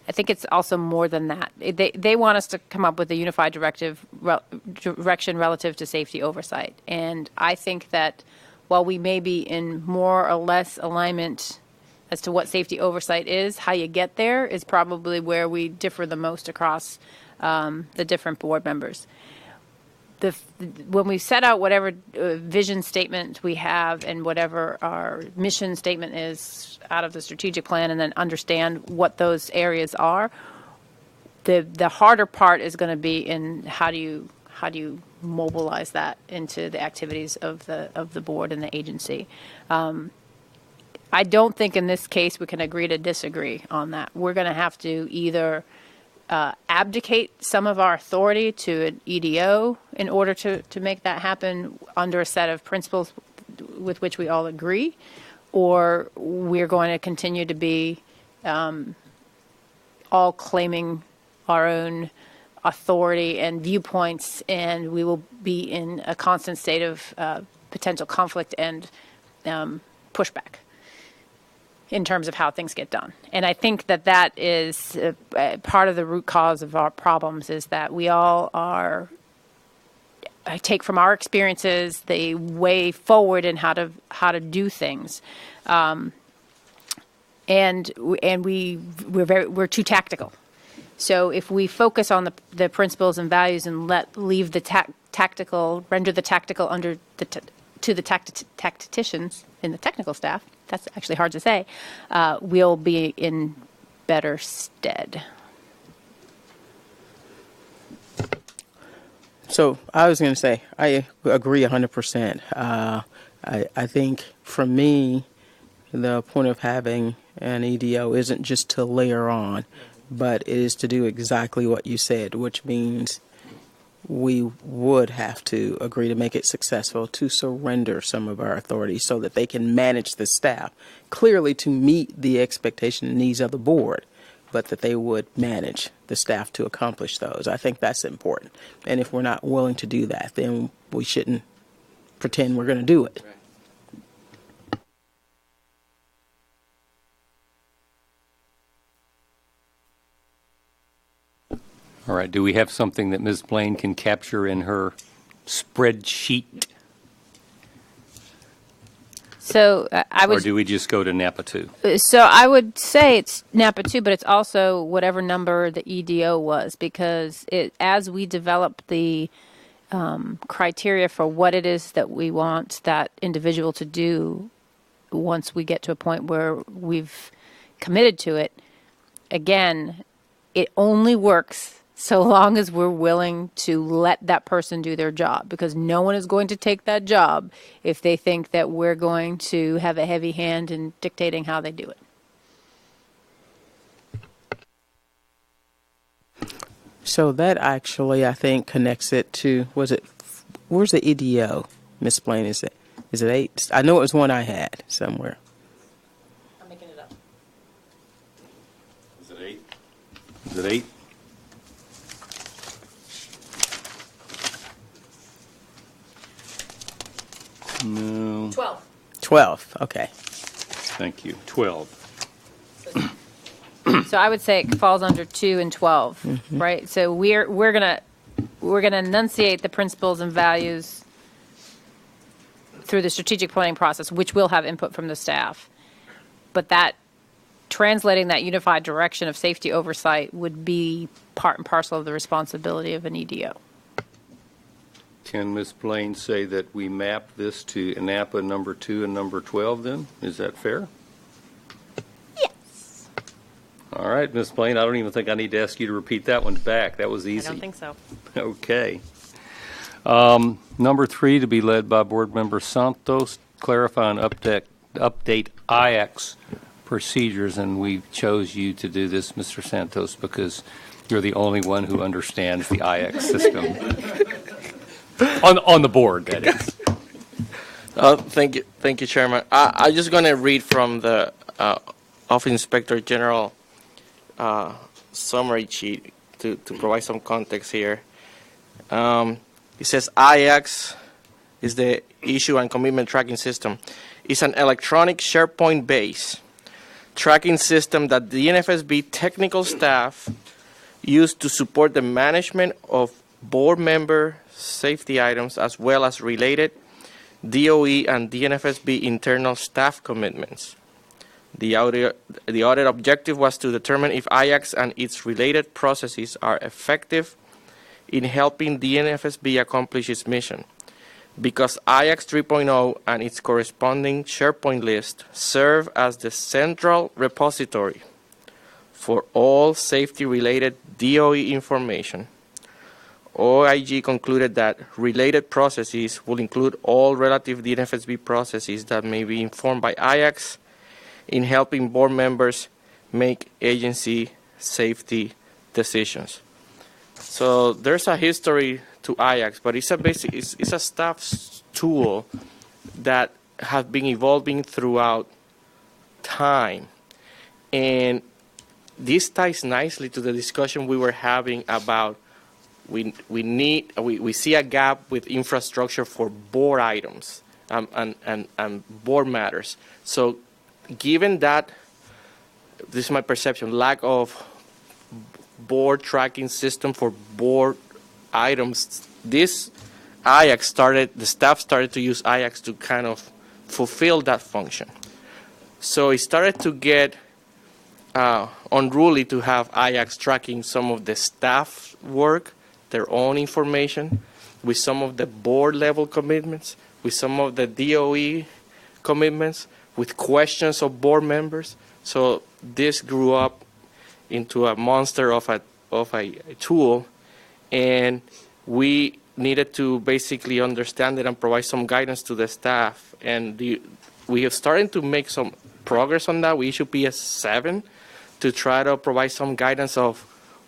Speaker 5: I think it's also more than that. They want us to come up with a unified direction relative to safety oversight, and I think that while we may be in more or less alignment as to what safety oversight is, how you get there is probably where we differ the most across the different board members. When we set out whatever vision statement we have and whatever our mission statement is out of the strategic plan, and then understand what those areas are, the harder part is going to be in how do you mobilize that into the activities of the board and the agency. I don't think in this case we can agree to disagree on that. We're going to have to either abdicate some of our authority to an EDO in order to make that happen under a set of principles with which we all agree, or we're going to continue to be all claiming our own authority and viewpoints, and we will be in a constant state of potential conflict and pushback in terms of how things get done. And I think that is part of the root cause of our problems, is that we all I take from our experiences the way forward in how to do things. And we're too tactical. So if we focus on the principles and values and render the tactical to the tacticians in the technical staff, that's actually hard to say, we'll be in better stead.
Speaker 4: So I was going to say, I agree 100%. I think for me, the point of having an EDO isn't just to layer on, but it is to do exactly what you said, which means we would have to agree to make it successful to surrender some of our authority so that they can manage the staff, clearly to meet the expectation and needs of the board, but that they would manage the staff to accomplish those. I think that's important. And if we're not willing to do that, then we shouldn't pretend we're going to do it.
Speaker 1: All right, do we have something that Ms. Blaine can capture in her spreadsheet?
Speaker 5: So I
Speaker 1: Or
Speaker 5: would.
Speaker 1: do we just go to Napa 2?
Speaker 5: So I would say it's Napa 2, but it's also whatever number the EDO was, because as we develop the criteria for what it is that we want that individual to do, once we get to a point where we've committed to it, again, it only works so long as we're willing to let that person do their job, because no one is going to take that job if they think that we're going to have a heavy hand in dictating how they do it.
Speaker 4: So that actually, I think, connects it to, where's the EDO, Miss Blaine? Is it 8? I know it was one I had somewhere.
Speaker 5: I'm making it up.
Speaker 1: Is it 8? Is it 8? No.
Speaker 5: 12.
Speaker 4: Okay.
Speaker 1: Thank you. 12.
Speaker 5: So I would say it falls under 2 and 12, right? So we're gonna enunciate the principles and values through the strategic planning process, which will have input from the staff. But that translating that unified direction of safety oversight would be part and parcel of the responsibility of an EDO.
Speaker 1: Can Ms. Blaine say that we map this to NAPA number 2 and number 12 then? Is that fair?
Speaker 5: Yes.
Speaker 1: All right, Ms. Blaine, I don't even think I need to ask you to repeat that one back. That was easy.
Speaker 3: I don't think so.
Speaker 1: Okay. Number 3 to be led by Board Member Santos, clarify and update IX procedures, and we chose you to do this, Mr. Santos, because you're the only one who understands the IX system. On the board, that is.
Speaker 2: Thank you, Chairman. I'm just going to read from the Office Inspector General summary sheet to provide some context here. It says IX is the issue and commitment tracking system. It's an electronic SharePoint-based tracking system that the DNFSB technical staff use to support the management of board member safety items as well as related DOE and DNFSB internal staff commitments. The audit objective was to determine if IX and its related processes are effective in helping DNFSB accomplish its mission. Because IX 3.0 and its corresponding SharePoint list serve as the central repository for all safety-related DOE information, OIG concluded that related processes will include all relative DNFSB processes that may be informed by IX in helping board members make agency safety decisions. So there's a history to IX, but it's a staff tool that has been evolving throughout time. And this ties nicely to the discussion we were having about we see a gap with infrastructure for board items and board matters. So given that, this is my perception, lack of board tracking system for board items, this the staff started to use IX to kind of fulfill that function. So it started to get unruly to have IX tracking some of the staff work, their own information, with some of the board level commitments, with some of the DOE commitments, with questions of board members. So this grew up into a monster of a tool, and we needed to basically understand it and provide some guidance to the staff. And we have started to make some progress on that. We issue PS7 to try to provide some guidance of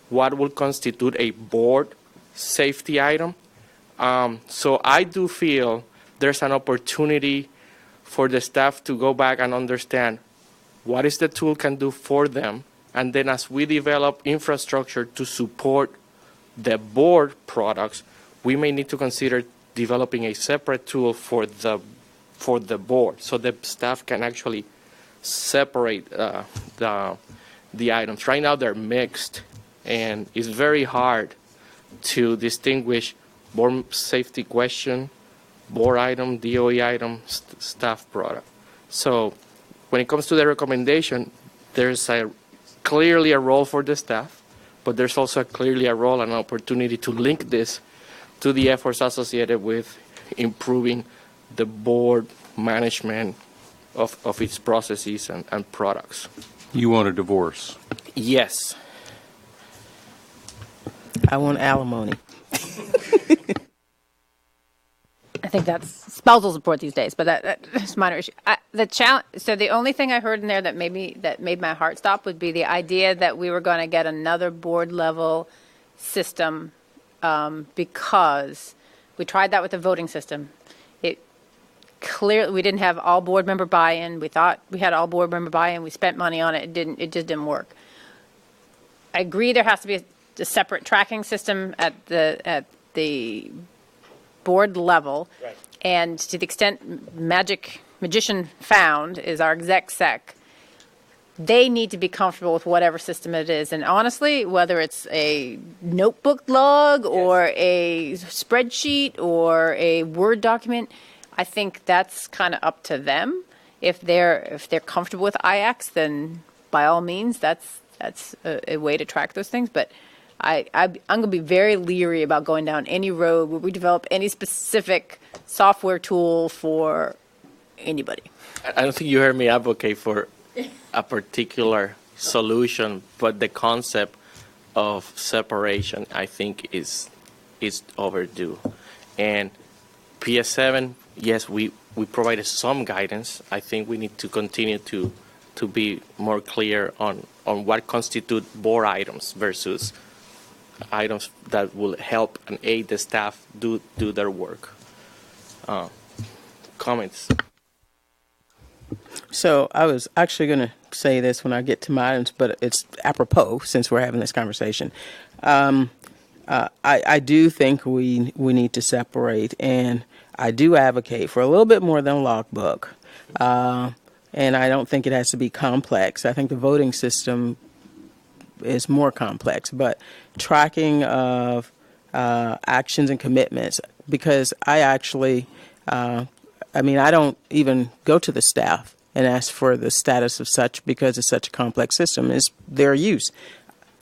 Speaker 2: what will constitute a board safety item. So I do feel there's an opportunity for the staff to go back and understand what is the tool can do for them, and then as we develop infrastructure to support the board products, we may need to consider developing a separate tool for the board, so the staff can actually separate the items. Right now they're mixed, and it's very hard to distinguish board safety question, board item, DOE item, staff product. So when it comes to the recommendation, there's clearly a role for the staff, but there's also clearly a role and an opportunity to link this to the efforts associated with improving the board management of its processes and products.
Speaker 1: You want a divorce?
Speaker 2: Yes.
Speaker 4: I want alimony.
Speaker 5: I think that's spousal support these days, but that's a minor issue. So the only thing I heard in there that made my heart stop would be the idea that we were going to get another board level system because we tried that with the voting system. It clearly we didn't have all board member buy-in. We thought we had all board member buy-in. We spent money on it. It just didn't work. I agree there has to be a separate tracking system at the board level, right. And to the extent magician found is our exec sec, they need to be comfortable with whatever system it is. And honestly, whether it's a notebook log or a spreadsheet or a Word document, I think that's kind of up to them. If they're comfortable with IX, then by all means, that's a way to track those things. But I'm going to be very leery about going down any road where we develop any specific software tool for anybody.
Speaker 2: I don't think you heard me advocate for a particular solution, but the concept of separation, I think, is overdue. And PS7, yes, we provided some guidance. I think we need to continue to be more clear on what constitute board items versus items that will help and aid the staff do their work. Comments?
Speaker 4: So I was actually going to say this when I get to my items, but it's apropos since we're having this conversation. I do think we need to separate, and I do advocate for a little bit more than a logbook. And I don't think it has to be complex. I think the voting system is more complex, but tracking of actions and commitments, because I actually, I don't even go to the staff and ask for the status of such because it's such a complex system. It's their use.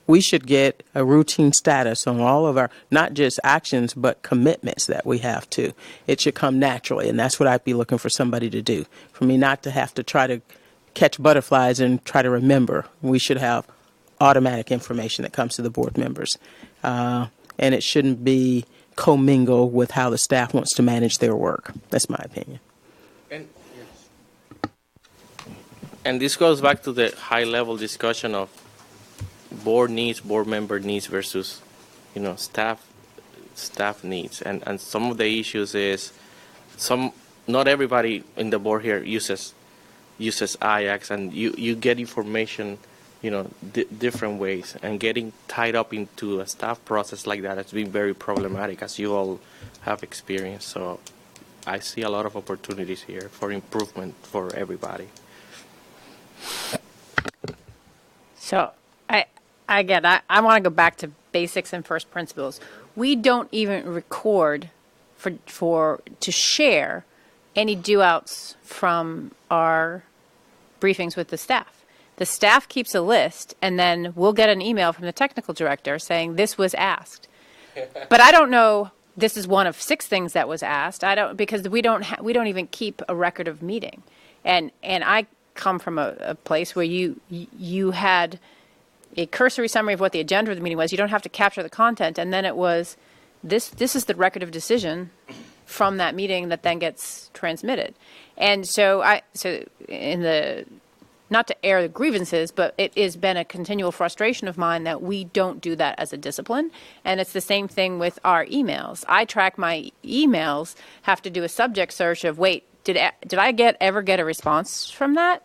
Speaker 4: We should get a routine status on all of our, not just actions, but commitments that we have to. It should come naturally, and that's what I'd be looking for somebody to do. For me not to have to try to catch butterflies and try to remember. We should have automatic information that comes to the board members. And it shouldn't be commingled with how the staff wants to manage their work. That's my opinion.
Speaker 2: And this goes back to the high-level discussion of board needs, board member needs versus, staff needs. And some of the issues is not everybody in the board here uses IX, and you get information, different ways, and getting tied up into a staff process like that has been very problematic, as you all have experienced. So I see a lot of opportunities here for improvement for everybody.
Speaker 5: So I want to go back to basics and first principles. We don't even record to share any do-outs from our briefings with the staff. The staff keeps a list, and then we'll get an email from the technical director saying this was asked. But I don't know. This is one of 6 things that was asked. Because we don't even keep a record of meeting, and I come from a place where you had a cursory summary of what the agenda of the meeting was. You don't have to capture the content, and then it was this is the record of decision from that meeting that then gets transmitted. And so in the not to air the grievances, but it has been a continual frustration of mine that we don't do that as a discipline. And it's the same thing with our emails. I track my emails, have to do a subject search of, wait, did I ever get a response from that?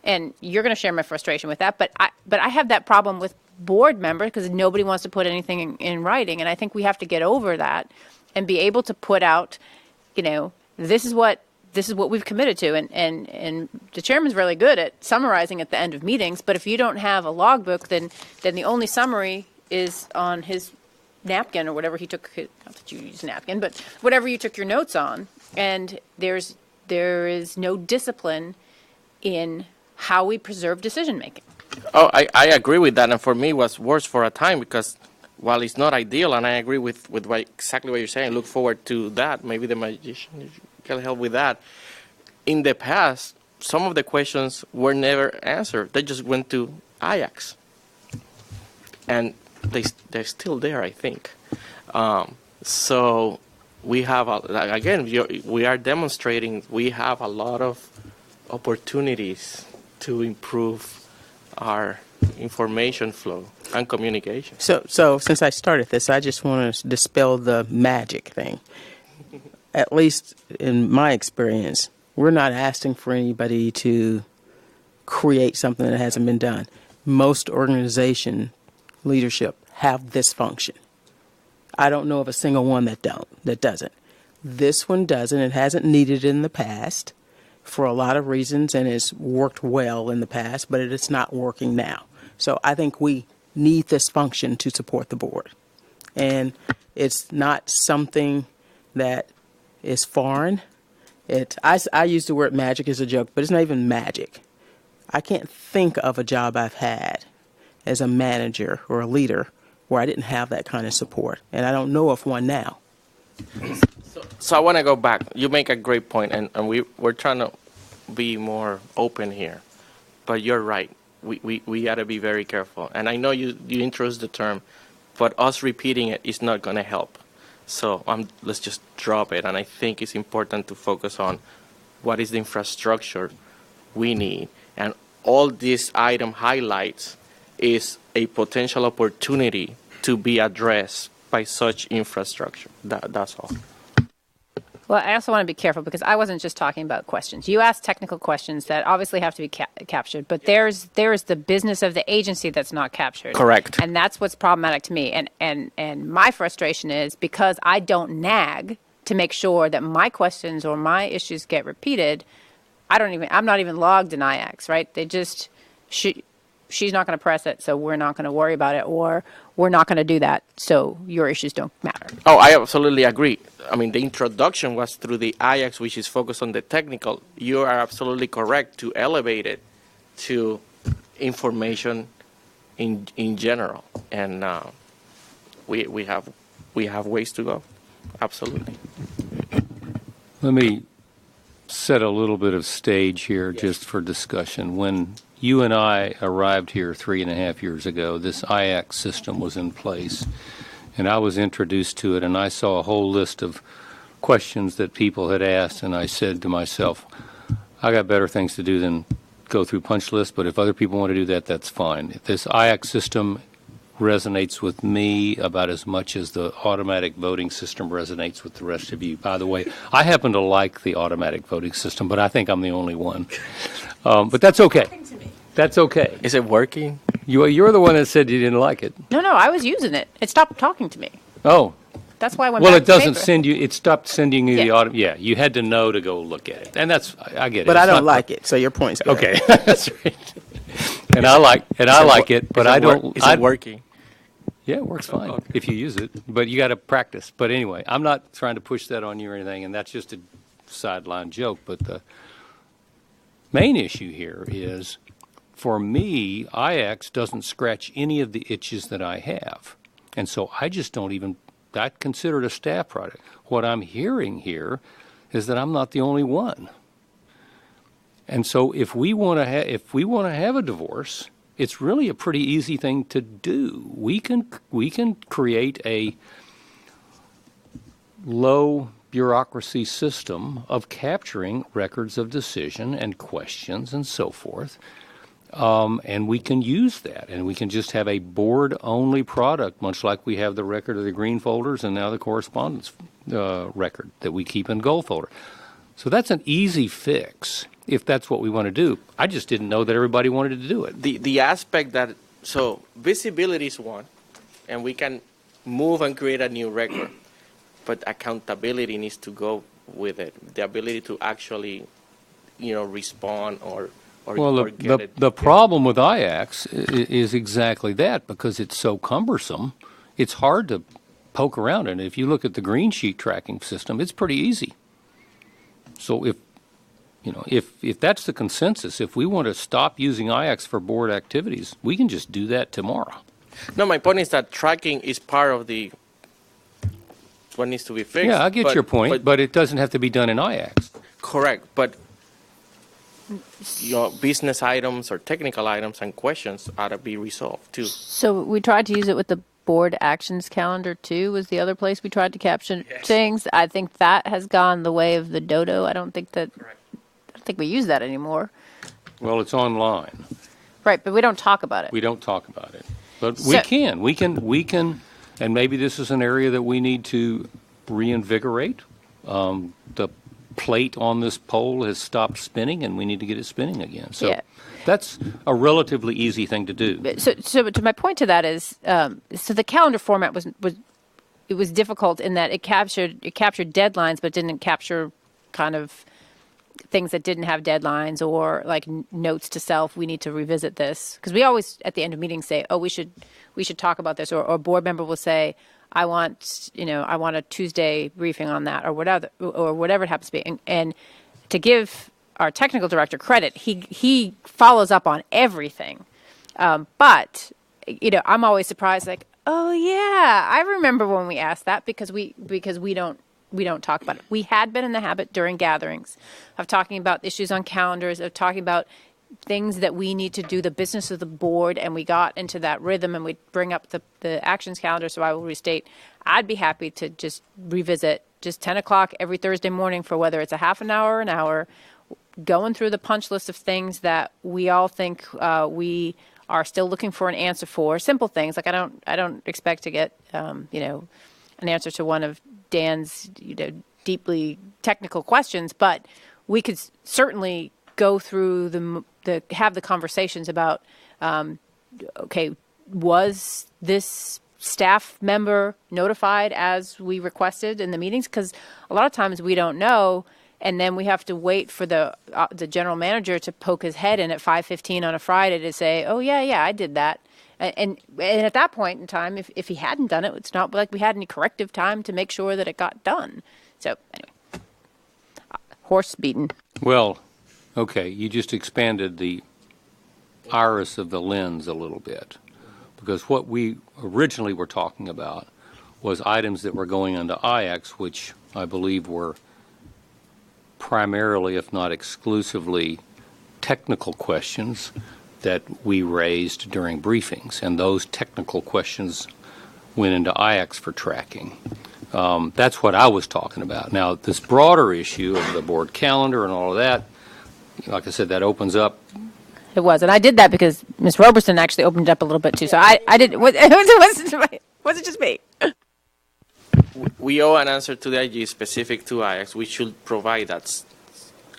Speaker 5: And you're going to share my frustration with that. But I have that problem with board members because nobody wants to put anything in writing. And I think we have to get over that and be able to put out, this is what we've committed to. And the chairman's really good at summarizing at the end of meetings. But if you don't have a logbook, then the only summary is on his napkin or whatever he took. Not that you use a napkin, but whatever you took your notes on. And there is no discipline in how we preserve decision making.
Speaker 2: Oh, I agree with that. And for me, it was worse for a time because while it's not ideal, and I agree with exactly what you're saying, look forward to that. Maybe the magician can help with that. In the past, some of the questions were never answered. They just went to Ajax. And they're still there, I think. So we have, we are demonstrating we have a lot of opportunities to improve our information flow and communication.
Speaker 4: So since I started this, I just want to dispel the magic thing. At least in my experience, we're not asking for anybody to create something that hasn't been done. Most organization leadership have this function. I don't know of a single one that doesn't. This one doesn't. It hasn't needed it in the past for a lot of reasons, and it's worked well in the past, but it's not working now. So I think we need this function to support the board. And it's not something that is foreign. I use the word magic as a joke, but it's not even magic. I can't think of a job I've had as a manager or a leader where I didn't have that kind of support, and I don't know of one now.
Speaker 2: So I want to go back. You make a great point, and we're trying to be more open here. But you're right. We got to be very careful. And I know you introduced the term, but us repeating it is not going to help. So let's just drop it. And I think it's important to focus on what is the infrastructure we need. And all this item highlights is a potential opportunity to be addressed by such infrastructure. That's all.
Speaker 5: Well, I also want to be careful because I wasn't just talking about questions. You asked technical questions that obviously have to be captured, but there's the business of the agency that's not captured.
Speaker 2: Correct.
Speaker 5: And that's what's problematic to me. And my frustration is because I don't nag to make sure that my questions or my issues get repeated. I'm not even logged in IX, right? They just she's not going to press it, so we're not going to worry about it, or we're not going to do that, so your issues don't matter.
Speaker 2: Oh, I absolutely agree. I mean, the introduction was through the IX, which is focused on the technical. You are absolutely correct to elevate it to information in general, and we have ways to go. Absolutely.
Speaker 1: Let me set a little bit of stage here just for discussion. When you and I arrived here 3.5 years ago, this IAC system was in place, and I was introduced to it, and I saw a whole list of questions that people had asked, and I said to myself, I got better things to do than go through punch lists, but if other people want to do that, that's fine. This IAC system resonates with me about as much as the automatic voting system resonates with the rest of you. By the way, I happen to like the automatic voting system, but I think I'm the only one. But that's okay. That's okay.
Speaker 2: Is it working?
Speaker 1: You're the one that said you didn't like it.
Speaker 5: No, I was using it. It stopped talking to me.
Speaker 1: Oh.
Speaker 5: That's why I went
Speaker 1: well,
Speaker 5: back
Speaker 1: it doesn't
Speaker 5: to
Speaker 1: send you. It stopped sending you the
Speaker 5: Yeah.
Speaker 1: auto. Yeah, you had to know to go look at it, and I get it.
Speaker 4: But I
Speaker 1: It's
Speaker 4: don't
Speaker 1: not-
Speaker 4: like it, so your point's good.
Speaker 1: Okay, that's right. And I like it, but I don't.
Speaker 2: Is it working?
Speaker 1: Yeah, it works fine if you use it, but you got to practice. But anyway, I'm not trying to push that on you or anything, and that's just a sideline joke. But the main issue here is, for me, IX doesn't scratch any of the itches that I have, and so I just don't even. I consider it a staff product. What I'm hearing here is that I'm not the only one. And so if we want to have a divorce, it's really a pretty easy thing to do. We can create a low bureaucracy system of capturing records of decision and questions and so forth. And we can use that, and we can just have a board-only product, much like we have the record of the green folders and now the correspondence record that we keep in gold folder. So that's an easy fix if that's what we want to do. I just didn't know that everybody wanted to do it.
Speaker 2: The aspect that, so visibility is one, and we can move and create a new record, but accountability needs to go with it. The ability to actually, respond or
Speaker 1: Well,
Speaker 2: get it.
Speaker 1: the problem with IACS is exactly that, because it's so cumbersome. It's hard to poke around in it. If you look at the green sheet tracking system, it's pretty easy. So if that's the consensus, if we want to stop using IACS for board activities, we can just do that tomorrow.
Speaker 2: No, my point is that tracking is part of what needs to be fixed.
Speaker 1: Yeah, I get your point, but it doesn't have to be done in IACS.
Speaker 2: Correct, but business items or technical items and questions ought to be resolved too.
Speaker 5: So we tried to use it with the board actions calendar too, was the other place we tried to capture things. I think that has gone the way of the dodo. I don't think we use that anymore.
Speaker 1: Well, it's online.
Speaker 5: Right, but we don't talk about it.
Speaker 1: We don't talk about it. But we can, and maybe this is an area that we need to reinvigorate. The plate on this pole has stopped spinning, and we need to get it spinning again. So that's a relatively easy thing to do.
Speaker 5: So to my point to that is, so the calendar format was difficult in that it captured deadlines, but didn't capture kind of things that didn't have deadlines or like notes to self. We need to revisit this, because we always at the end of meetings say, oh, we should talk about this, or a board member will say, I want a Tuesday briefing on that, or whatever it happens to be. And to give our technical director credit, he follows up on everything. But I'm always surprised, like, oh yeah, I remember when we asked that, because we don't talk about it. We had been in the habit during gatherings of talking about issues on calendars, of talking about things that we need to do, the business of the board, and we got into that rhythm, and we'd bring up the actions calendar. So I will restate, I'd be happy to just revisit just 10 o'clock every Thursday morning for whether it's a half an hour or an hour, going through the punch list of things that we all think we are still looking for an answer for. Simple things, like I don't expect to get an answer to one of Dan's deeply technical questions, but we could certainly go through have the conversations about, okay, was this staff member notified as we requested in the meetings? Because a lot of times we don't know, and then we have to wait for the general manager to poke his head in at 5:15 on a Friday to say, oh yeah, I did that. And at that point in time, if he hadn't done it, it's not like we had any corrective time to make sure that it got done. So anyway, horse beaten.
Speaker 1: Well, okay, you just expanded the iris of the lens a little bit, because what we originally were talking about was items that were going into IACS, which I believe were primarily, if not exclusively, technical questions that we raised during briefings, and those technical questions went into IACS for tracking. That's what I was talking about. Now, this broader issue of the board calendar and all of that, like I said, that opens up.
Speaker 5: It was, and I did that because Ms. Roberson actually opened it up a little bit too. So I did. Was it just me?
Speaker 2: We owe an answer to the IG specific to IACS. We should provide that.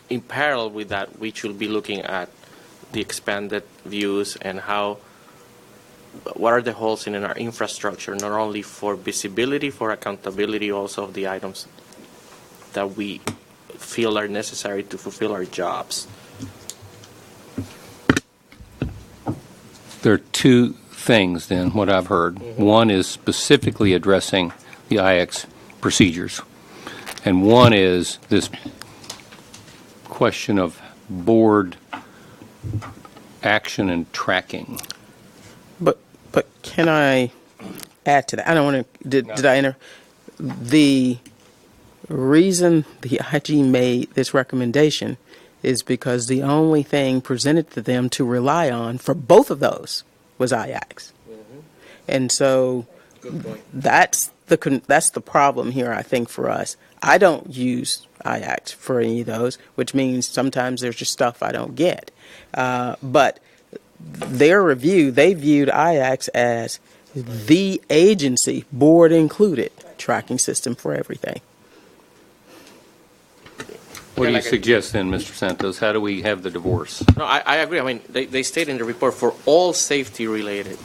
Speaker 2: In parallel with that, we should be looking at the expanded views and what are the holes in our infrastructure, not only for visibility, for accountability, also of the items that we feel are necessary to fulfill our jobs.
Speaker 1: There are two things, then, what I've heard. Mm-hmm. One is specifically addressing the IACS procedures, and one is this question of board action and tracking.
Speaker 4: But can I add to that? I don't want to. Did I enter? The reason the IG made this recommendation is because the only thing presented to them to rely on for both of those was IACS. Mm-hmm. And so that's the problem here, I think, for us. I don't use IACS for any of those, which means sometimes there's just stuff I don't get. But their review, they viewed IACS as the agency, board included, tracking system for everything.
Speaker 1: What do you suggest then, Mr. Santos? How do we have the divorce?
Speaker 2: No, I agree. I mean, they state in the report for all safety-related,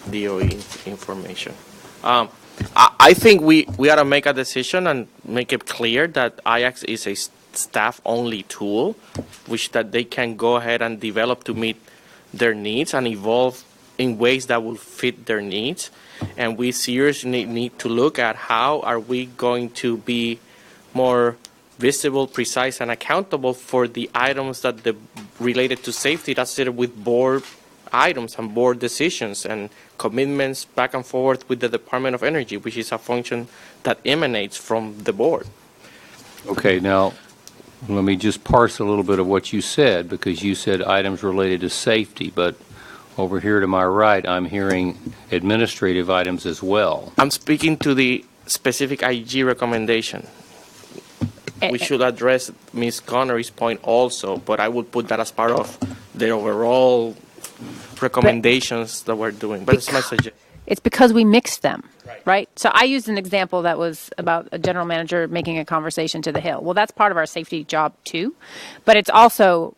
Speaker 2: DOE information. I think we ought to make a decision and make it clear that IACS is a staff-only tool, which that they can go ahead and develop to meet their needs and evolve in ways that will fit their needs. And we seriously need to look at how are we going to be more visible, precise, and accountable for the items that related to safety that's with board items and board decisions and commitments back and forth with the Department of Energy, which is a function that emanates from the board.
Speaker 1: Okay, now, let me just parse a little bit of what you said, because you said items related to safety, but over here to my right, I'm hearing administrative items as well.
Speaker 2: I'm speaking to the specific IG recommendation. We should address Ms. Connery's point also, but I would put that as part of the overall recommendations that we're doing. But it's my suggestion.
Speaker 5: It's because we mixed them, right? So I used an example that was about a general manager making a conversation to the Hill. Well, that's part of our safety job too, but it's also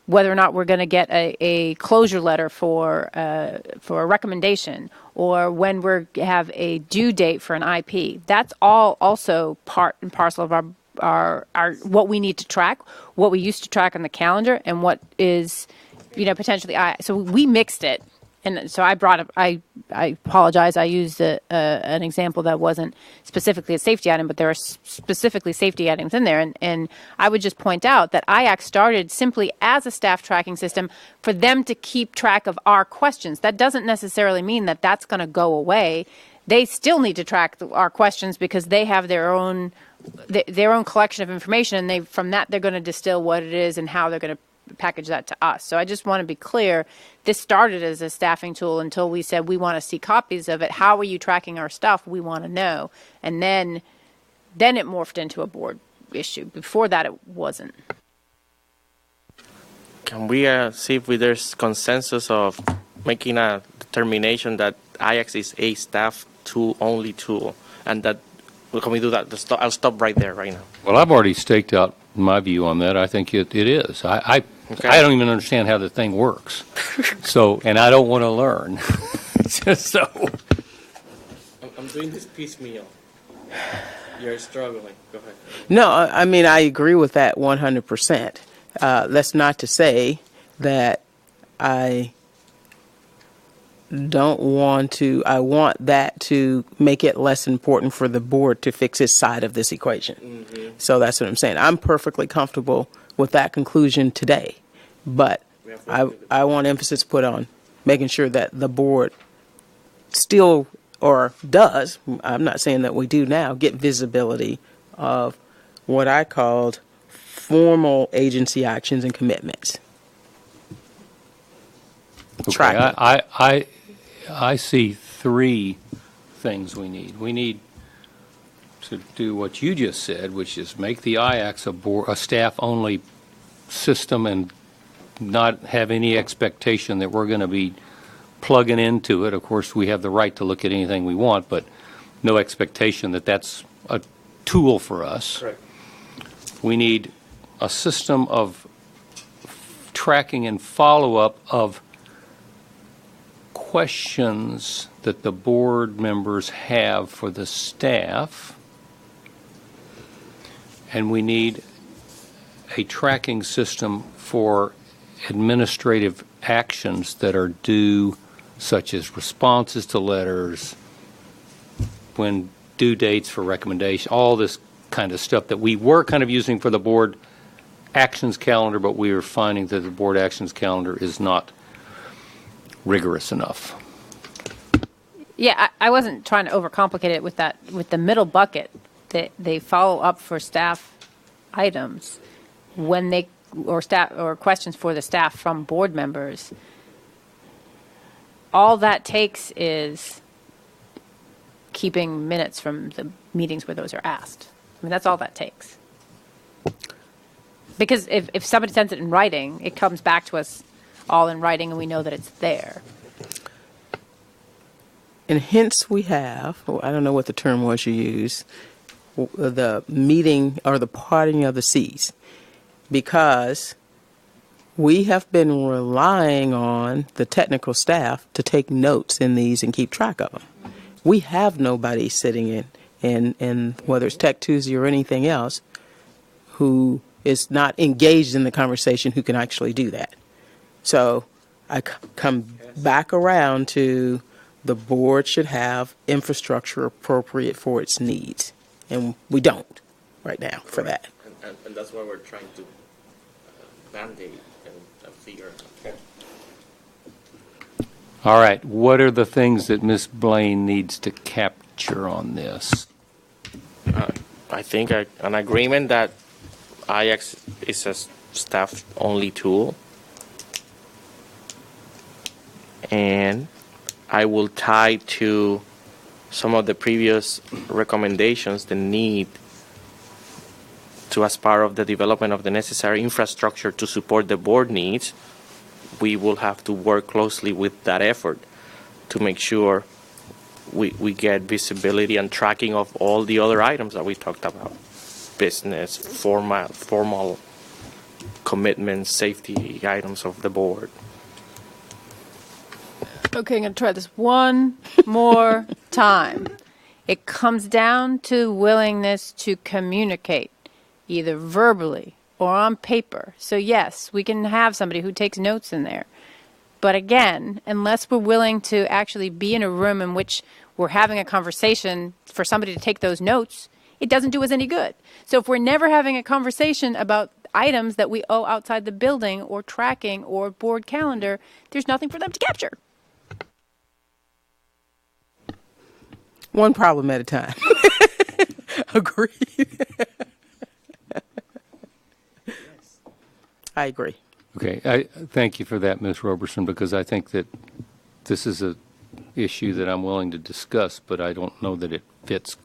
Speaker 5: whether or not we're going to get a closure letter for a recommendation, or when we have a due date for an IP. That's all also part and parcel of our what we need to track, what we used to track on the calendar, and what is, potentially. So we mixed it. And so I brought up, I apologize, I used an example that wasn't specifically a safety item, but there are specifically safety items in there. And I would just point out that IAC started simply as a staff tracking system for them to keep track of our questions. That doesn't necessarily mean that that's going to go away. They still need to track our questions because they have their own collection of information, and from that they're going to distill what it is and how they're going to package that to us. So I just want to be clear, this started as a staffing tool until we said we want to see copies of it. How are you tracking our stuff? We want to know. And then it morphed into a board issue. Before that, it wasn't.
Speaker 2: Can we see if there's consensus of making a determination that IACS is a staff only tool, and that can we do that? I'll stop right there right now.
Speaker 1: Well, I've already staked out my view on that. I think it is. I don't even understand how the thing works. And I don't want to learn. So
Speaker 2: I'm doing this piecemeal. You're struggling. Go ahead.
Speaker 4: No, I mean, I agree with that 100%. That's not to say that I want that to make it less important for the board to fix its side of this equation. Mm-hmm. So that's what I'm saying. I'm perfectly comfortable with that conclusion today, but I want emphasis put on making sure that the board still, or does, I'm not saying that we do now, get visibility of what I called formal agency actions and commitments.
Speaker 1: Okay, I see three things we need. We need to do what you just said, which is make the IACS a staff-only system and not have any expectation that we're going to be plugging into it. Of course, we have the right to look at anything we want, but no expectation that that's a tool for us.
Speaker 2: Correct.
Speaker 1: We need a system of tracking and follow-up of questions that the board members have for the staff, and we need a tracking system for administrative actions that are due, such as responses to letters, when due dates for recommendation, all this kind of stuff that we were kind of using for the board actions calendar, but we are finding that the board actions calendar is not rigorous enough.
Speaker 5: Yeah, I wasn't trying to overcomplicate it with that. With the middle bucket, that they follow up for staff items when they or questions for the staff from board members. All that takes is keeping minutes from the meetings where those are asked. I mean, that's all that takes. Because if somebody sends it in writing, it comes back to us all in writing and we know that it's there.
Speaker 4: And hence we have, well, I don't know what the term was you used, the meeting or the parting of the seas, because we have been relying on the technical staff to take notes in these and keep track of them. We have nobody sitting in whether it's Tech Tuesday or anything else, who is not engaged in the conversation who can actually do that. So I come back around to the board should have infrastructure appropriate for its needs. And we don't right now for that.
Speaker 2: And that's why we're trying to mandate and figure out.
Speaker 1: All right, what are the things that Ms. Blaine needs to capture on this?
Speaker 2: I think an agreement that IX is a staff-only tool. And I will tie to some of the previous recommendations the need to, as part of the development of the necessary infrastructure to support the board needs, we will have to work closely with that effort to make sure we get visibility and tracking of all the other items that we talked about. Business, formal commitments, safety items of the board.
Speaker 5: Okay, I'm going to try this one more time. It comes down to willingness to communicate, either verbally or on paper. So yes, we can have somebody who takes notes in there. But again, unless we're willing to actually be in a room in which we're having a conversation for somebody to take those notes, it doesn't do us any good. So if we're never having a conversation about items that we owe outside the building or tracking or board calendar, there's nothing for them to capture.
Speaker 4: One problem at a time. Agree. I agree.
Speaker 1: Okay, I thank you for that, Ms. Roberson, because I think that this is a issue that I'm willing to discuss, but I don't know that it fits.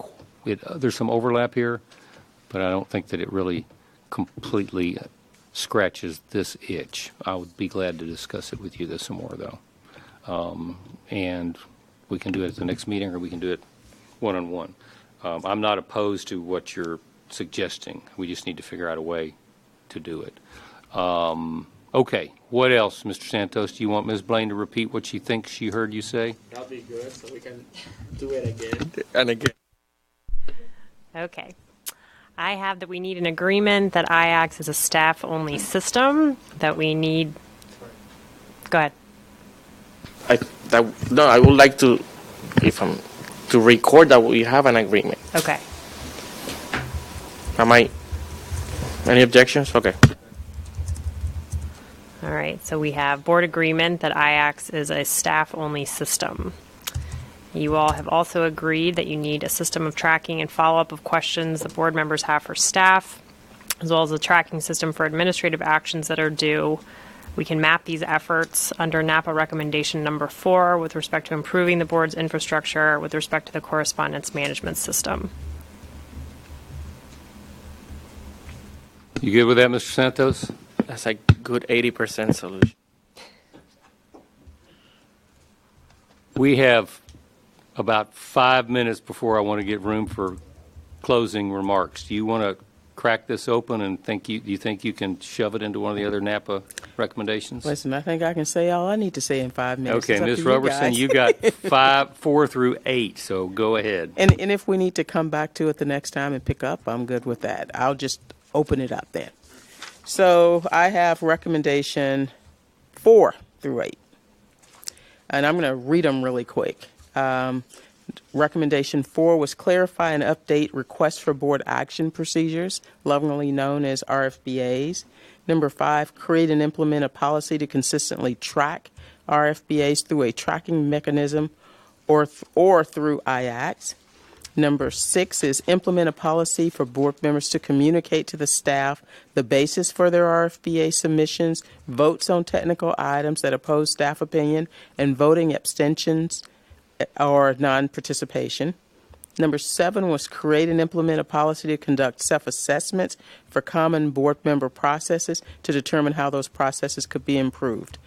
Speaker 1: There's some overlap here, but I don't think that it really completely scratches this itch. I would be glad to discuss it with you this some more, though. And we can do it at the next meeting, or we can do it one-on-one. I'm not opposed to what you're suggesting. We just need to figure out a way to do it. Okay, what else, Mr. Santos? Do you want Ms. Blaine to repeat what she thinks she heard you say?
Speaker 2: That'll be good, so we can do it again and again.
Speaker 3: Okay. I have that we need an agreement that IAX is a staff-only system, that we need... Go ahead.
Speaker 2: I would like to, to record that we have an agreement.
Speaker 3: Okay.
Speaker 2: Any objections? Okay.
Speaker 3: All right, so we have board agreement that IAX is a staff-only system. You all have also agreed that you need a system of tracking and follow-up of questions the board members have for staff, as well as a tracking system for administrative actions that are due. We can map these efforts under NAPA recommendation number 4 with respect to improving the board's infrastructure with respect to the correspondence management system.
Speaker 1: You good with that, Mr. Santos?
Speaker 2: That's a good 80% solution.
Speaker 1: We have about 5 minutes before I want to get room for closing remarks. Do you want to crack this open and do you think you can shove it into one of the other NAPA recommendations?
Speaker 4: Listen, I think I can say all I need to say in 5 minutes.
Speaker 1: Okay, Ms. Roberson, you got 4 through 8, so go ahead.
Speaker 4: And if we need to come back to it the next time and pick up, I'm good with that. I'll just open it up then. So I have recommendation 4 through 8. And I'm going to read them really quick. Recommendation 4 was clarify and update requests for board action procedures, lovingly known as RFBAs. Number 5, create and implement a policy to consistently track RFBAs through a tracking mechanism or through IACS. Number 6 is implement a policy for board members to communicate to the staff the basis for their RFBA submissions, votes on technical items that oppose staff opinion, and voting abstentions or non-participation. Number 7 was create and implement a policy to conduct self-assessments for common board member processes to determine how those processes could be improved.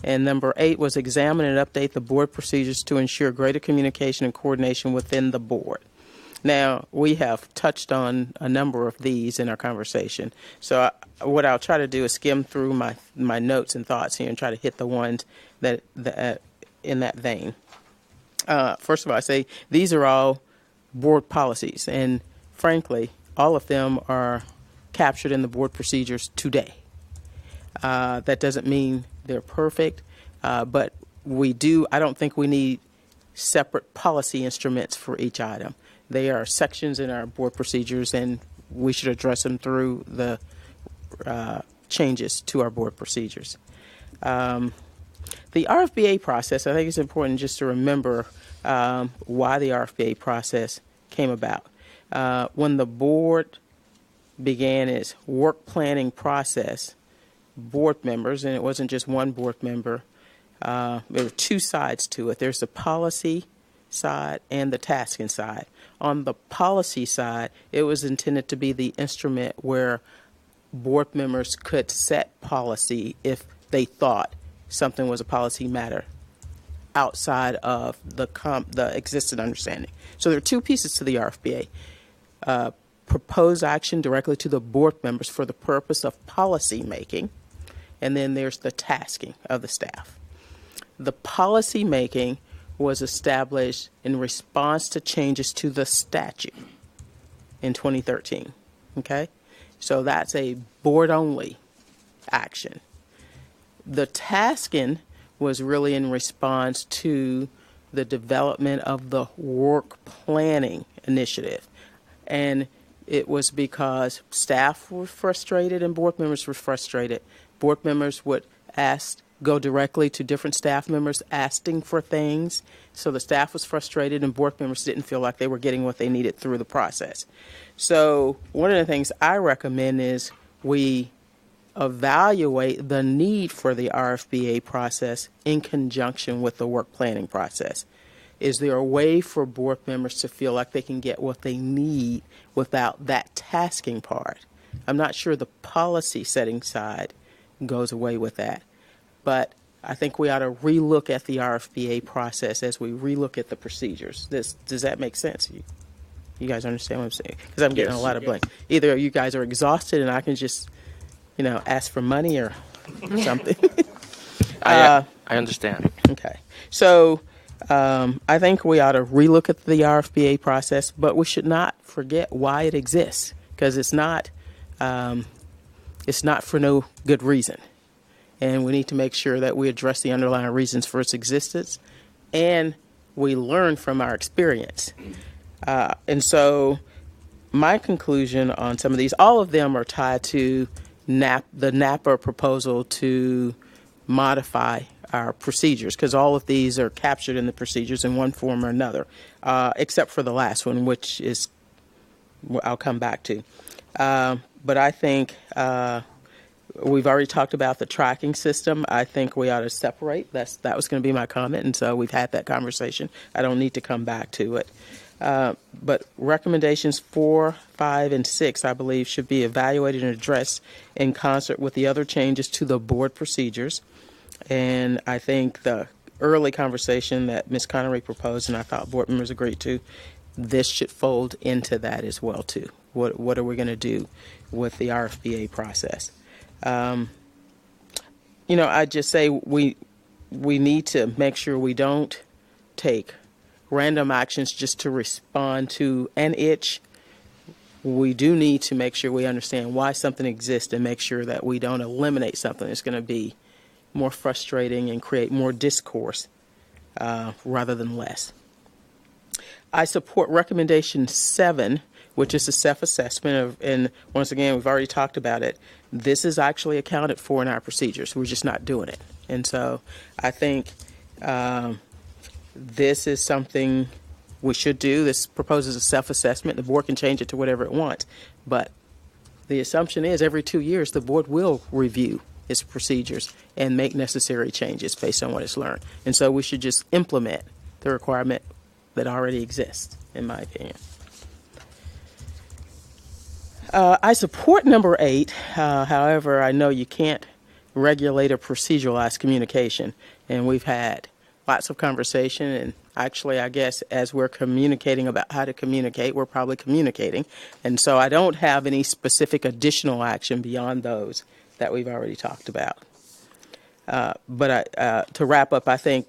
Speaker 4: And number 8 was examine and update the board procedures to ensure greater communication and coordination within the board. Now, we have touched on a number of these in our conversation. So what I'll try to do is skim through my notes and thoughts here and try to hit the ones that in that vein. First of all, I say these are all board policies, and frankly, all of them are captured in the board procedures today. That doesn't mean they're perfect, but I don't think we need separate policy instruments for each item. They are sections in our board procedures, and we should address them through the changes to our board procedures. The RFBA process, I think it's important just to remember why the RFBA process came about. When the board began its work planning process, board members, and it wasn't just one board member, there were two sides to it. There's the policy side and the tasking side. On the policy side, it was intended to be the instrument where board members could set policy if they thought something was a policy matter outside of the existing understanding. So there are two pieces to the RFBA. Propose action directly to the board members for the purpose of policy making, and then there's the tasking of the staff. The policy making was established in response to changes to the statute in 2013. Okay? So that's a board-only action. The tasking was really in response to the development of the work planning initiative. And it was because staff were frustrated and board members were frustrated. Board members would go directly to different staff members asking for things. So the staff was frustrated and board members didn't feel like they were getting what they needed through the process. So one of the things I recommend is we evaluate the need for the RFBA process in conjunction with the work planning process. Is there a way for board members to feel like they can get what they need without that tasking part? I'm not sure the policy setting side goes away with that, but I think we ought to relook at the RFBA process as we relook at the procedures. Does that make sense? You guys understand what I'm saying? Because I'm getting a lot of blame. Either you guys are exhausted and I can just, ask for money or something.
Speaker 2: I understand.
Speaker 4: Okay. So I think we ought to relook at the RFBA process, but we should not forget why it exists, because it's not for no good reason. And we need to make sure that we address the underlying reasons for its existence and we learn from our experience. And so my conclusion on some of these, all of them are tied to the NAPA proposal to modify our procedures, because all of these are captured in the procedures in one form or another, except for the last one, which is I'll come back to. But I think we've already talked about the tracking system. I think we ought to separate. That was going to be my comment, and so we've had that conversation. I don't need to come back to it. But recommendations 4, 5, and 6, I believe, should be evaluated and addressed in concert with the other changes to the board procedures. And I think the early conversation that Ms. Connery proposed, and I thought board members agreed to, this should fold into that as well, too. What are we going to do with the RFBA process? I just say we need to make sure we don't take random actions just to respond to an itch. We do need to make sure we understand why something exists and make sure that we don't eliminate something that's going to be more frustrating and create more discourse rather than less. I support recommendation 7, which is the self-assessment and once again, we've already talked about it. This is actually accounted for in our procedures. We're just not doing it. And so I think this is something we should do. This proposes a self-assessment. The board can change it to whatever it wants. But the assumption is every 2 years, the board will review its procedures and make necessary changes based on what it's learned. And so we should just implement the requirement that already exists, in my opinion. I support number 8. However, I know you can't regulated proceduralized communication. And we've had lots of conversation, and actually, I guess, as we're communicating about how to communicate, we're probably communicating. And so I don't have any specific additional action beyond those that we've already talked about. But to wrap up, I think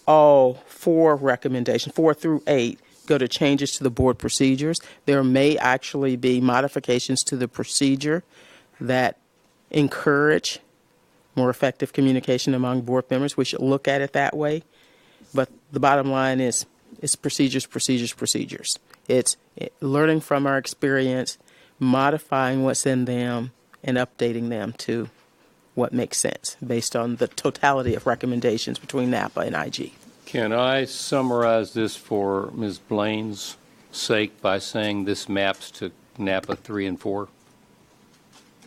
Speaker 4: all 4 recommendations, 4 through 8, go to changes to the board procedures. There may actually be modifications to the procedure that encourage more effective communication among board members. We should look at it that way. But the bottom line is it's procedures, procedures, procedures. It's learning from our experience, modifying what's in them, and updating them to what makes sense based on the totality of recommendations between NAPA and IG.
Speaker 1: Can I summarize this for Ms. Blaine's sake by saying this maps to NAPA 3 and 4?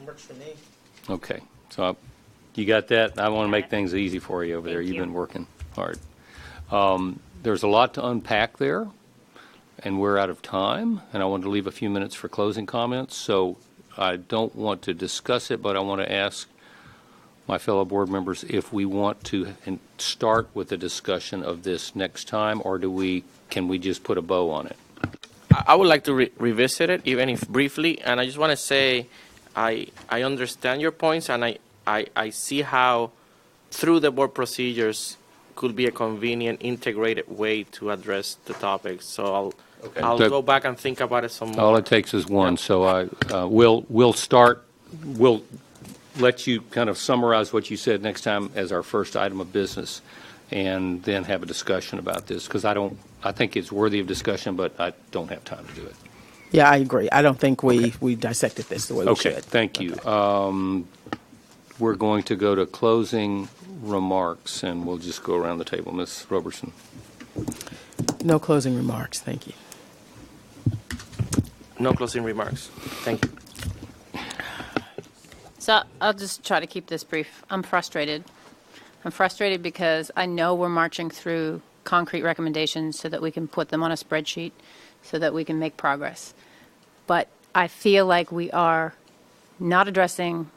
Speaker 4: Works for me.
Speaker 1: Okay. So you got that? I want to make
Speaker 3: it.
Speaker 1: things easy for you over there.
Speaker 3: Thank
Speaker 1: You've
Speaker 3: you.
Speaker 1: been working hard. There's a lot to unpack there, and we're out of time, and I want to leave a few minutes for closing comments. So I don't want to discuss it, but I want to ask my fellow board members if we want to start with a discussion of this next time, or can we just put a bow on it?
Speaker 2: I would like to revisit it, even if briefly, and I just want to say I understand your points, and I see how through the board procedures could be a convenient, integrated way to address the topics. So I'll go back and think about it some more.
Speaker 1: All it takes is one. So we'll start. We'll let you kind of summarize what you said next time as our first item of business, and then have a discussion about this, because I think it's worthy of discussion, but I don't have time to do it.
Speaker 4: Yeah, I agree. I don't think we dissected this the way we should.
Speaker 1: Okay, thank you. We're going to go to closing remarks, and we'll just go around the table. Ms. Roberson.
Speaker 4: No closing remarks. Thank you.
Speaker 2: No closing remarks. Thank you.
Speaker 5: So I'll just try to keep this brief. I'm frustrated. I'm frustrated because I know we're marching through concrete recommendations so that we can put them on a spreadsheet so that we can make progress. But I feel like we are not addressing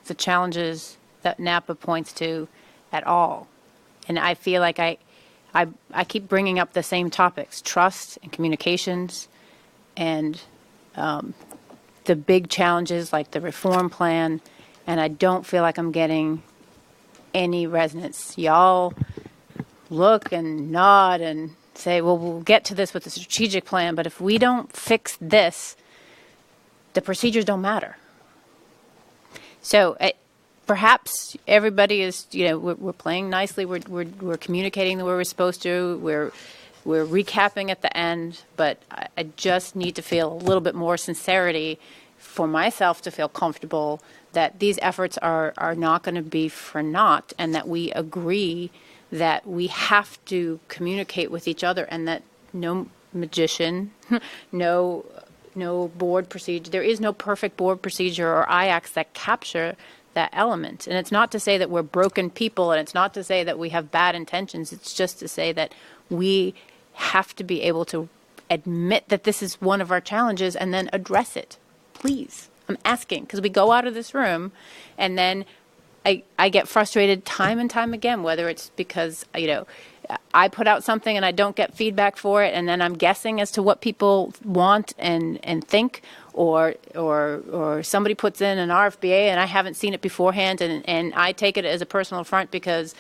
Speaker 5: the challenges that NAPA points to at all. And I feel like I keep bringing up the same topics: trust and communications, and the big challenges like the reform plan, and I don't feel like I'm getting any resonance. Y'all look and nod and say, well, we'll get to this with the strategic plan, but if we don't fix this, the procedures don't matter. So perhaps everybody is, we're playing nicely, we're communicating the way we're supposed to, we're recapping at the end, but I just need to feel a little bit more sincerity for myself to feel comfortable that these efforts are not going to be for naught, and that we agree that we have to communicate with each other, and that no magician, no board procedure, there is no perfect board procedure or IACs that capture that element. And it's not to say that we're broken people, and it's not to say that we have bad intentions. It's just to say that we have to be able to admit that this is one of our challenges and then address it. Please, I'm asking, because we go out of this room and then I get frustrated time and time again, whether it's because, I put out something and I don't get feedback for it, and then I'm guessing as to what people want and think, or somebody puts in an RFBA and I haven't seen it beforehand, and I take it as a personal affront because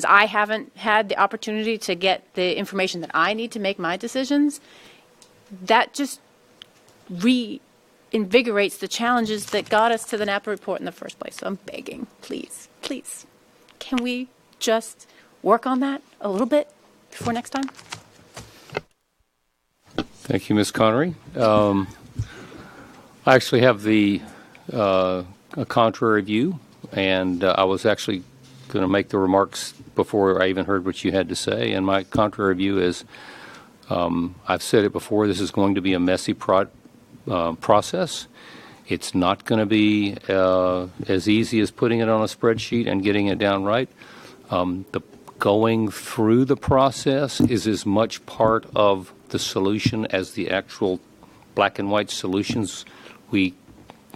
Speaker 5: I haven't had the opportunity to get the information that I need to make my decisions. That just reinvigorates the challenges that got us to the NAPA report in the first place. So I'm begging, please, can we just work on that a little bit before next time?
Speaker 1: Thank you, Ms. Connery. I actually have a contrary view, and I was actually going to make the remarks before I even heard what you had to say. And my contrary view is, I've said it before, this is going to be a messy process. It's not going to be as easy as putting it on a spreadsheet and getting it down right. Going through the process is as much part of the solution as the actual black and white solutions we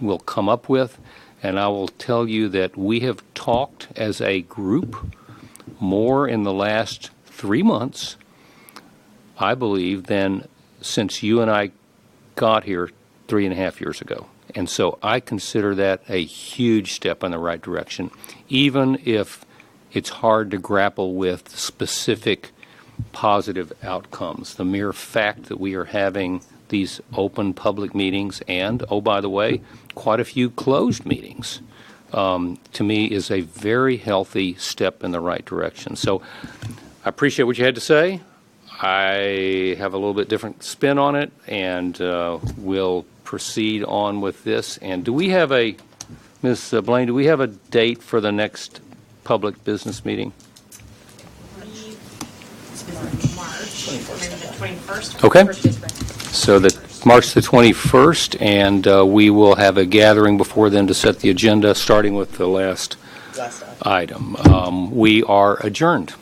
Speaker 1: will come up with. And I will tell you that we have talked as a group more in the last 3 months, I believe, than since you and I got here 3.5 years ago. And so I consider that a huge step in the right direction, even if it's hard to grapple with specific positive outcomes. The mere fact that we are having these open public meetings and, oh, by the way, quite a few closed meetings, to me is a very healthy step in the right direction. So I appreciate what you had to say. I have a little bit different spin on it, and we'll proceed on with this. And do we have a, Ms. Blaine, do we have a date for the next public business meeting? Okay. So March the 21st, and we will have a gathering before then to set the agenda, starting with the last item. We are adjourned.